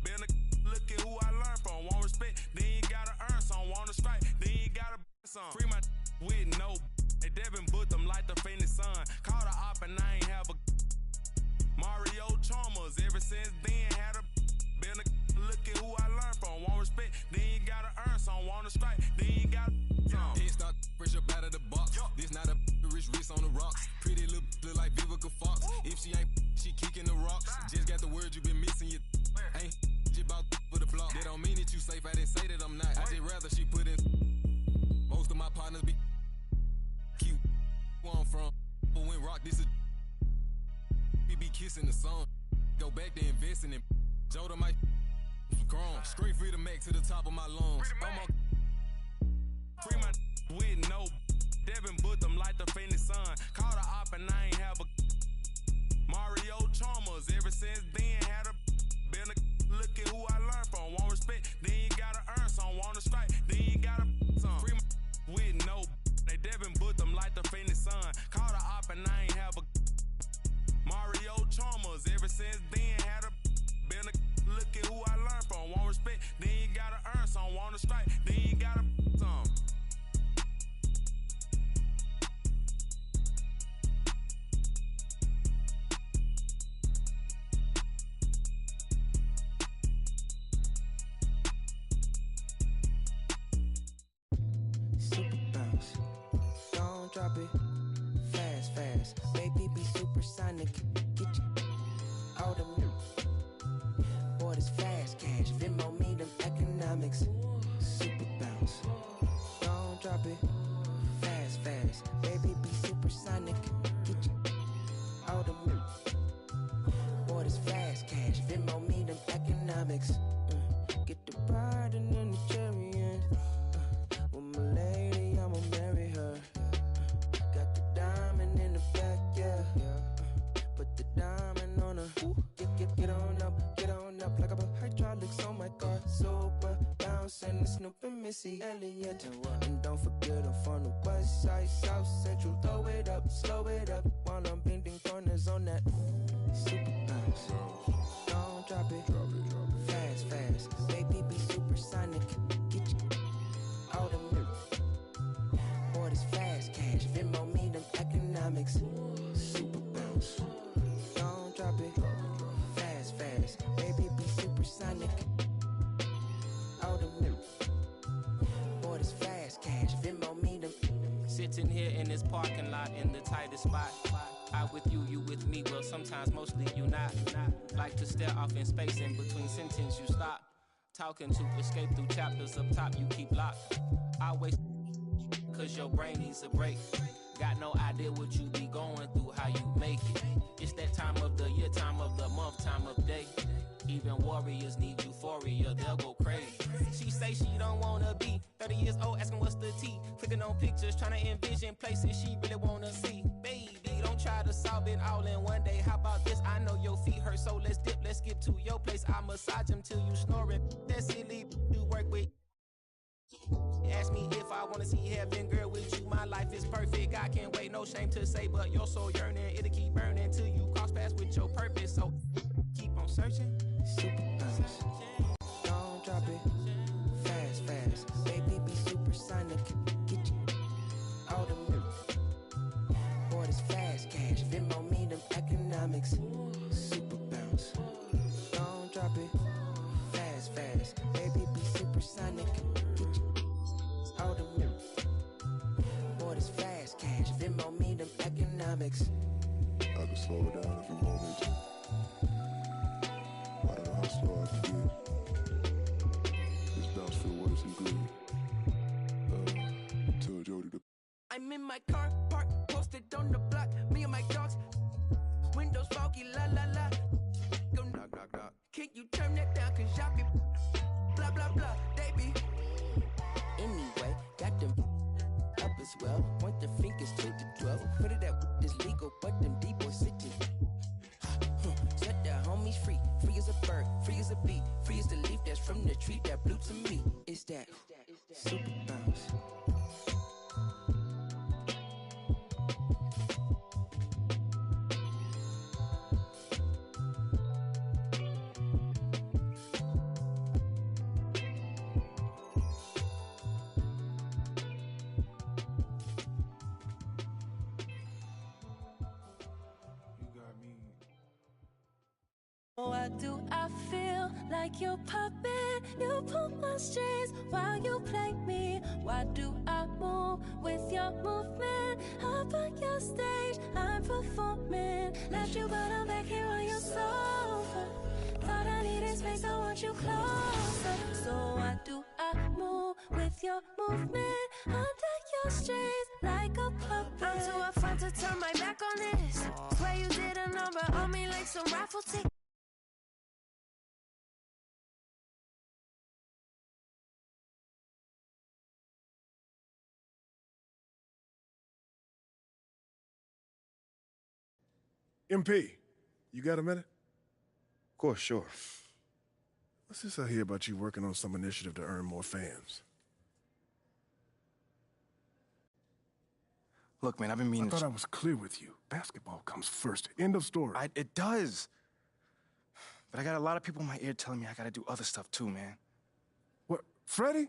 been a look at who I learned from. Want respect, then you gotta earn some. Want to strike, then you gotta some. Free my with no Devin put them like the faintest sun. Call the op and I ain't have a Mario Chalmers. Ever since then had a been a look at who I learned from. Want respect, then you gotta earn some. Want to strike, then you gotta some. Head start fresh up out of the box. This not a rich wrist on the rocks. Pretty little look like Vivica Fox. If she ain't, she kicking the rocks. Just got the words you been missing. You ain't just about for the block. That don't mean that you safe. I didn't say that I'm not. I just rather she put in. Most of my partners be cute. Where I'm from, but when rock this is. We be kissing the sun. Go back to investing in. Joda my grown. Straight free to Mac to the top of my lungs. Free my with no Devin put them like the Phoenix Sun. Caught a op and I ain't have a Mario Chalmers. Ever since then had a been a look at who I learned from. Want respect, then you gotta earn some. Want to strike, then you gotta some. Free my with no they Devin put them like the Phoenix Sun. Caught a op and I ain't have a Mario Chalmers. Ever since then had a been a look at who I learned from. Want respect, then you gotta earn some. Want to strike, then you gotta some. Super bounce, don't drop it. Fast, fast, baby be supersonic. Get you out of me. Boy, this fast cash, Venmo me them economics. Super bounce, don't drop it. Fast, fast, baby be supersonic. Get you out of me. Boy, this fast cash, Venmo me them economics. Get the bride and then the chariot. With my lady, I'ma marry her. Got the diamond in the back, yeah. Put the diamond on her. Get on up like a hydraulics on my car. Super bounce and Snoop and Missy Elliott. And don't forget I'm from the west side, south central. Throw it up, slow it up while I'm bending corners on that super bounce. Don't drop it, fast, fast. Baby be supersonic. Get you out of me. Boy, this fast cash, Venmo me them economics. Super bounce. Don't drop it. Fast, fast. Baby be supersonic. Out of me. Boy, this fast cash, Venmo me them. Sitting here in this parking lot in the tightest spot. I with you, you with me. Well, sometimes mostly you not. Like to stare off in space in between sentence you stop. Talking to escape through chapters up top you keep locked. Always cause your brain needs a break. Got no idea what you be going through, how you make it. It's that time of the year, time of the month, time of day. Even warriors need euphoria, they'll go crazy. She say she don't wanna be 30 years old, asking what's the tea. Clicking on pictures, trying to envision places she really wanna see. Baby, don't try to solve it all in one day. How about this? I know your feet hurt, so let's dip, let's skip to your place. I massage them till you snoring. That silly you work with. Ask me if I wanna see heaven, girl, with you. My life is perfect. I can't wait, no shame to say, but you're so yearning. It'll keep burning till you cross paths with your purpose. So keep on searching. Super bounce. Don't drop it. Fast, fast. Baby be supersonic. Get you out of me. Boy, this fast cash. Venmo me them economics. Super bounce. Don't drop it. Fast, fast. Baby be supersonic. Get you out of me. Boy, this fast cash. Venmo me them economics. I can slow it down if you want me to. I don't know how slow I can get. This bounce feel worse than good. Tell Jody to. I'm in my car, parked, posted on the block. Me and my dogs. Windows foggy, la la la. Go knock, knock, knock. Can you turn that down? Cause y'all be blah, blah, blah. They be. Anyway, got them up as well. Point the fingers to the 12. Put it up, it's legal, but them deep boys sitting. Set the homies free. Free as a bird, free as a bee. Free as the leaf that's from the tree that blew to me. It's that super bounce. What do I feel like your puppet. You pull my strings while you play me. Why do I move with your movement? Up on your stage, I'm performing. Left you, but I'm back here on your sofa. Thought I needed space, I want you closer. So why do I move with your movement? Under your strings, like a puppet. I'm too afraid to turn my back on this. Swear you did a number on me like some raffle ticket. MP, you got a minute? Of course, sure. What's this I hear about you working on some initiative to earn more fans? Look, man, I've been meaning... I thought I was clear with you. Basketball comes first. End of story. It does. But I got a lot of people in my ear telling me I gotta do other stuff too, man. What, Freddie?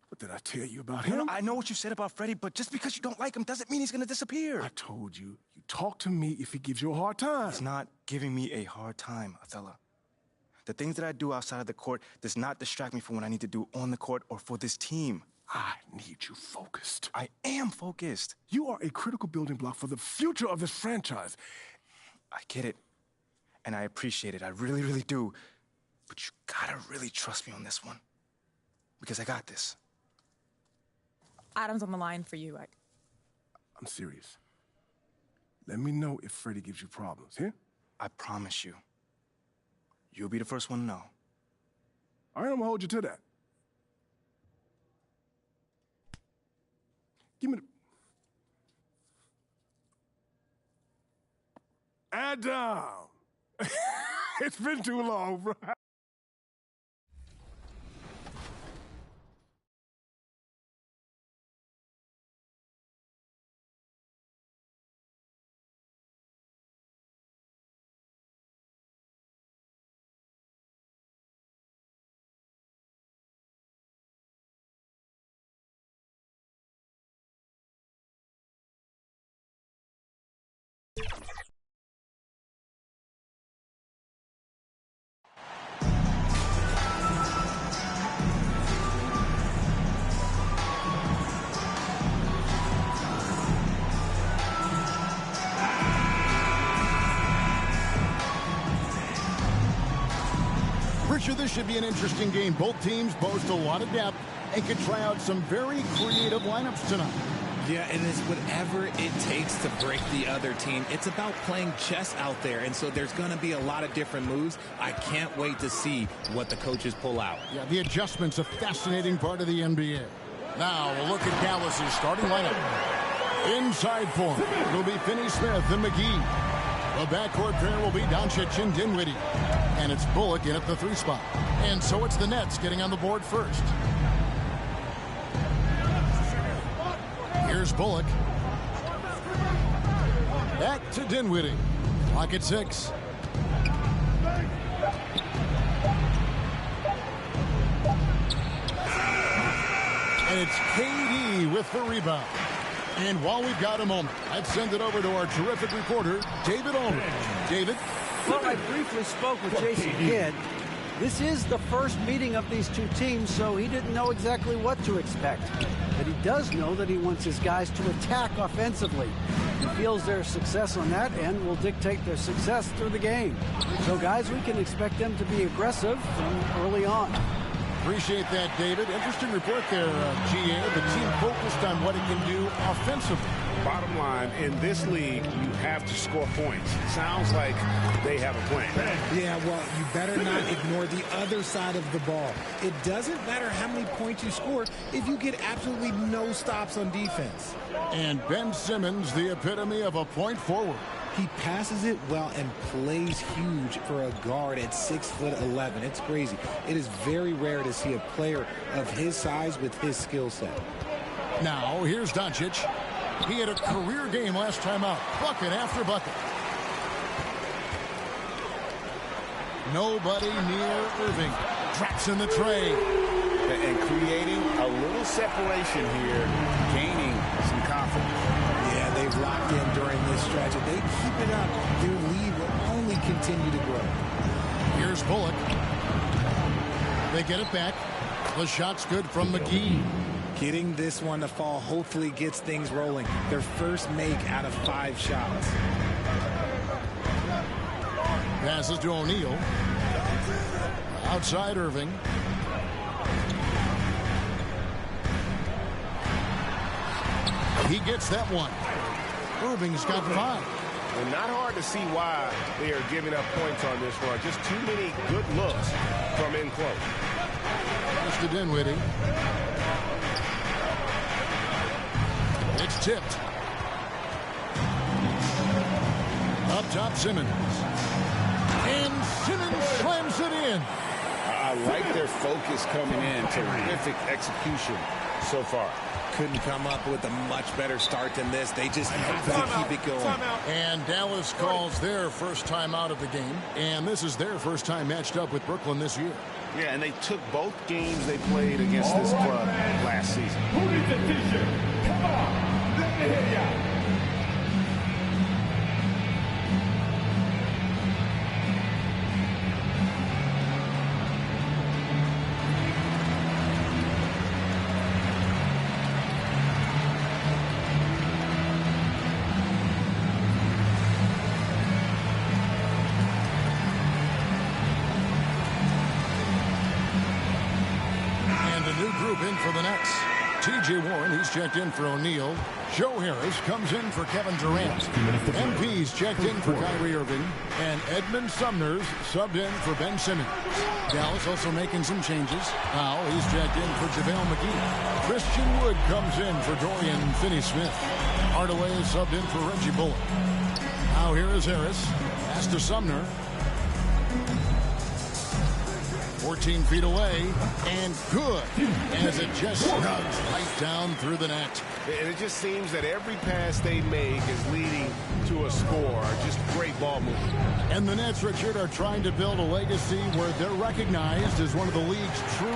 What did I tell you about him? No, I know what you said about Freddie, but just because you don't like him doesn't mean he's gonna disappear. I told you, you talk to me if he gives you a hard time. He's not giving me a hard time, Othello. The things that I do outside of the court does not distract me from what I need to do on the court or for this team. I need you focused. I am focused. You are a critical building block for the future of this franchise. I get it, and I appreciate it. I really, really do. But you gotta really trust me on this one, because I got this. Adam's on the line for you. I'm serious. Let me know if Freddie gives you problems, here? I promise you. You'll be the first one to know. All right, I'm gonna hold you to that. Give me the... Adam! It's been too long, bro. Richard, this should be an interesting game. Both teams boast a lot of depth and can try out some very creative lineups tonight. Yeah, it is whatever it takes to break the other team. It's about playing chess out there, and so there's going to be a lot of different moves. I can't wait to see what the coaches pull out. Yeah, the adjustment's a fascinating part of the NBA. Now, we'll look at Dallas's starting lineup. Inside for him, it'll be Finney-Smith and McGee. The backcourt pair will be Doncic and Dinwiddie. And it's Bullock in at the 3 spot. And so it's the Nets getting on the board first. Here's Bullock. Back to Dinwiddie. Clock at 6. And it's KD with the rebound. And while we've got a moment, I'd send it over to our terrific reporter, David Ulrich. David? Well, I briefly spoke with Jason Kidd. This is the first meeting of these two teams, so he didn't know exactly what to expect. But he does know that he wants his guys to attack offensively. He feels their success on that end will dictate their success through the game. So, guys, we can expect them to be aggressive from early on. Appreciate that, David. Interesting report there, GA. The team focused on what it can do offensively. Bottom line, in this league, you have to score points. Sounds like they have a plan. Yeah, well, you better not ignore the other side of the ball. It doesn't matter how many points you score if you get absolutely no stops on defense. And Ben Simmons, the epitome of a point forward. He passes it well and plays huge for a guard at 6'11". It's crazy. It is very rare to see a player of his size with his skill set. Now, here's Doncic. He had a career game last time out. Bucket after bucket. Nobody near Irving. Drops in the tray. And creating a little separation here, gaining some confidence. Yeah, they've locked in during this stretch. If they keep it up, their lead will only continue to grow. Here's Bullock. They get it back. The shot's good from McGee. Getting this one to fall hopefully gets things rolling. Their first make out of 5 shots. Passes to O'Neal. Outside Irving. He gets that one. Irving's got 5. And not hard to see why they are giving up points on this run. Just too many good looks from in close. Mr. Dinwiddie. It's tipped. Up top, Simmons. And Simmons slams it in. I like their focus coming in. Terrific execution so far. Couldn't come up with a much better start than this. They just have to keep it going. And Dallas calls their first time out of the game. And this is their first time matched up with Brooklyn this year. Yeah, and they took both games they played against this club last season. Who needs a t-shirt? Come on, let me hear ya. In for the Nets. T.J. Warren, he's checked in for O'Neal. Joe Harris comes in for Kevin Durant. MP's checked in for Kyrie Irving. And Edmund Sumner's subbed in for Ben Simmons. Dallas also making some changes. Now he's checked in for JaVale McGee. Christian Wood comes in for Dorian Finney-Smith. Hardaway is subbed in for Reggie Bullock. Now here is Harris. Pass to Sumner. 14 feet away, and good, as it just snugs right down through the net. And it just seems that every pass they make is leading to a score. Just great ball movement. And the Nets, Richard, are trying to build a legacy where they're recognized as one of the league's true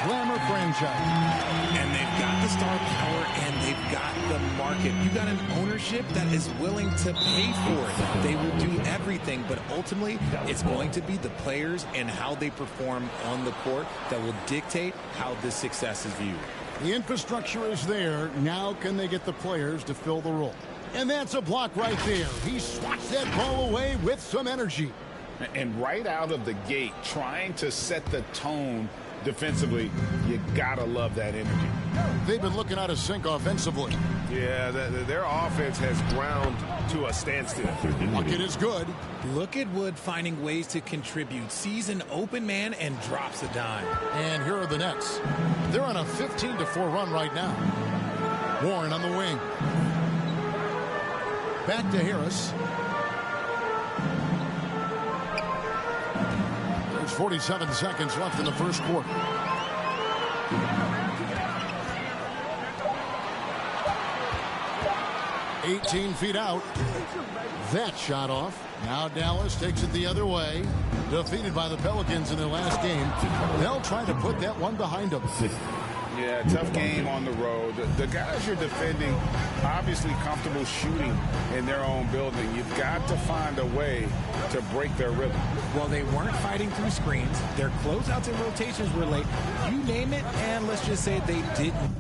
glamour franchises. And they've got the star power, and they've got the market. You got an ownership that is willing to pay for it. They will do everything, but ultimately, it's going to be the players and how they perform on the court that will dictate how this success is viewed. The infrastructure is there. Now can they get the players to fill the role? And that's a block right there. He swats that ball away with some energy. And right out of the gate, trying to set the tone defensively, you gotta love that energy. They've been looking out of sync offensively. Yeah, their offense has ground to a standstill. Bucket is good. Look at Wood finding ways to contribute. Sees an open man and drops a dime. And here are the Nets. They're on a 15-4 run right now. Warren on the wing. Back to Harris. There's 47 seconds left in the first quarter. $18 feet out. That shot off. Now Dallas takes it the other way. Defeated by the Pelicans in their last game. They'll try to put that one behind them. Yeah, tough game on the road. The guys you're defending, obviously comfortable shooting in their own building. You've got to find a way to break their rhythm. Well, they weren't fighting through screens. Their closeouts and rotations were late. You name it, and let's just say they didn't.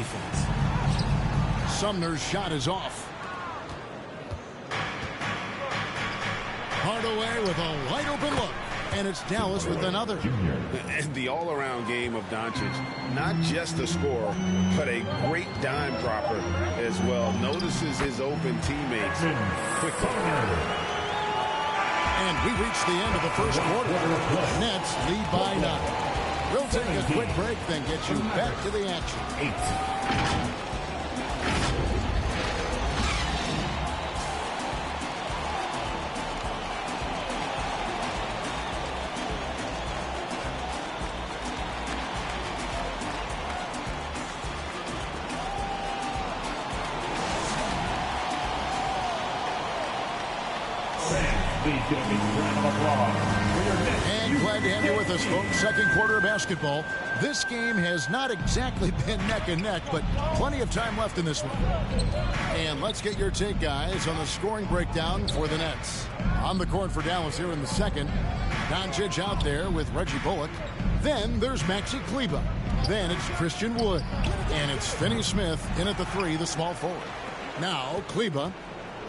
defense. Sumner's shot is off. Hardaway with a wide open look. And it's Dallas with another. And the all-around game of Doncic, not just a scorer, but a great dime dropper as well. Notices his open teammates quickly. And we reach the end of the first quarter. Nets lead by 9. We'll take a quick break, then get you back to the action. 8. And glad to have you with us, folks. Second quarter of basketball. This game has not exactly been neck and neck, but plenty of time left in this one. And let's get your take, guys, on the scoring breakdown for the Nets. On the court for Dallas here in the second. Doncic out there with Reggie Bullock. Then there's Maxi Kleber. Then it's Christian Wood. And it's Finney Smith in at the 3, the small forward. Now Kleber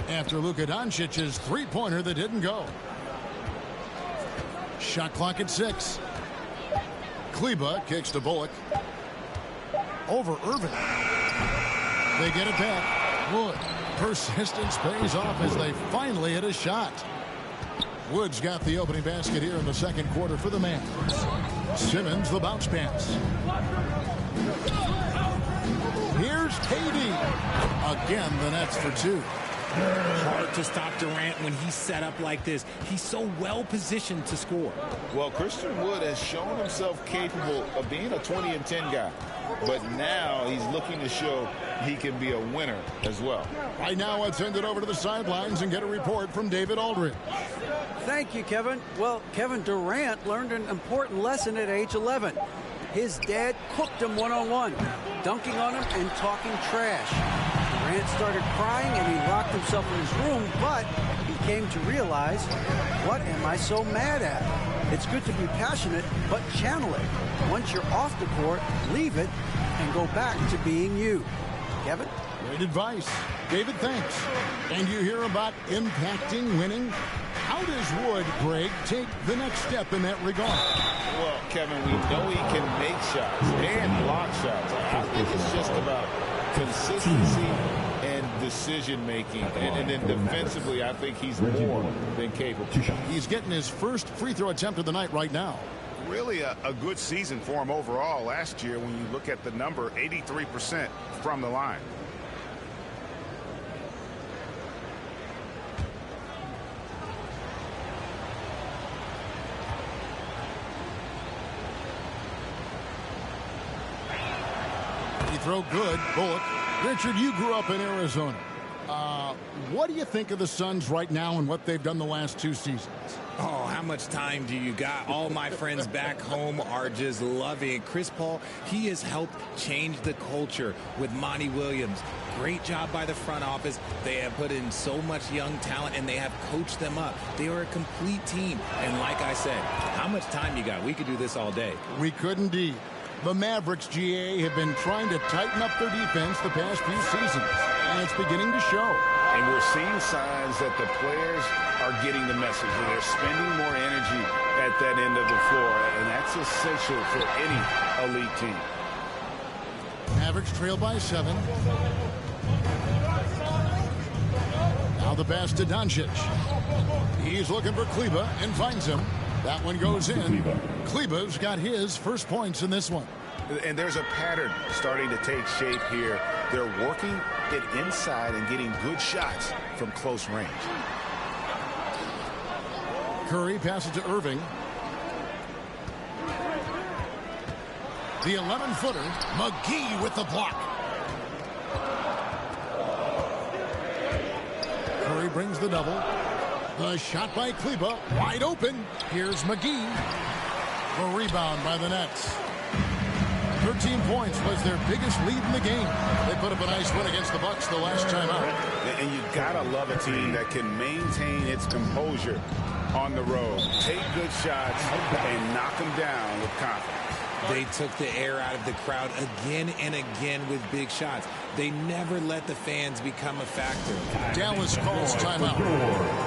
after Luka Doncic's three-pointer that didn't go. Shot clock at 6. Kleber kicks to Bullock. Over Irving. They get it back. Wood. Persistence pays off as they finally hit a shot. Wood's got the opening basket here in the second quarter for the Mavs. Simmons the bounce pass. Here's KD. Again, the Nets for 2. Hard to stop Durant when he's set up like this. He's so well positioned to score. Well, Christian Wood has shown himself capable of being a 20 and 10 guy. But now he's looking to show he can be a winner as well. Right now, let's send it over to the sidelines and get a report from David Aldridge. Thank you, Kevin. Well, Kevin Durant learned an important lesson at age 11. His dad cooked him one-on-one, dunking on him and talking trash. Durant started crying and he locked himself in his room, but he came to realize, what am I so mad at? It's good to be passionate, but channel it. Once you're off the court, leave it and go back to being you. Kevin? Great advice. David, thanks. And you hear about impacting winning? How does Wood, Greg, take the next step in that regard? Well, Kevin, we know he can make shots and block shots. I think it's just about consistency and decision-making. And then defensively, I think he's more than capable. He's getting his first free throw attempt of the night right now. Really a good season for him overall last year when you look at the number, 83% from the line. Throw good. Bullock. Richard, you grew up in Arizona. What do you think of the Suns right now and what they've done the last 2 seasons? Oh, how much time do you got? All my friends back home are just loving it. Chris Paul, he has helped change the culture with Monty Williams. Great job by the front office. They have put in so much young talent, and they have coached them up. They are a complete team. And like I said, how much time you got? We could do this all day. We could indeed. The Mavericks, GA, have been trying to tighten up their defense the past few seasons, and it's beginning to show. And we're seeing signs that the players are getting the message. They're spending more energy at that end of the floor, and that's essential for any elite team. Mavericks trail by 7. Now the pass to Doncic. He's looking for Kleber and finds him. That one goes in. Kleber's got his first points in this one. And there's a pattern starting to take shape here. They're working it inside and getting good shots from close range. Curry passes to Irving. The 11-footer, McGee with the block. Curry brings the double. The shot by Kleber, wide open. Here's McGee. The rebound by the Nets. 13 points was their biggest lead in the game. They put up a nice win against the Bucks the last time out. And you gotta love a team that can maintain its composure on the road. Take good shots and knock them down with confidence. They took the air out of the crowd again and again with big shots. They never let the fans become a factor. Dallas calls timeout.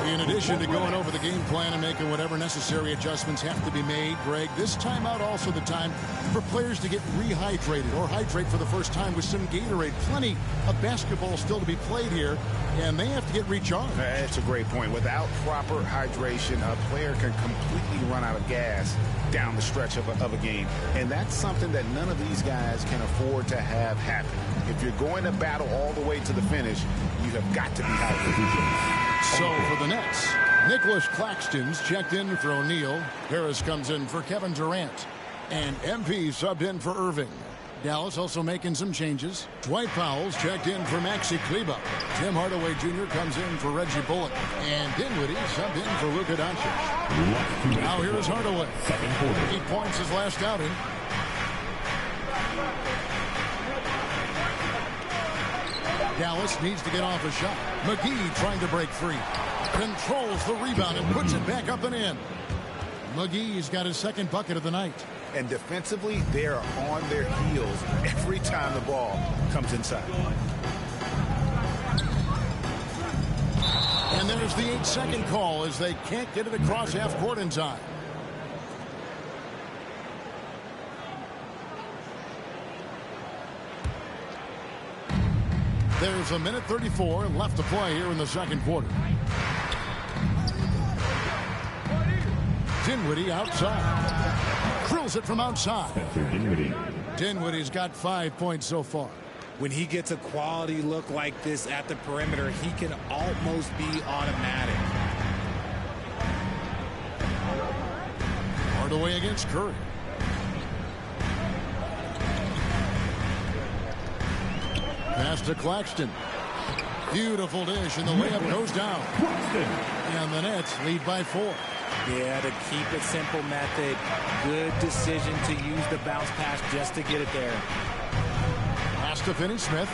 In addition to going over the game plan and making whatever necessary adjustments have to be made, Greg, this timeout also the time for players to get rehydrated or hydrate for the first time with some Gatorade. Plenty of basketball still to be played here, and they have to get recharged. That's a great point. Without proper hydration, a player can completely run out of gas down the stretch of a game. And that's something that none of these guys can afford to have happen. If you're going to battle all the way to the finish, you have got to be hydrated. So for the Nets, Nicholas Claxton's checked in for O'Neal. Harris comes in for Kevin Durant. And MP subbed in for Irving. Dallas also making some changes. Dwight Powell's checked in for Maxi Kleber. Tim Hardaway Jr. comes in for Reggie Bullock. And Dinwiddie subbed in for Luka Doncic. Now here's Hardaway. 8 points his last outing. Dallas needs to get off a shot. McGee trying to break free. Controls the rebound and puts it back up and in. McGee's got his second bucket of the night. And defensively, they're on their heels every time the ball comes inside. And there's the 8-second call as they can't get it across half court in time. There's a minute 34 left to play here in the second quarter. Dinwiddie outside. Drills it from outside. Dinwiddie's got 5 points so far. When he gets a quality look like this at the perimeter, he can almost be automatic. Hardaway against Curry. Pass to Claxton. Beautiful dish, and the layup goes down. And the Nets lead by 4. Yeah, the keep it simple method. Good decision to use the bounce pass just to get it there. Pass to Finney-Smith.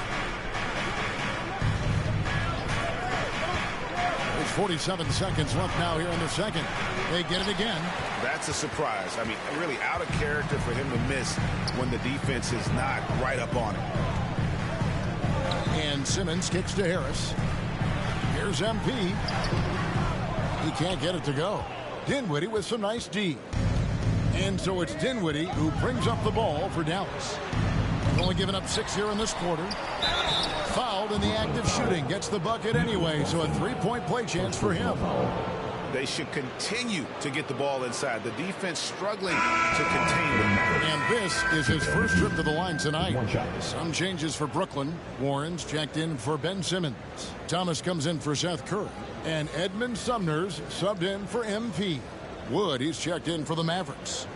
There's 47 seconds left now here in the second. They get it again. That's a surprise. I mean, really out of character for him to miss when the defense is not right up on him. And Simmons kicks to Harris. Here's MP. He can't get it to go. Dinwiddie with some nice D. And so it's Dinwiddie who brings up the ball for Dallas. Only giving up 6 here in this quarter. Fouled in the act of shooting. Gets the bucket anyway, so a 3-point play chance for him. They should continue to get the ball inside. The defense struggling to contain them. And this is his first trip to the line tonight. Some changes for Brooklyn. Warren's checked in for Ben Simmons. Thomas comes in for Seth Curry. And Edmund Sumner's subbed in for MP. Wood, he's checked in for the Mavericks.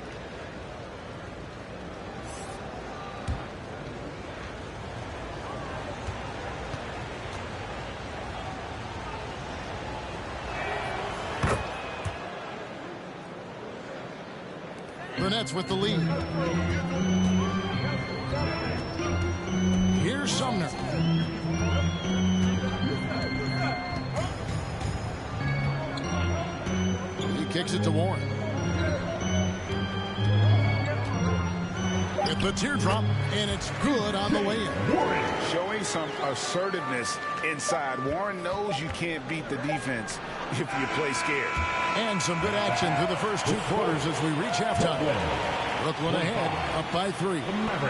The Nets with the lead. Here's Sumner. He kicks it to Warren. With the teardrop, and it's good on the way in. Warren showing some assertiveness inside. Warren knows you can't beat the defense if you play scared. And some good action through the first 2 quarters as we reach halftime. Brooklyn ahead, up by 3.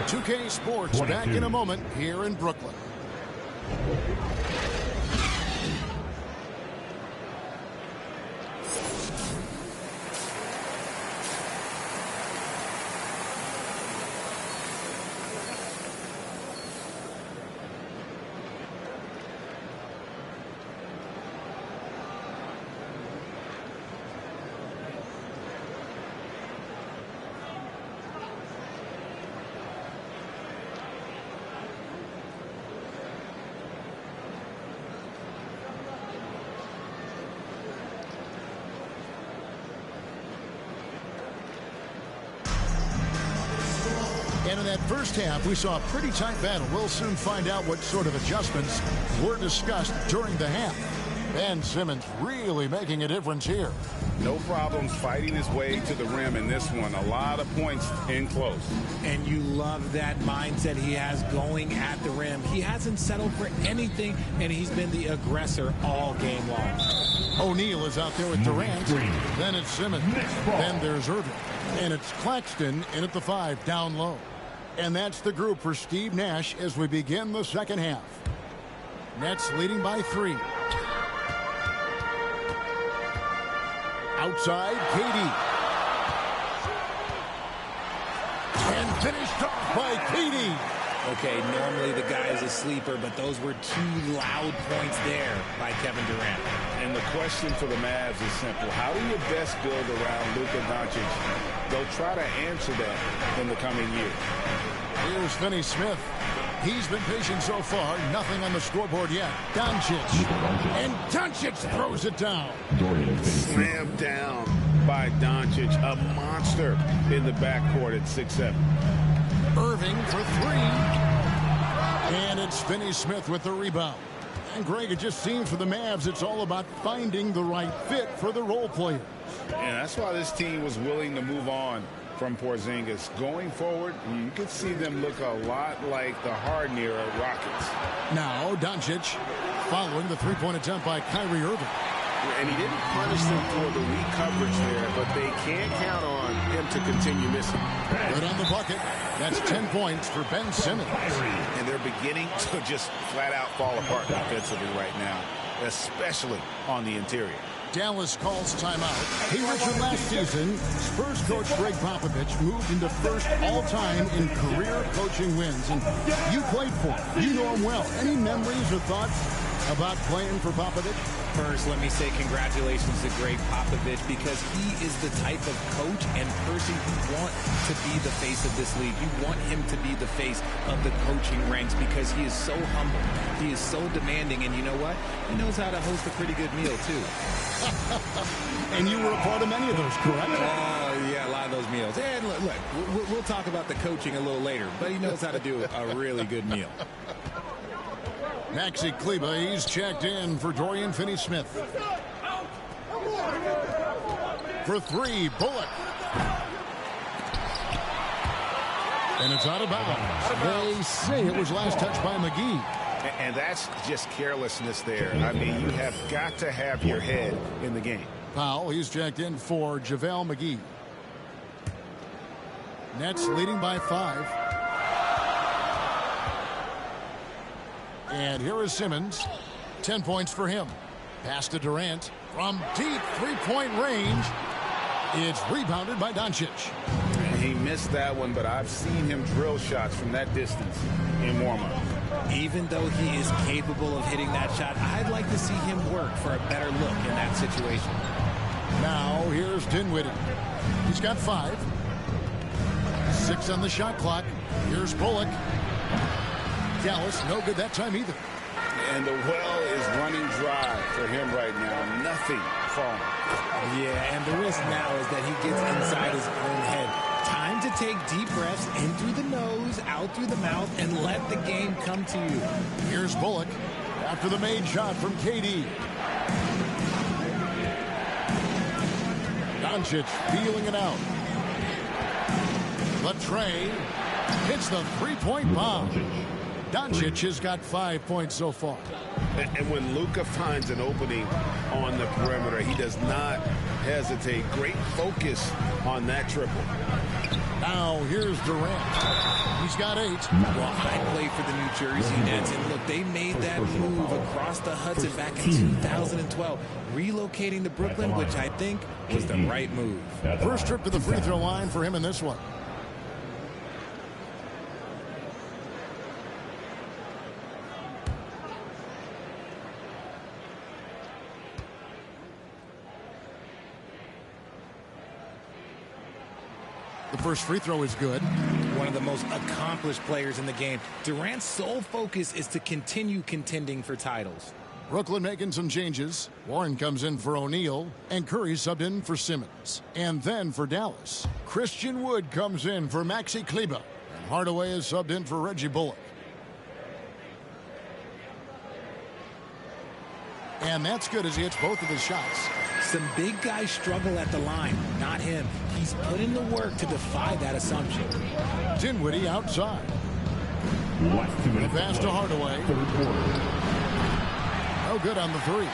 2K Sports back in a moment here in Brooklyn. And in that first half, we saw a pretty tight battle. We'll soon find out what sort of adjustments were discussed during the half. Ben Simmons really making a difference here. No problems fighting his way to the rim in this one. A lot of points in close. And you love that mindset he has going at the rim. He hasn't settled for anything, and he's been the aggressor all game long. O'Neal is out there with Durant. Then it's Simmons. Then there's Irving. And it's Claxton in at the 5, down low. And that's the group for Steve Nash as we begin the second half. Nets leading by 3. Outside, KD. And finished off by KD. Okay, normally the guy is a sleeper, but those were 2 loud points there by Kevin Durant. And the question for the Mavs is simple. How do you best build around Luka Doncic? They'll try to answer that in the coming year. Here's Finney Smith. He's been patient so far. Nothing on the scoreboard yet. Doncic. And Doncic throws it down. Slammed down by Doncic. A monster in the backcourt at 6'7". Irving for 3. And it's Finney Smith with the rebound. And Greg, it just seems for the Mavs it's all about finding the right fit for the role players. And that's why this team was willing to move on from Porzingis. Going forward, you could see them look a lot like the Harden-era Rockets. Now Doncic following the three-point attempt by Kyrie Irving. And he didn't punish them for the weak coverage there, but they can't count on him to continue missing. Good on the bucket. That's 10 points for Ben Simmons. And they're beginning to just flat-out fall apart offensively right now, especially on the interior. Dallas calls timeout. He returned last season. Spurs coach Greg Popovich moved into first all-time in career coaching wins. And you played for him. You know him well. Any memories or thoughts about playing for Popovich? First, let me say congratulations to Greg Popovich, because he is the type of coach and person you want to be the face of this league. You want him to be the face of the coaching ranks because he is so humble. He is so demanding, and you know what? He knows how to host a pretty good meal, too. And you were a part of many of those, correct? Oh, yeah, a lot of those meals. And look, we'll talk about the coaching a little later, but he knows how to do a really good meal. Maxi Kleber, he's checked in for Dorian Finney-Smith. For 3, Bullock. And it's out of bounds. They say it was last touched by McGee. And that's just carelessness there. I mean, you have got to have your head in the game. Powell, he's checked in for JaVale McGee. Nets leading by 5. And here is Simmons. 10 points for him. Pass to Durant. From deep three-point range. It's rebounded by Doncic. He missed that one, but I've seen him drill shots from that distance in warm-up. Even though he is capable of hitting that shot, I'd like to see him work for a better look in that situation. Now here's Dinwiddie. He's got 5. 6 on the shot clock. Here's Bullock. Dallas, no good that time either. And the well is running dry for him right now. Nothing falling. Yeah, and the risk now is that he gets inside his own head. Time to take deep breaths in through the nose, out through the mouth, and let the game come to you. Here's Bullock after the made shot from KD. Doncic feeling it out. Latrey hits the three-point bomb. Doncic has got 5 points so far. And when Luka finds an opening on the perimeter, he does not hesitate. Great focus on that triple. Now here's Durant. He's got 8. Well, I play for the New Jersey Nets, and look, they made that move across the Hudson back in 2012, relocating to Brooklyn, which I think was the right move. First trip to the free throw line for him in this one. The first free throw is good. One of the most accomplished players in the game. Durant's sole focus is to continue contending for titles. Brooklyn making some changes. Warren comes in for O'Neal, and Curry subbed in for Simmons. And then for Dallas, Christian Wood comes in for Maxi Kleber, and Hardaway is subbed in for Reggie Bullock. And that's good as he hits both of his shots. Some big guys struggle at the line, not him. He's put in the work to defy that assumption. Dinwiddie outside. The pass to Hardaway. No good on the three.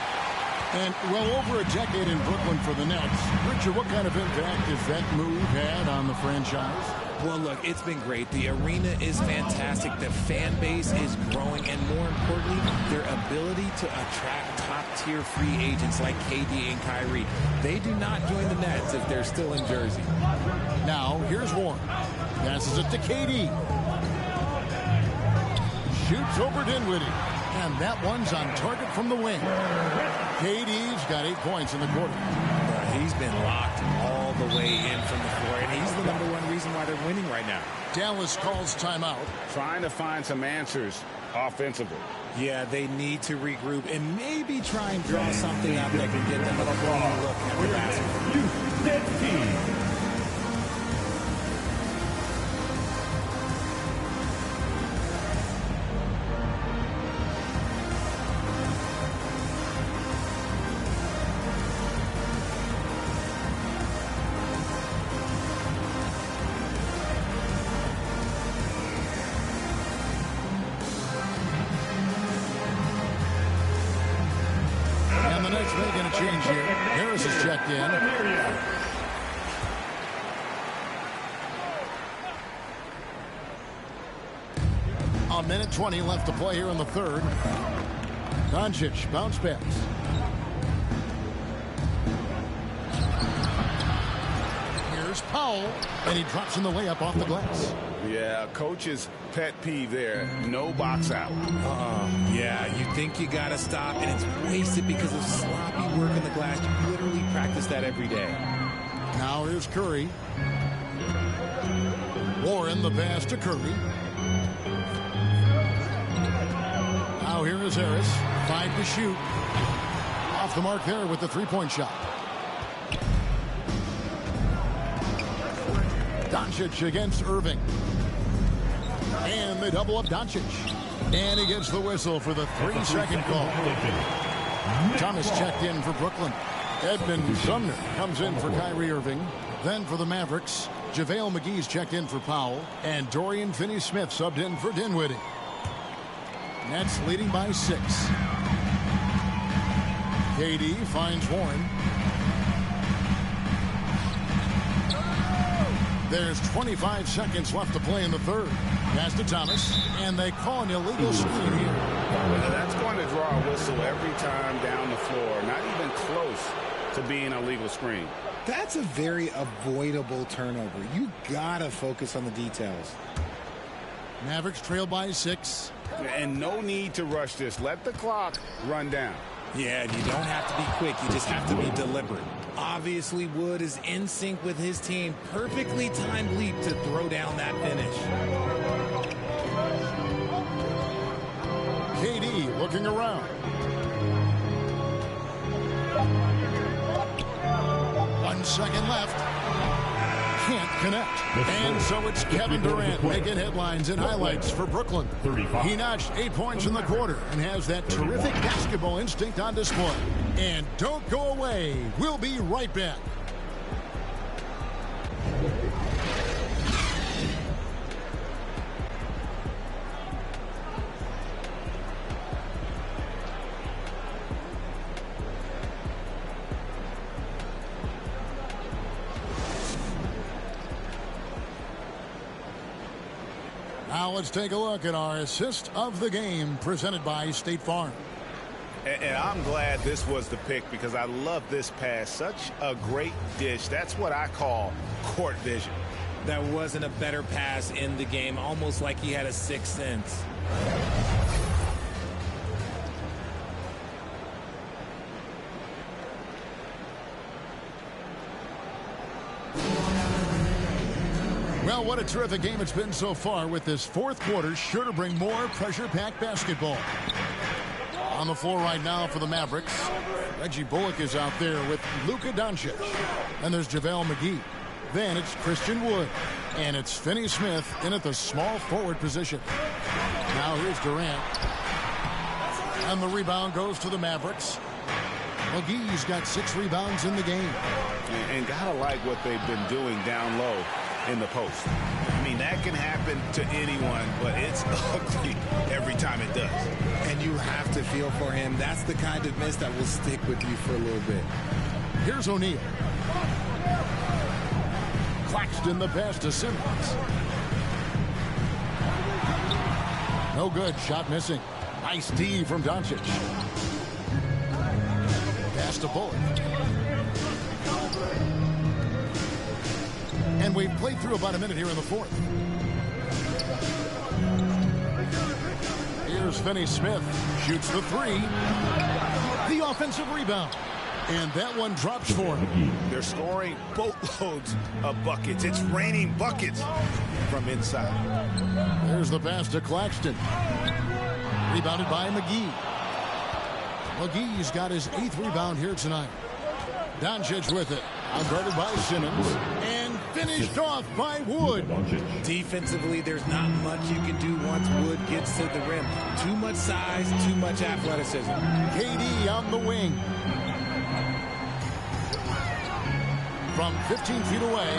And well over a decade in Brooklyn for the Nets. Richard, what kind of impact has that move had on the franchise? Well, look, it's been great. The arena is fantastic. The fan base is growing. And more importantly, their ability to attract top-tier free agents like KD and Kyrie. They do not join the Nets if they're still in Jersey. Now, here's Warren. Passes it to KD. Shoots over Dinwiddie. And that one's on target from the wing. KD's got 8 points in the quarter. He's been locked all the way in from the floor, and he's the #1 reason why they're winning right now. Dallas calls timeout. Trying to find some answers offensively. Yeah, they need to regroup and maybe try and draw something up that can get them a clean look at the basket. Making a change here. Harris is checked in. A minute 20 left to play here in the third. Doncic bounce pass. Here's Powell, and he drops in the layup off the glass. Yeah, coach's pet peeve there. No box out. Yeah, you think you got to stop, and it's wasted because of sloppy work in the glass. You literally practice that every day. Now here's Curry. Warren, the pass to Curry. Now here is Harris. 5 to shoot. Off the mark there with the three-point shot. Doncic against Irving. And they double up Doncic. And he gets the whistle for the 3-second call. Thomas checked in for Brooklyn. Edmund Sumner comes in for Kyrie Irving. Then for the Mavericks, JaVale McGee's checked in for Powell. And Dorian Finney-Smith subbed in for Dinwiddie. Nets leading by 6. KD finds Warren. There's 25 seconds left to play in the third. Pass to Thomas, and they call an illegal screen here. Well, that's going to draw a whistle every time down the floor. Not even close to being a legal screen. That's a very avoidable turnover. You got to focus on the details. Mavericks trail by 6. And no need to rush this. Let the clock run down. Yeah, you don't have to be quick. You just have to be deliberate. Obviously, Wood is in sync with his team. Perfectly timed leap to throw down that finish. KD looking around. One second left. Can't connect. And so it's Kevin Durant making headlines and highlights for Brooklyn. He notched 8 points in the quarter and has that terrific basketball instinct on display. And don't go away. We'll be right back. Now let's take a look at our assist of the game presented by State Farm. And I'm glad this was the pick because I love this pass. Such a great dish. That's what I call court vision. That wasn't a better pass in the game, almost like he had a sixth sense. Well, what a terrific game it's been so far, with this fourth quarter sure to bring more pressure-packed basketball. On the floor right now for the Mavericks, Reggie Bullock is out there with Luka Doncic. And there's JaVale McGee. Then it's Christian Wood. And it's Finney-Smith in at the small forward position. Now here's Durant. And the rebound goes to the Mavericks. McGee's got 6 rebounds in the game. And gotta like what they've been doing down low in the post. I mean, that can happen to anyone, but it's ugly every time it does. And you have to feel for him. That's the kind of miss that will stick with you for a little bit. Here's O'Neal. Claxton the pass to Simmons. No good. Shot missing. Nice D from Doncic. Pass to Bullock. And we've played through about a minute here in the fourth. Here's Finney-Smith. Shoots the 3. The offensive rebound. And that one drops for him. They're scoring boatloads of buckets. It's raining buckets from inside. There's the pass to Claxton. Rebounded by McGee. McGee's got his 8th rebound here tonight. Doncic with it. Outguarded by Simmons. And finished off by Wood. Defensively, there's not much you can do once Wood gets to the rim. Too much size, too much athleticism. KD on the wing. From 15 feet away.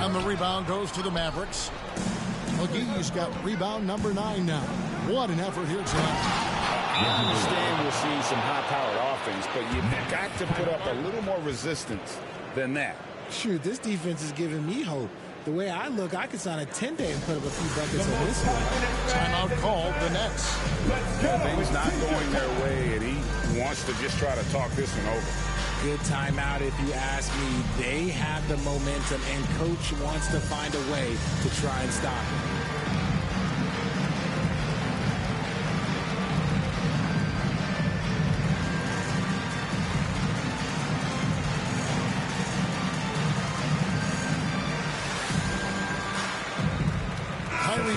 And the rebound goes to the Mavericks. McGee's got rebound number 9 now. What an effort here tonight. I understand we'll see some high-powered offense, but you've got to put up a little more resistance than that. Shoot, this defense is giving me hope. The way I look, I could sign a 10-day and put up a few buckets on this one. Timeout called the Nets. Things not going their way, and he wants to just try to talk this one over. Good timeout if you ask me. They have the momentum, and Coach wants to find a way to try and stop it.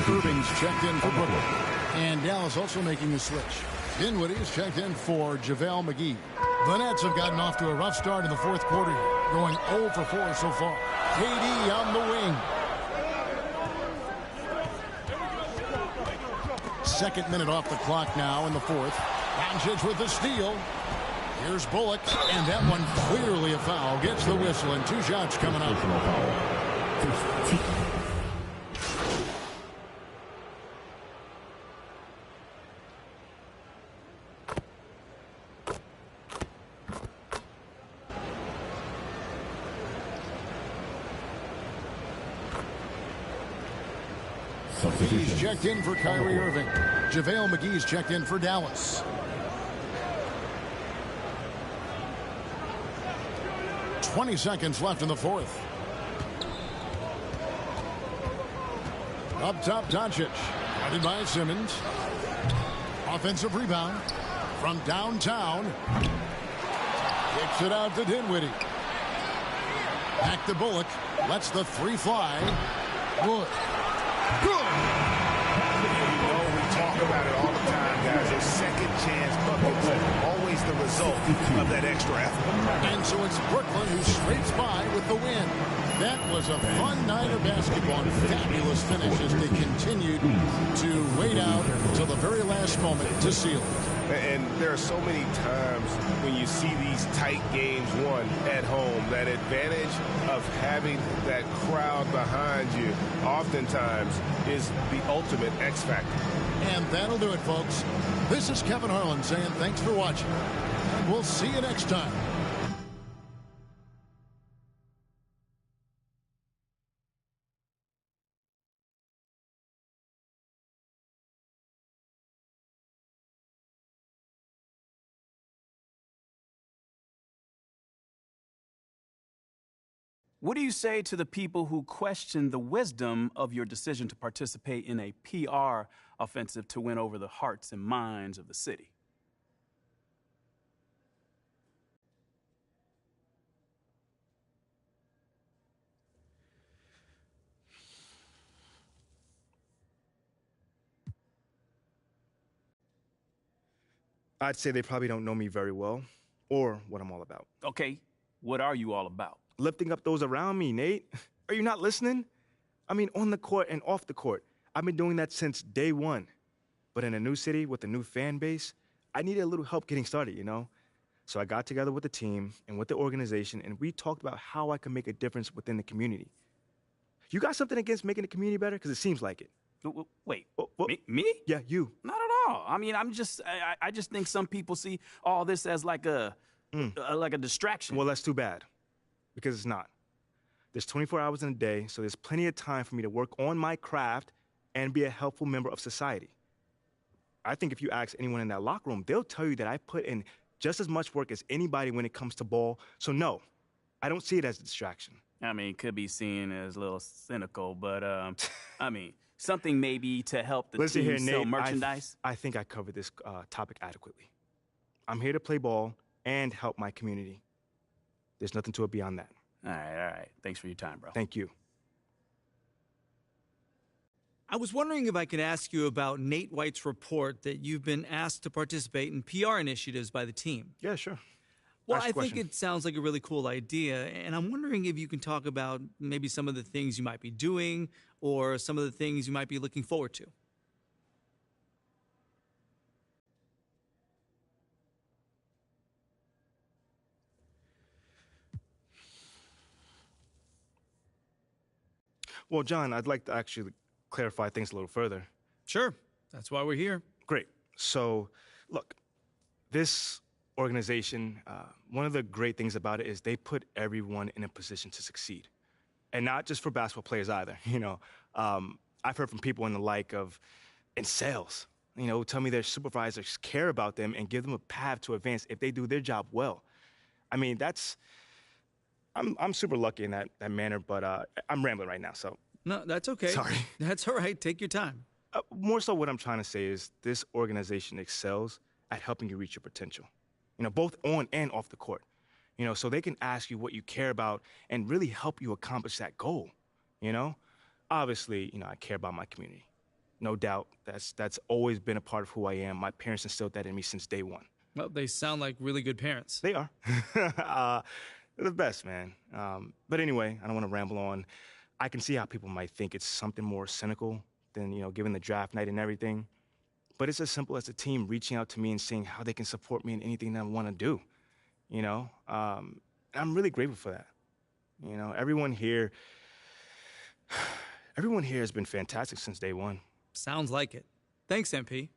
Irving's checked in for Brooklyn. And Dallas also making the switch. Dinwiddie's checked in for JaVale McGee. The Nets have gotten off to a rough start in the fourth quarter, going 0 for 4 so far. KD on the wing. Second minute off the clock now in the fourth. Doncic with the steal. Here's Bullock, and that one clearly a foul. Gets the whistle, and 2 shots coming up. He's checked in for Kyrie Irving. JaVale McGee's checked in for Dallas. "20 seconds left in the fourth. Up top, Doncic. Guarded by Simmons. Offensive rebound from downtown. Kicks it out to Dinwiddie. Back to Bullock. Lets the 3 fly. Good. Good. You know, we talk about it all the time, guys. Those second chance buckets are always the result of that extra effort. And so it's Brooklyn who scrapes by with the win. That was a fun night of basketball and fabulous finish as they continued to wait out until the very last moment to seal it. And there are so many times when you see these tight games won at home, that advantage of having that crowd behind you oftentimes is the ultimate X factor. And that'll do it, folks. This is Kevin Harlan saying thanks for watching. And we'll see you next time. What do you say to the people who question the wisdom of your decision to participate in a PR offensive to win over the hearts and minds of the city? I'd say they probably don't know me very well or what I'm all about. Okay, what are you all about? Lifting up those around me, Nate. Are you not listening? I mean, on the court and off the court. I've been doing that since day one. But in a new city with a new fan base, I needed a little help getting started, you know? So I got together with the team and with the organization, and we talked about how I could make a difference within the community. You got something against making the community better? Because it seems like it. Wait, What? me? Yeah, you. Not at all. I mean, I just think some people see all this as like a distraction. Well, that's too bad, because it's not. There's 24 hours in a day, so there's plenty of time for me to work on my craft and be a helpful member of society. I think if you ask anyone in that locker room, they'll tell you that I put in just as much work as anybody when it comes to ball. So no, I don't see it as a distraction. I mean, it could be seen as a little cynical, but I mean, something maybe to help the Listen team here, sell Nate, merchandise. I think I covered this topic adequately. I'm here to play ball and help my community. There's nothing to it beyond that. All right. Thanks for your time, bro. Thank you. I was wondering if I could ask you about Nate White's report that you've been asked to participate in PR initiatives by the team. Yeah, sure. Well, I think it sounds like a really cool idea, and I'm wondering if you can talk about maybe some of the things you might be doing or some of the things you might be looking forward to. Well, John, I'd like to actually clarify things a little further. Sure. That's why we're here. Great. So, look, this organization, one of the great things about it is they put everyone in a position to succeed. And not just for basketball players either. You know, I've heard from people in sales, you know, tell me their supervisors care about them and give them a path to advance if they do their job well. I mean, I'm super lucky in that manner, but I'm rambling right now, so. No, that's okay. Sorry. That's all right. Take your time. More so what I'm trying to say is this organization excels at helping you reach your potential, you know, both on and off the court, you know, so they can ask you what you care about and really help you accomplish that goal, you know? Obviously, you know, I care about my community. No doubt. That's always been a part of who I am. My parents instilled that in me since day one. Well, they sound like really good parents. They are. They're the best, man. But anyway, I don't want to ramble on. I can see how people might think it's something more cynical than, you know, given the draft night and everything. But it's as simple as a team reaching out to me and seeing how they can support me in anything that I want to do, you know? I'm really grateful for that. You know, everyone here has been fantastic since day one. Sounds like it. Thanks, MP.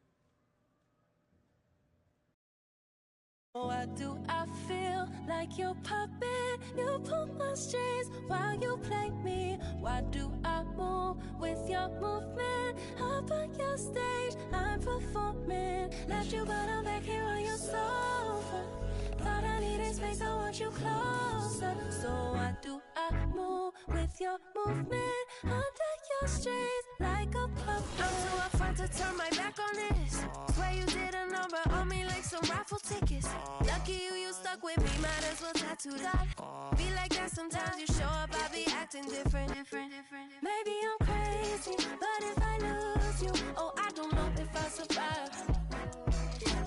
Why do I feel like your puppet? You pull my strings while you play me. Why do I move with your movement? Up on your stage, I'm performing. Left you, but I'm back here on your sofa. Thought I needed space, I want you closer. So why do I move with your movement? Under your strings like a puppet. I'm too upfront to turn my back on this. Swear you did a number on me like some raffle tickets. Lucky you stuck with me, might as well tattoo that. Be like that sometimes you show up, I be acting different. Maybe I'm crazy, but if I lose you, oh, I don't know if I survive.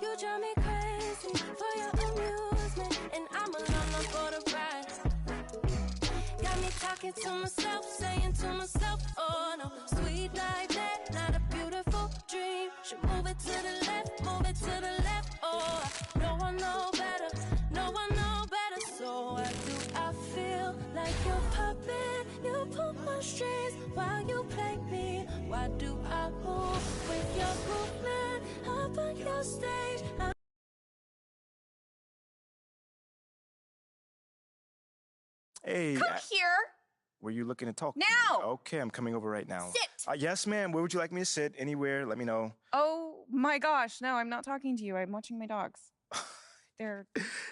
You drive me crazy for your amusement, and I'm alone for the ride. Got me talking to myself, saying to myself, oh no, sweet like that, not a beautiful dream. Should move it to the left, move it to the left, oh, no one know better, no one know better. So why do I feel like your puppet? You pull my strings while you play me. Why do I move with your movement? Up on your stage, Hey. Come here. Were you looking to talk? Now. Okay, I'm coming over right now. Sit. Yes, ma'am. Where would you like me to sit? Anywhere. Let me know. Oh my gosh, no, I'm not talking to you. I'm watching my dogs. They're...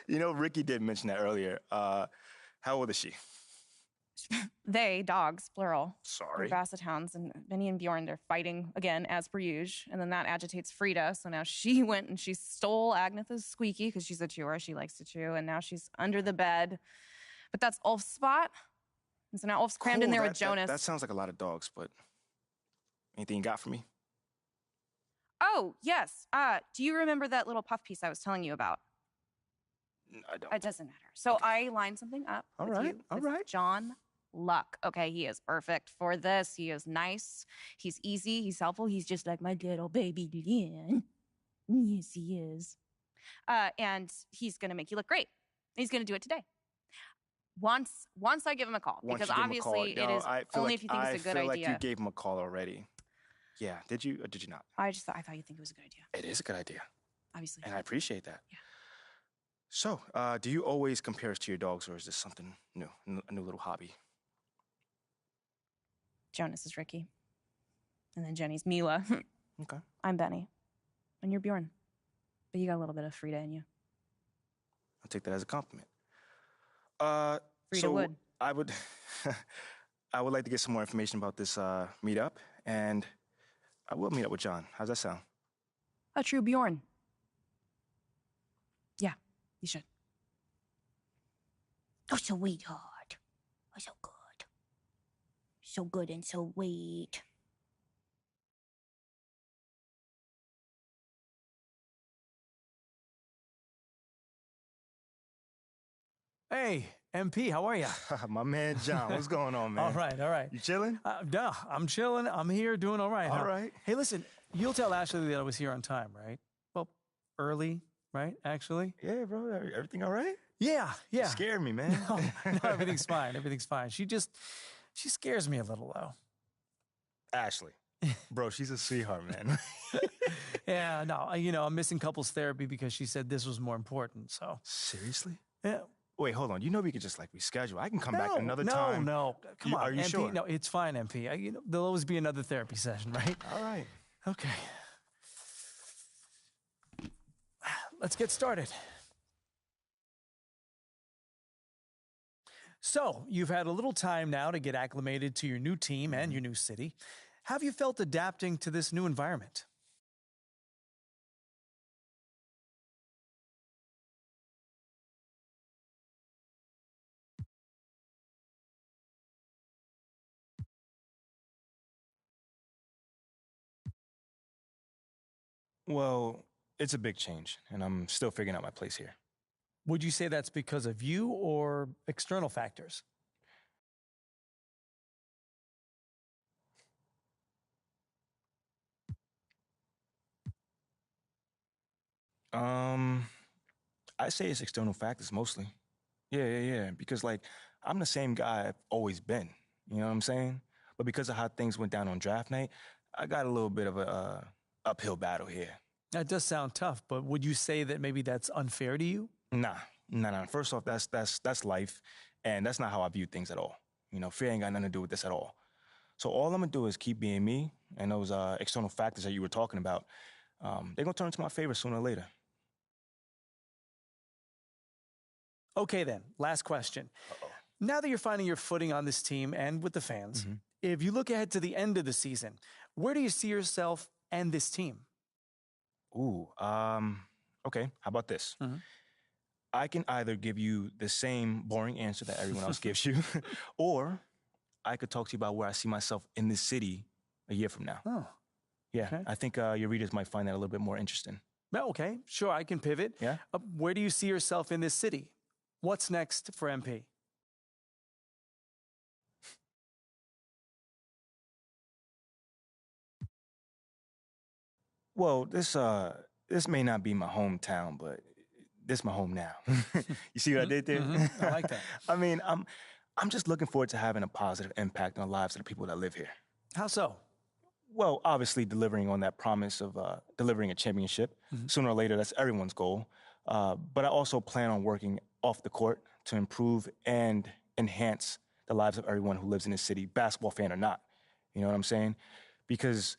You know, Ricky did mention that earlier. How old is she? They, dogs, plural. Sorry. They're Basset Hounds, and Benny and Bjorn, they're fighting again, as per usual. And then that agitates Frida, so now she went and she stole Agnetha's squeaky, because she's a chewer, she likes to chew, and now she's under the bed. But that's Ulf's spot. And so now Ulf's crammed in there with Jonas. That sounds like a lot of dogs, but anything you got for me? Oh, yes. Do you remember that little puff piece I was telling you about? I don't. It doesn't matter. So I lined something up with John Luck. Okay, he is perfect for this. He is nice. He's easy. He's helpful. He's just like my little baby Lynn. Yes, he is. And he's going to make you look great. He's going to do it today. Once I give him a call, because obviously it is only if you think it's a good idea. I feel like you gave him a call already. Yeah, did you or did you not? I thought you think it was a good idea. It is a good idea. Obviously. And I appreciate that. Yeah. So, do you always compare us to your dogs, or is this something new, a new little hobby? Jonas is Ricky. And then Jenny's Mila. Okay. I'm Benny. And you're Bjorn. But you got a little bit of Frida in you. I'll take that as a compliment. Frida would. I would like to get some more information about this meetup, and I will meet up with John. How's that sound? A true Bjorn. Yeah, you should. Oh, sweetheart. Oh, so good. So good and so sweet. Hey, MP, how are you? My man John, what's going on, man? All right. You chilling? Yeah, I'm chilling. I'm here doing all right. All right. Hey, listen, you'll tell Ashley that I was here on time, right? Well, early, right, actually? Yeah, bro. Everything all right? Yeah. You scared me, man. No, everything's fine. Everything's fine. She scares me a little, though. Ashley. Bro, she's a sweetheart, man. Yeah, no, I'm missing couples therapy because she said this was more important, so. Seriously? Yeah. Wait, hold on. You know we could just reschedule. I can come back another time. No. Come on, are you MP, sure? No, it's fine, MP. There'll always be another therapy session, right? All right. Okay. Let's get started. So, you've had a little time now to get acclimated to your new team and your new city. How have you felt adapting to this new environment? Well, it's a big change, and I'm still figuring out my place here. Would you say that's because of you or external factors? I say it's external factors mostly. Yeah. Because, I'm the same guy I've always been. You know what I'm saying? But because of how things went down on draft night, I got a little bit of a uphill battle here. That does sound tough, but would you say that maybe that's unfair to you? Nah. First off, that's life, and that's not how I view things at all. Fear ain't got nothing to do with this at all. So all I'm gonna do is keep being me, and those external factors that you were talking about, they're gonna turn into my favor sooner or later. Okay then, last question. Uh-oh. Now that you're finding your footing on this team and with the fans, if you look ahead to the end of the season, where do you see yourself and this team? Ooh, okay, how about this? I can either give you the same boring answer that everyone else gives you, or I could talk to you about where I see myself in this city a year from now. Oh. Yeah, Okay. I think your readers might find that a little bit more interesting. Well, okay, sure, I can pivot. Yeah? Where do you see yourself in this city? What's next for MP? Well, this may not be my hometown, but this is my home now. You see what I did there? I like that. I mean, I'm just looking forward to having a positive impact on the lives of the people that live here. How so? Well, obviously delivering on that promise of delivering a championship. Sooner or later, that's everyone's goal. But I also plan on working off the court to improve and enhance the lives of everyone who lives in this city, basketball fan or not. You know what I'm saying? Because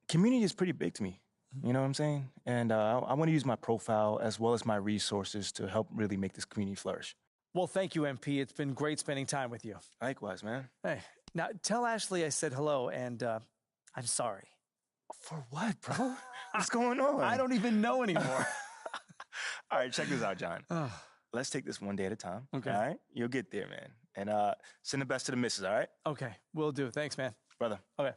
community is pretty big to me. You know what I'm saying? And I want to use my profile as well as my resources to help really make this community flourish. Well, thank you, MP. It's been great spending time with you. Likewise, man. Hey, now tell Ashley I said hello, and I'm sorry. For what, bro? What's going on? I don't even know anymore. All right, check this out, John. Let's take this one day at a time. Okay. All right? You'll get there, man. And send the best to the missus, all right? Okay, will do. Thanks, man. Brother. Okay.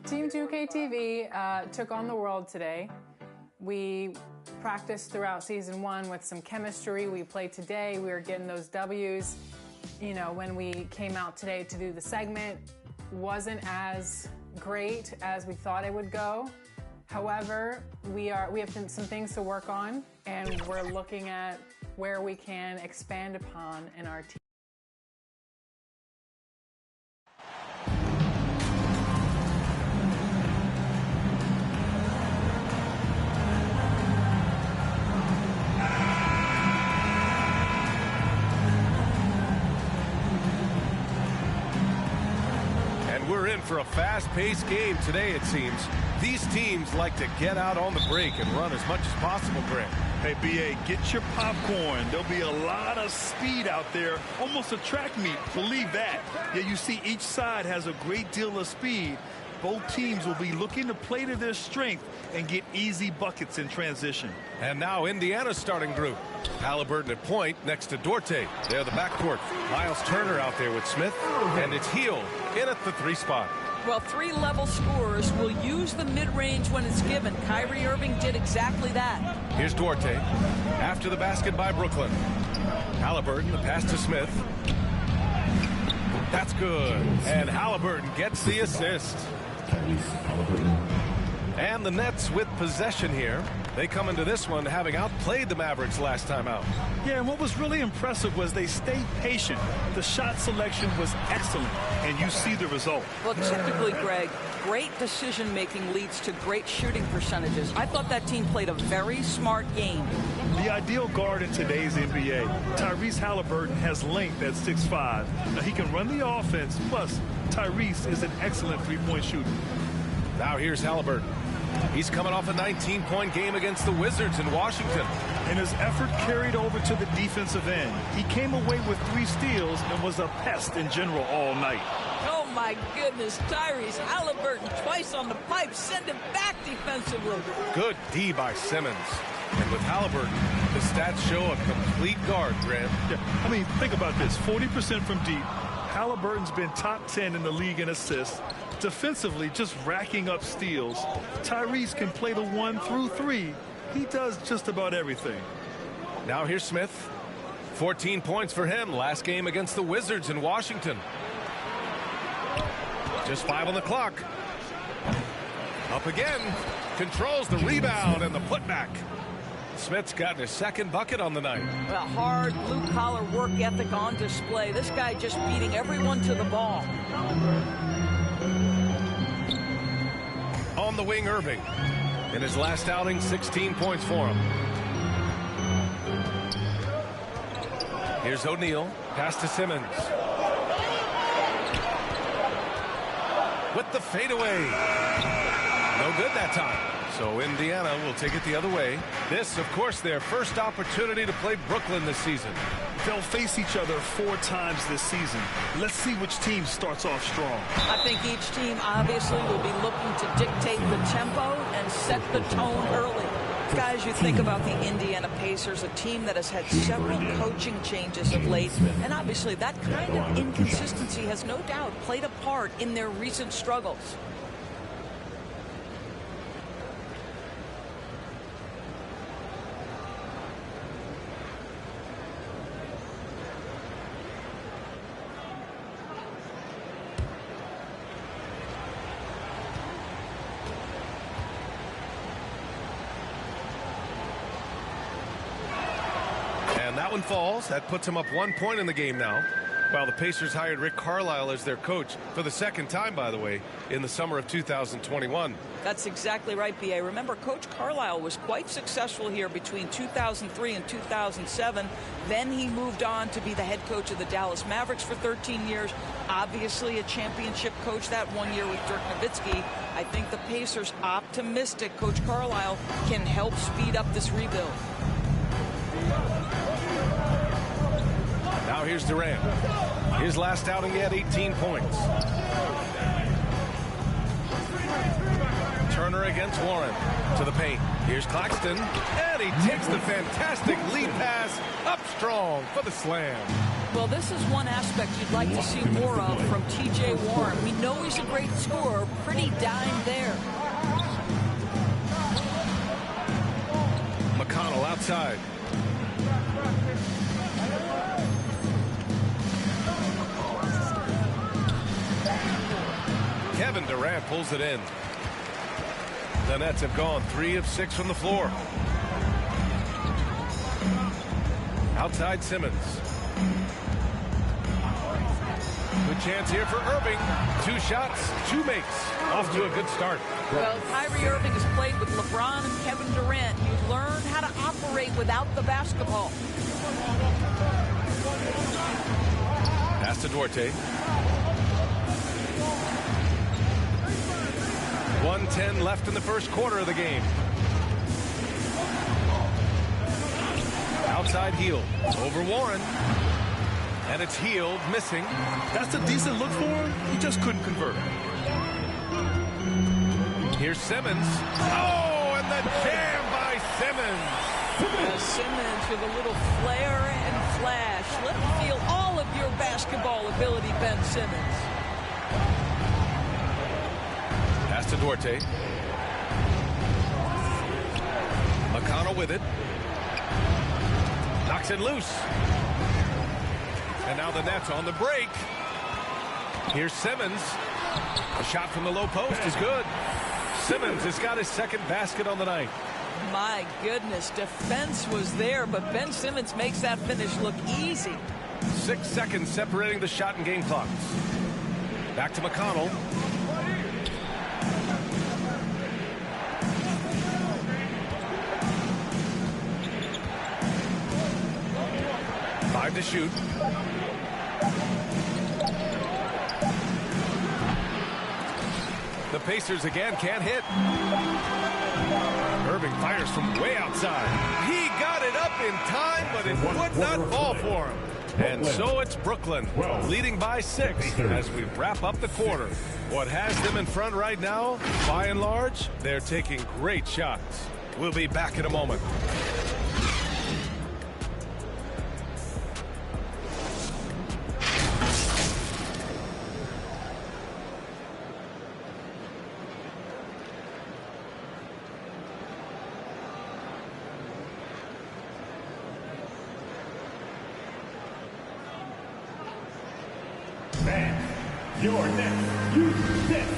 Team 2KTV took on the world today. We practiced throughout season 1 with some chemistry. We played today. We were getting those W's. When we came out today to do the segment, wasn't as great as we thought it would go. However, we have some things to work on, and we're looking at where we can expand upon in our team. We're in for a fast-paced game today, it seems. These teams like to get out on the break and run as much as possible, Grant. Hey, B.A., get your popcorn. There'll be a lot of speed out there, almost a track meet. Believe that. Yeah, you see each side has a great deal of speed. Both teams will be looking to play to their strength and get easy buckets in transition. And now Indiana's starting group. Halliburton at point next to Duarte. They're the backcourt. Miles Turner out there with Smith. And it's Hield in at the 3 spot. Well, 3-level scorers will use the mid-range when it's given. Kyrie Irving did exactly that. Here's Duarte. After the basket by Brooklyn. Halliburton, the pass to Smith. That's good. And Halliburton gets the assist. And the Nets with possession here. They come into this one having outplayed the Mavericks last time out. Yeah, and what was really impressive was they stayed patient. The shot selection was excellent, and you see the result. Well, typically, Greg, great decision-making leads to great shooting percentages. I thought that team played a very smart game. The ideal guard in today's NBA, Tyrese Halliburton, has length at 6'5". Now, he can run the offense, plus Tyrese is an excellent three-point shooter. Now here's Halliburton. He's coming off a 19-point game against the Wizards in Washington. And his effort carried over to the defensive end. He came away with 3 steals and was a pest in general all night. Oh, my goodness. Tyrese Halliburton twice on the pipe. Send him back defensively. Good D by Simmons. And with Halliburton, the stats show a complete guard, Grant. Yeah, I mean, think about this. 40% from deep. Halliburton's been top 10 in the league in assists. Defensively, just racking up steals. Tyrese can play the 1 through 3. He does just about everything. Now here's Smith. 14 points for him last game against the Wizards in Washington. Just 5 on the clock. Up again. Controls the rebound and the putback. Smith's gotten his 2nd bucket on the night. Well, hard blue-collar work ethic on display. This guy just beating everyone to the ball. On the wing, Irving. In his last outing, 16 points for him. Here's O'Neal. Pass to Simmons. With the fadeaway. No good that time. So Indiana will take it the other way. This, of course, their first opportunity to play Brooklyn this season. They'll face each other 4 times this season. Let's see which team starts off strong. I think each team obviously will be looking to dictate the tempo and set the tone early. Guys, you think about the Indiana Pacers, a team that has had several coaching changes of late, and obviously that kind of inconsistency has no doubt played a part in their recent struggles. That one falls. That puts him up 1 point in the game now. While the Pacers hired Rick Carlisle as their coach for the 2nd time, by the way, in the summer of 2021. That's exactly right, B.A. Remember, Coach Carlisle was quite successful here between 2003 and 2007. Then he moved on to be the head coach of the Dallas Mavericks for 13 years. Obviously a championship coach that 1 year with Dirk Nowitzki. I think the Pacers, optimistic Coach Carlisle can help speed up this rebuild. Now here's Durant. His last outing, he had 18 points. Turner against Warren. To the paint. Here's Claxton. And he takes the fantastic lead pass up strong for the slam. Well, this is one aspect you'd like to see more of from T.J. Warren. We know he's a great scorer. Pretty dime there. McConnell outside. Kevin Durant pulls it in. The Nets have gone 3 of 6 from the floor. Outside Simmons. Good chance here for Irving. 2 shots, 2 makes. Off to a good start. Well, Kyrie Irving has played with LeBron and Kevin Durant. He learned how to operate without the basketball. Pass to Duarte. 1:10 left in the first quarter of the game. Outside Hield. Over Warren. And it's Hield missing. That's a decent look for him. He just couldn't convert. Here's Simmons. Oh, and the jam by Simmons. Simmons with a little flair and flash. Let him feel all of your basketball ability, Ben Simmons. Pass to Duarte. McConnell with it. Knocks it loose. And now the Nets on the break. Here's Simmons. A shot from the low post is good. Simmons has got his second basket on the night. My goodness, defense was there, but Ben Simmons makes that finish look easy. 6 seconds separating the shot and game clocks. Back to McConnell. To shoot. The Pacers again can't hit. Irving fires from way outside. He got it up in time, but it would not fall for him. And so it's Brooklyn leading by 6 as we wrap up the quarter. What has them in front right now, by and large, they're taking great shots. We'll be back in a moment.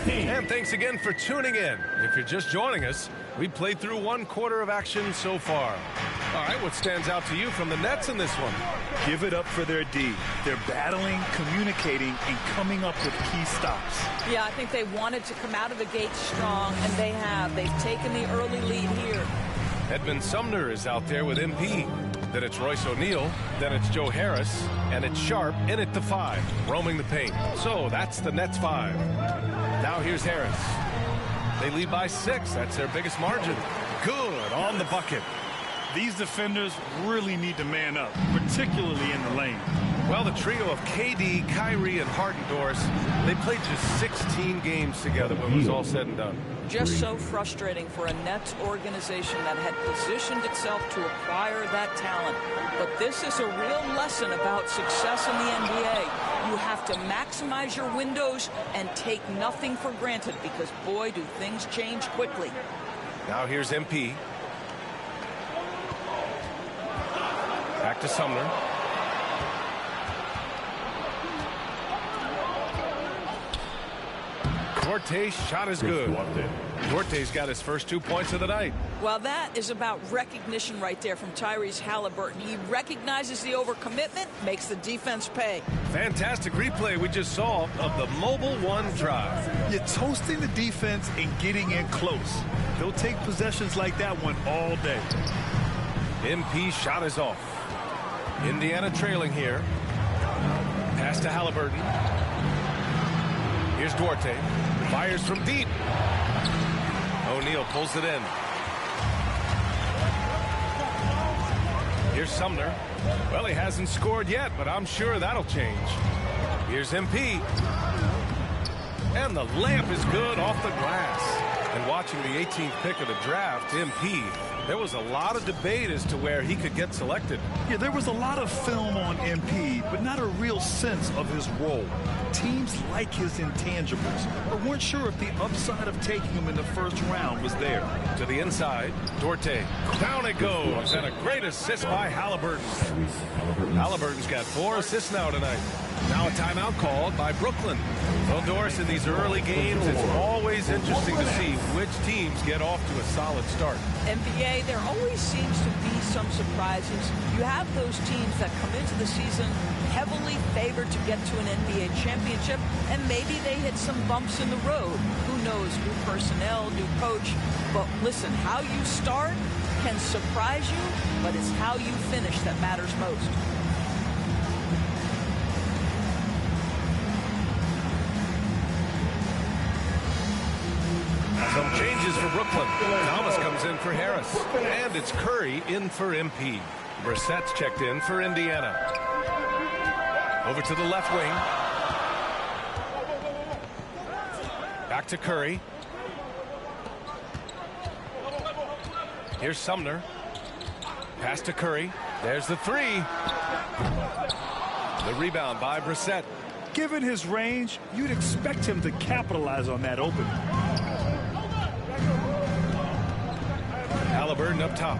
And thanks again for tuning in. If you're just joining us, we played through 1 quarter of action so far. All right, what stands out to you from the Nets in this one? Give it up for their D. They're battling, communicating, and coming up with key stops. Yeah, I think they wanted to come out of the gate strong, and they have. They've taken the early lead here. Edmund Sumner is out there with MP. Then it's Royce O'Neal. Then it's Joe Harris. And it's Sharp in at the 5, roaming the paint. So that's the Nets 5. Now here's Harris. They lead by 6. That's their biggest margin. Good on the bucket. These defenders really need to man up, particularly in the lane. Well, the trio of KD, Kyrie, and Harden-Doris, they played just 16 games together when it was all said and done. Just so frustrating for a Nets organization that had positioned itself to acquire that talent. But this is a real lesson about success in the NBA. You have to maximize your windows and take nothing for granted because, boy, do things change quickly. Now here's MP. Back to Sumner. Duarte's shot is good. Duarte's got his first 2 points of the night. Well, that is about recognition right there from Tyrese Halliburton. He recognizes the overcommitment, makes the defense pay. Fantastic replay we just saw of the Mobile 1 drive. You're toasting the defense and getting in close. They'll take possessions like that one all day. MP's shot is off. Indiana trailing here. Pass to Halliburton. Here's Duarte. Fires from deep. O'Neal pulls it in. Here's Sumner. Well, he hasn't scored yet, but I'm sure that'll change. Here's MP. And the layup is good off the glass. And watching the 18th pick of the draft, MP, there was a lot of debate as to where he could get selected. Yeah, there was a lot of film on MP, but not a real sense of his role. Teams like his intangibles, but weren't sure if the upside of taking him in the first round was there. To the inside, Duarte. Down it goes, and a great assist by Halliburton. Halliburton's got 4 assists now tonight. Now a timeout called by Brooklyn. Well, Doris, in these early games, it's always interesting to see which teams get off to a solid start. NBA, there always seems to be some surprises. You have those teams that come into the season heavily favored to get to an NBA championship, and maybe they hit some bumps in the road. Who knows? New personnel, new coach. But listen, how you start can surprise you, but it's how you finish that matters most. Some changes for Brooklyn. Thomas comes in for Harris. And it's Curry in for MP. Brissett's checked in for Indiana. Over to the left wing. Back to Curry. Here's Sumner. Pass to Curry. There's the three. The rebound by Brissett. Given his range, you'd expect him to capitalize on that opening. Halliburton up top.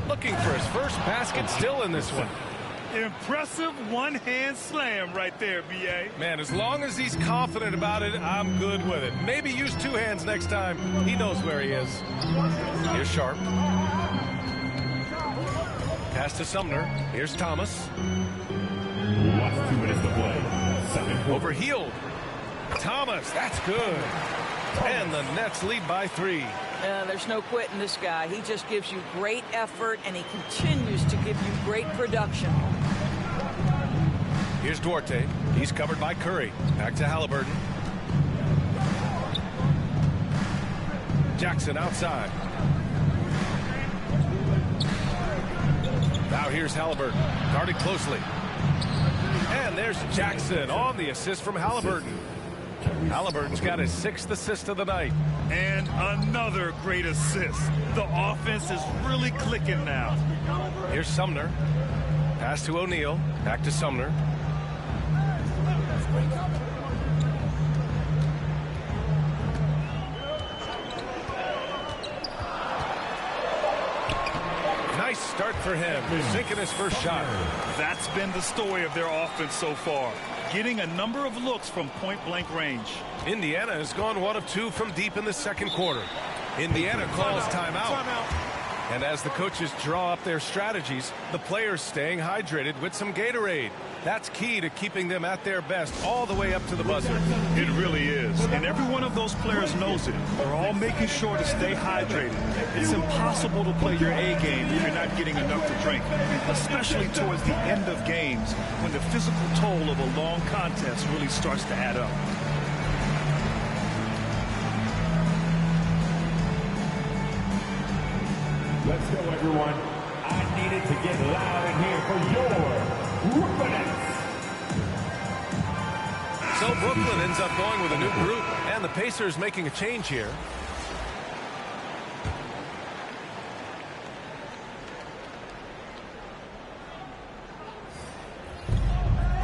Looking for his first basket still in this one. Impressive one-hand slam right there, B.A. Man, as long as he's confident about it, I'm good with it. Maybe use two hands next time. He knows where he is. Here's Sharp. Pass to Sumner. Here's Thomas. Last 2 minutes to play. Overhealed. Thomas, that's good. And the Nets lead by 3. There's no quitting this guy. He just gives you great effort, and he continues to give you great production. Here's Duarte. He's covered by Curry. Back to Halliburton. Jackson outside. Now here's Halliburton. Guarded closely. And there's Jackson on the assist from Halliburton. Halliburton's got his 6th assist of the night. And another great assist. The offense is really clicking now. Here's Sumner. Pass to O'Neal. Back to Sumner. Nice start for him. Sinking his first shot. That's been the story of their offense so far. Getting a number of looks from point-blank range. Indiana has gone 1 of 2 from deep in the second quarter. Indiana calls timeout. And as the coaches draw up their strategies, the players staying hydrated with some Gatorade. That's key to keeping them at their best all the way up to the buzzer. It really is. And every one of those players knows it. They're all making sure to stay hydrated. It's impossible to play your A game if you're not getting enough to drink, especially towards the end of games when the physical toll of a long contest really starts to add up. Let's go, everyone. I needed to get loud in here for your Brooklyn. So Brooklyn ends up going with a new group, and the Pacers making a change here.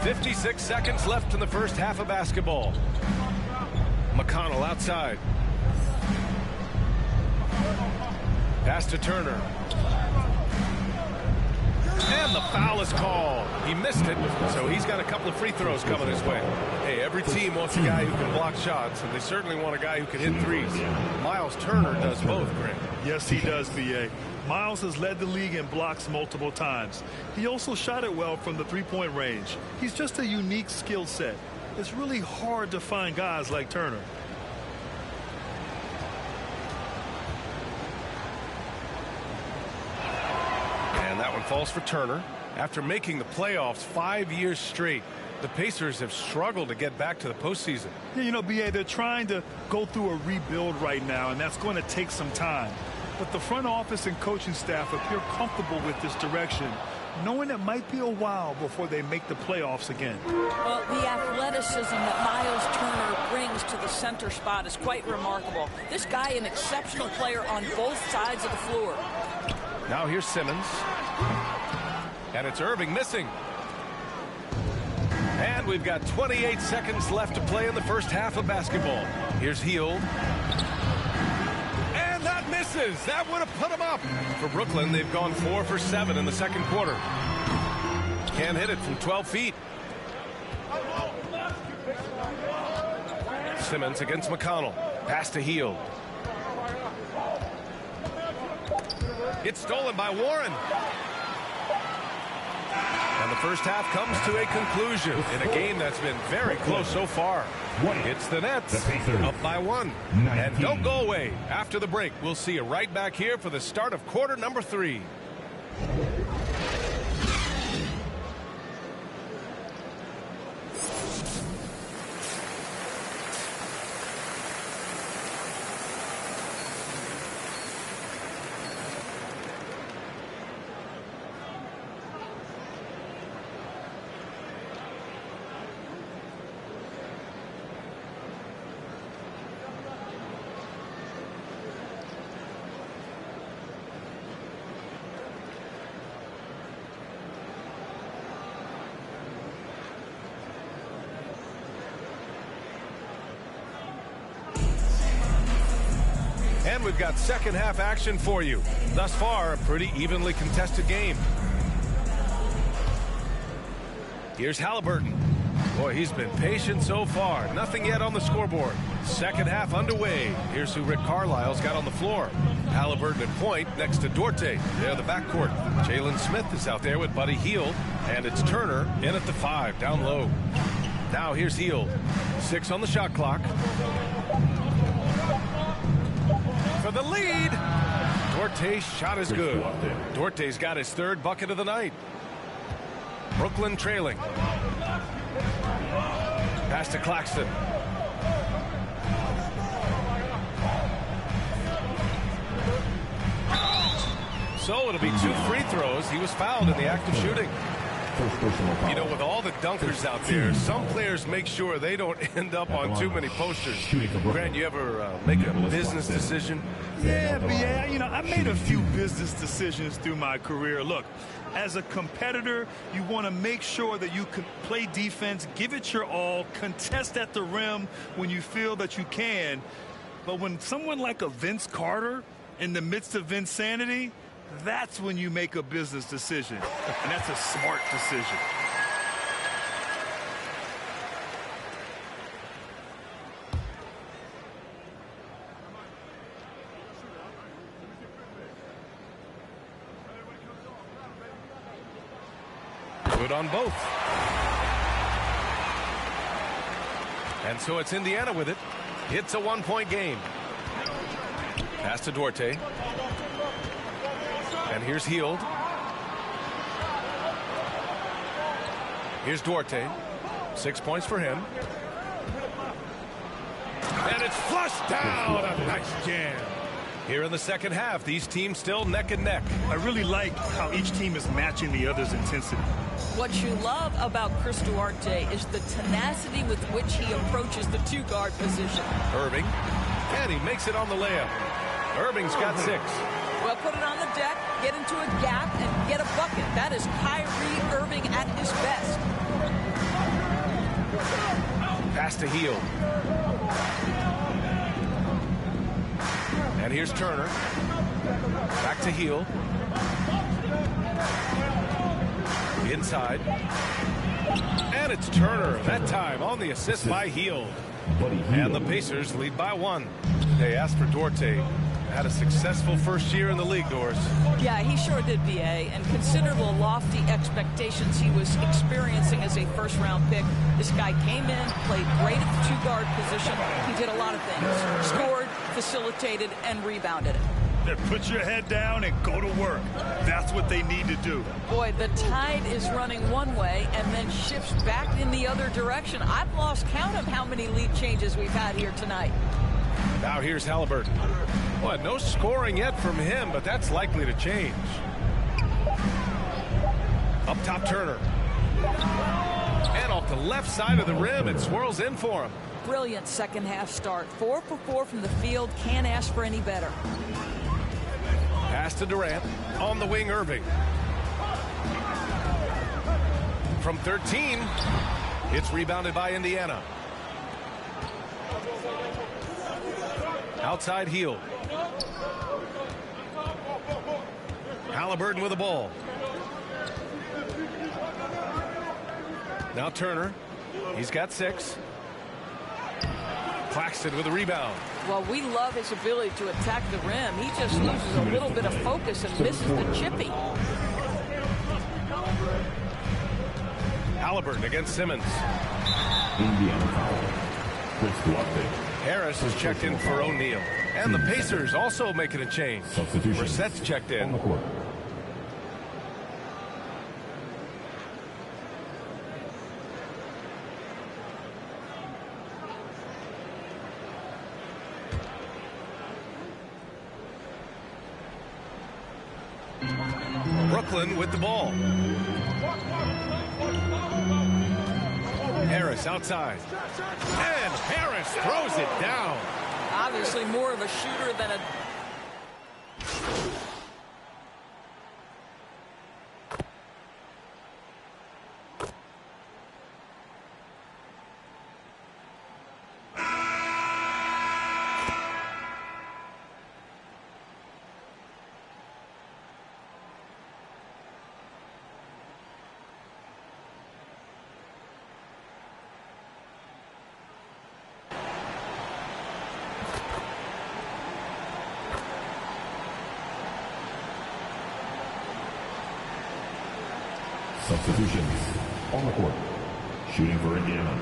"56 seconds left in the first half of basketball. McConnell outside. Pass to Turner. And the foul is called. He missed it, so he's got a couple of free throws coming his way. Hey, every team wants a guy who can block shots, and they certainly want a guy who can hit threes. Miles Turner does both, Grant. Yes, he does, B.A. Miles has led the league in blocks multiple times. He also shot it well from the three-point range. He's just a unique skill set. It's really hard to find guys like Turner. And that one falls for Turner. After making the playoffs 5 years straight, the Pacers have struggled to get back to the postseason. Yeah, you know, B.A., they're trying to go through a rebuild right now, and that's going to take some time. But the front office and coaching staff appear comfortable with this direction, knowing it might be a while before they make the playoffs again. Well, the athleticism that Miles Turner brings to the center spot is quite remarkable. This guy, an exceptional player on both sides of the floor. Now here's Simmons. And it's Irving missing. And we've got 28 seconds left to play in the first half of basketball. Here's Hield. And that misses. That would have put him up. For Brooklyn, they've gone 4 for 7 in the second quarter. Can't hit it from 12 feet. Simmons against McConnell. Pass to Hield. It's stolen by Warren. And the first half comes to a conclusion in a game that's been very close so far. It's the Nets up by 1. And don't go away. After the break, we'll see you right back here for the start of quarter number 3. And we've got second half action for you. Thus far, a pretty evenly contested game. Here's Halliburton. Boy, he's been patient so far. Nothing yet on the scoreboard. Second half underway. Here's who Rick Carlisle's got on the floor. Halliburton at point next to Duarte. They're the backcourt. Jalen Smith is out there with Buddy Hield. And it's Turner in at the 5, down low. Now here's Hield. 6 on the shot clock. For the lead. Duarte's shot is good. Duarte's got his 3rd bucket of the night. Brooklyn trailing. Pass to Claxton. So it'll be 2 free throws. He was fouled in the act of shooting. You know, with all the dunkers out there, some players make sure they don't end up on too many posters. Grant, you ever make a business decision? Yeah, B.A., you know, I made a few business decisions through my career. Look, as a competitor, you want to make sure that you can play defense, give it your all, contest at the rim when you feel that you can. But when someone like a Vince Carter in the midst of insanity, that's when you make a business decision. And that's a smart decision. Good on both. And so it's Indiana with it. It's a 1-point game. Pass to Duarte. And here's Hield. Here's Duarte. 6 points for him. And it's flushed down. A nice jam. Here in the second half, these teams still neck and neck. I really like how each team is matching the other's intensity. What you love about Chris Duarte is the tenacity with which he approaches the 2-guard position. Irving. And he makes it on the layup. Irving's got 6. Well, put it on the deck, get into a gap, and get a bucket. That is Kyrie Irving at his best. Pass to Hield. And here's Turner. Back to Hield. Inside. And it's Turner, that time on the assist by Hield. And the Pacers lead by 1. They asked for Duarte. Had a successful first year in the league, Doris. Yeah, he sure did, B.A. And consider the lofty expectations he was experiencing as a first-round pick. This guy came in, played great at the 2-guard position. He did a lot of things. Scored, facilitated, and rebounded. Then put your head down and go to work. That's what they need to do. Boy, the tide is running one way and then shifts back in the other direction. I've lost count of how many lead changes we've had here tonight. Now here's Halliburton. Well, no scoring yet from him, but that's likely to change. Up top, Turner. And off the left side of the rim, it swirls in for him. Brilliant second half start. 4 for 4 from the field. Can't ask for any better. Pass to Durant. On the wing, Irving. From 13, it's rebounded by Indiana. Outside Hield. Halliburton with the ball. Now Turner. He's got 6. Claxton with a rebound. Well, we love his ability to attack the rim. He just loses a little bit of focus and misses the chippy. Halliburton against Simmons. Indiana foul. Harris is checked in for O'Neal. And the Pacers also making a change. Brissett's checked in. Brooklyn with the ball. Harris outside. And Harris throws it down. Obviously more of a shooter than a... Substitutions on the court. Shooting for Indiana,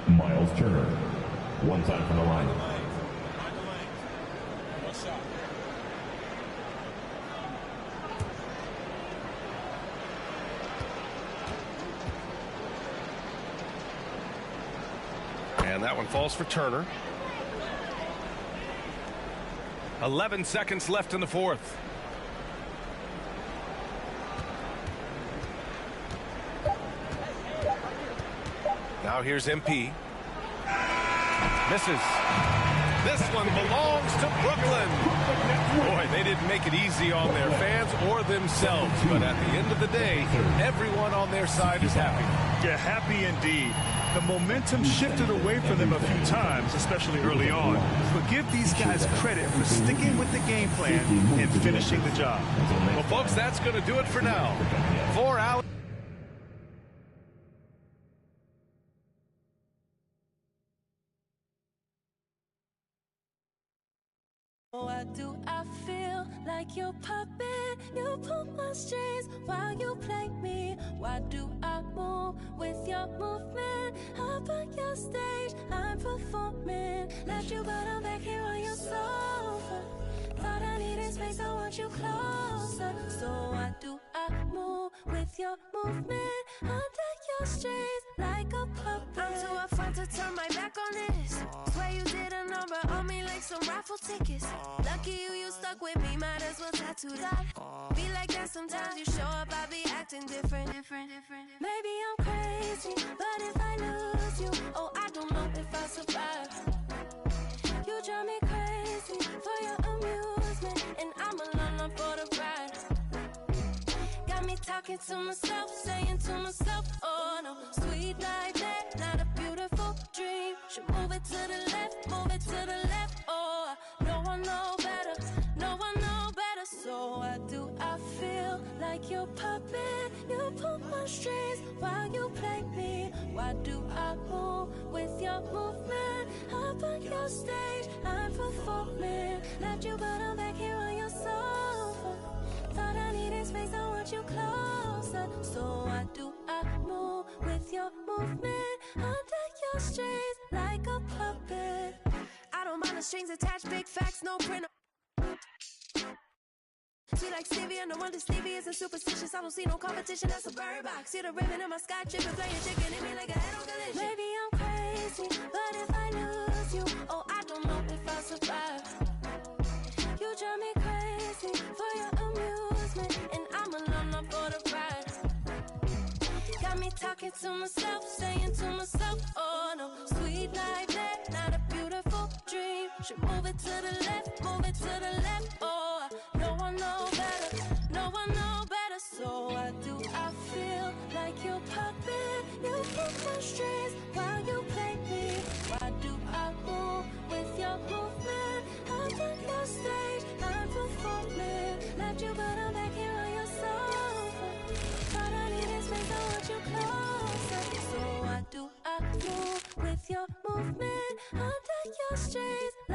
Miles Turner. One time from the line. And that one falls for Turner. 11 seconds left in the fourth. Now here's MP. Misses. This one belongs to Brooklyn. Boy, they didn't make it easy on their fans or themselves. But at the end of the day, everyone on their side is happy. Yeah, happy indeed. The momentum shifted away from them a few times, especially early on. But give these guys credit for sticking with the game plan and finishing the job. Well, folks, that's going to do it for now. For Alex. Why do I feel like your puppet? You pull my strings while you play me. Why do I move with your movement? Up on your stage, I'm performing. Left you, but I'm back here on your sofa. Thought I needed space, I want you closer. So why do I move with your movement? Under your strings like a puppet. I'm too afraid to turn my back on this. Swear you did a number on me like some raffle tickets. Lucky you stuck with me, might as well tattoo that. Be like that sometimes, you show up, I be acting different. Maybe I'm crazy, but if I lose you, oh, I don't know if I survive. You drive me crazy for your amusement, and I'm alone for the ride. Got me talking to myself, saying to myself, oh no, sweet like that, not a beautiful dream. Should move it to the left, move it to the left, oh, no one know better, no one know better. So why do I feel like your puppet? You pull my strings while you play me. Why do I move with your movement? Up on your stage, I'm performing. Left you, but I'm back here on your sofa. Thought I needed space, I want you closer. So why do I move with your movement? Under your strings like a puppet. I don't mind the strings attached, big facts, no print. Sweet like Stevie, and no wonder Stevie isn't superstitious. I don't see no competition, that's a bird box. See the ribbon in my sky, tripping, playing chicken in me like a head on collision. Maybe I'm crazy, but if I lose you, oh, I don't know if I survive. You drive me crazy for your amusement, and I'm alone for the ride. Got me talking to myself, saying to myself, oh no, sweet like that, not a beautiful dream. Should move it to the left, move it to the left, oh, no one know better, no one know better. So why do I feel like your puppet? You pull my strings while you play me. Why do I move with your movement? Up on your stage, I'm performing. Left you, but I'm back here on your sofa. Thought I needed space, I want you closer. So why do I with your movement under your strays.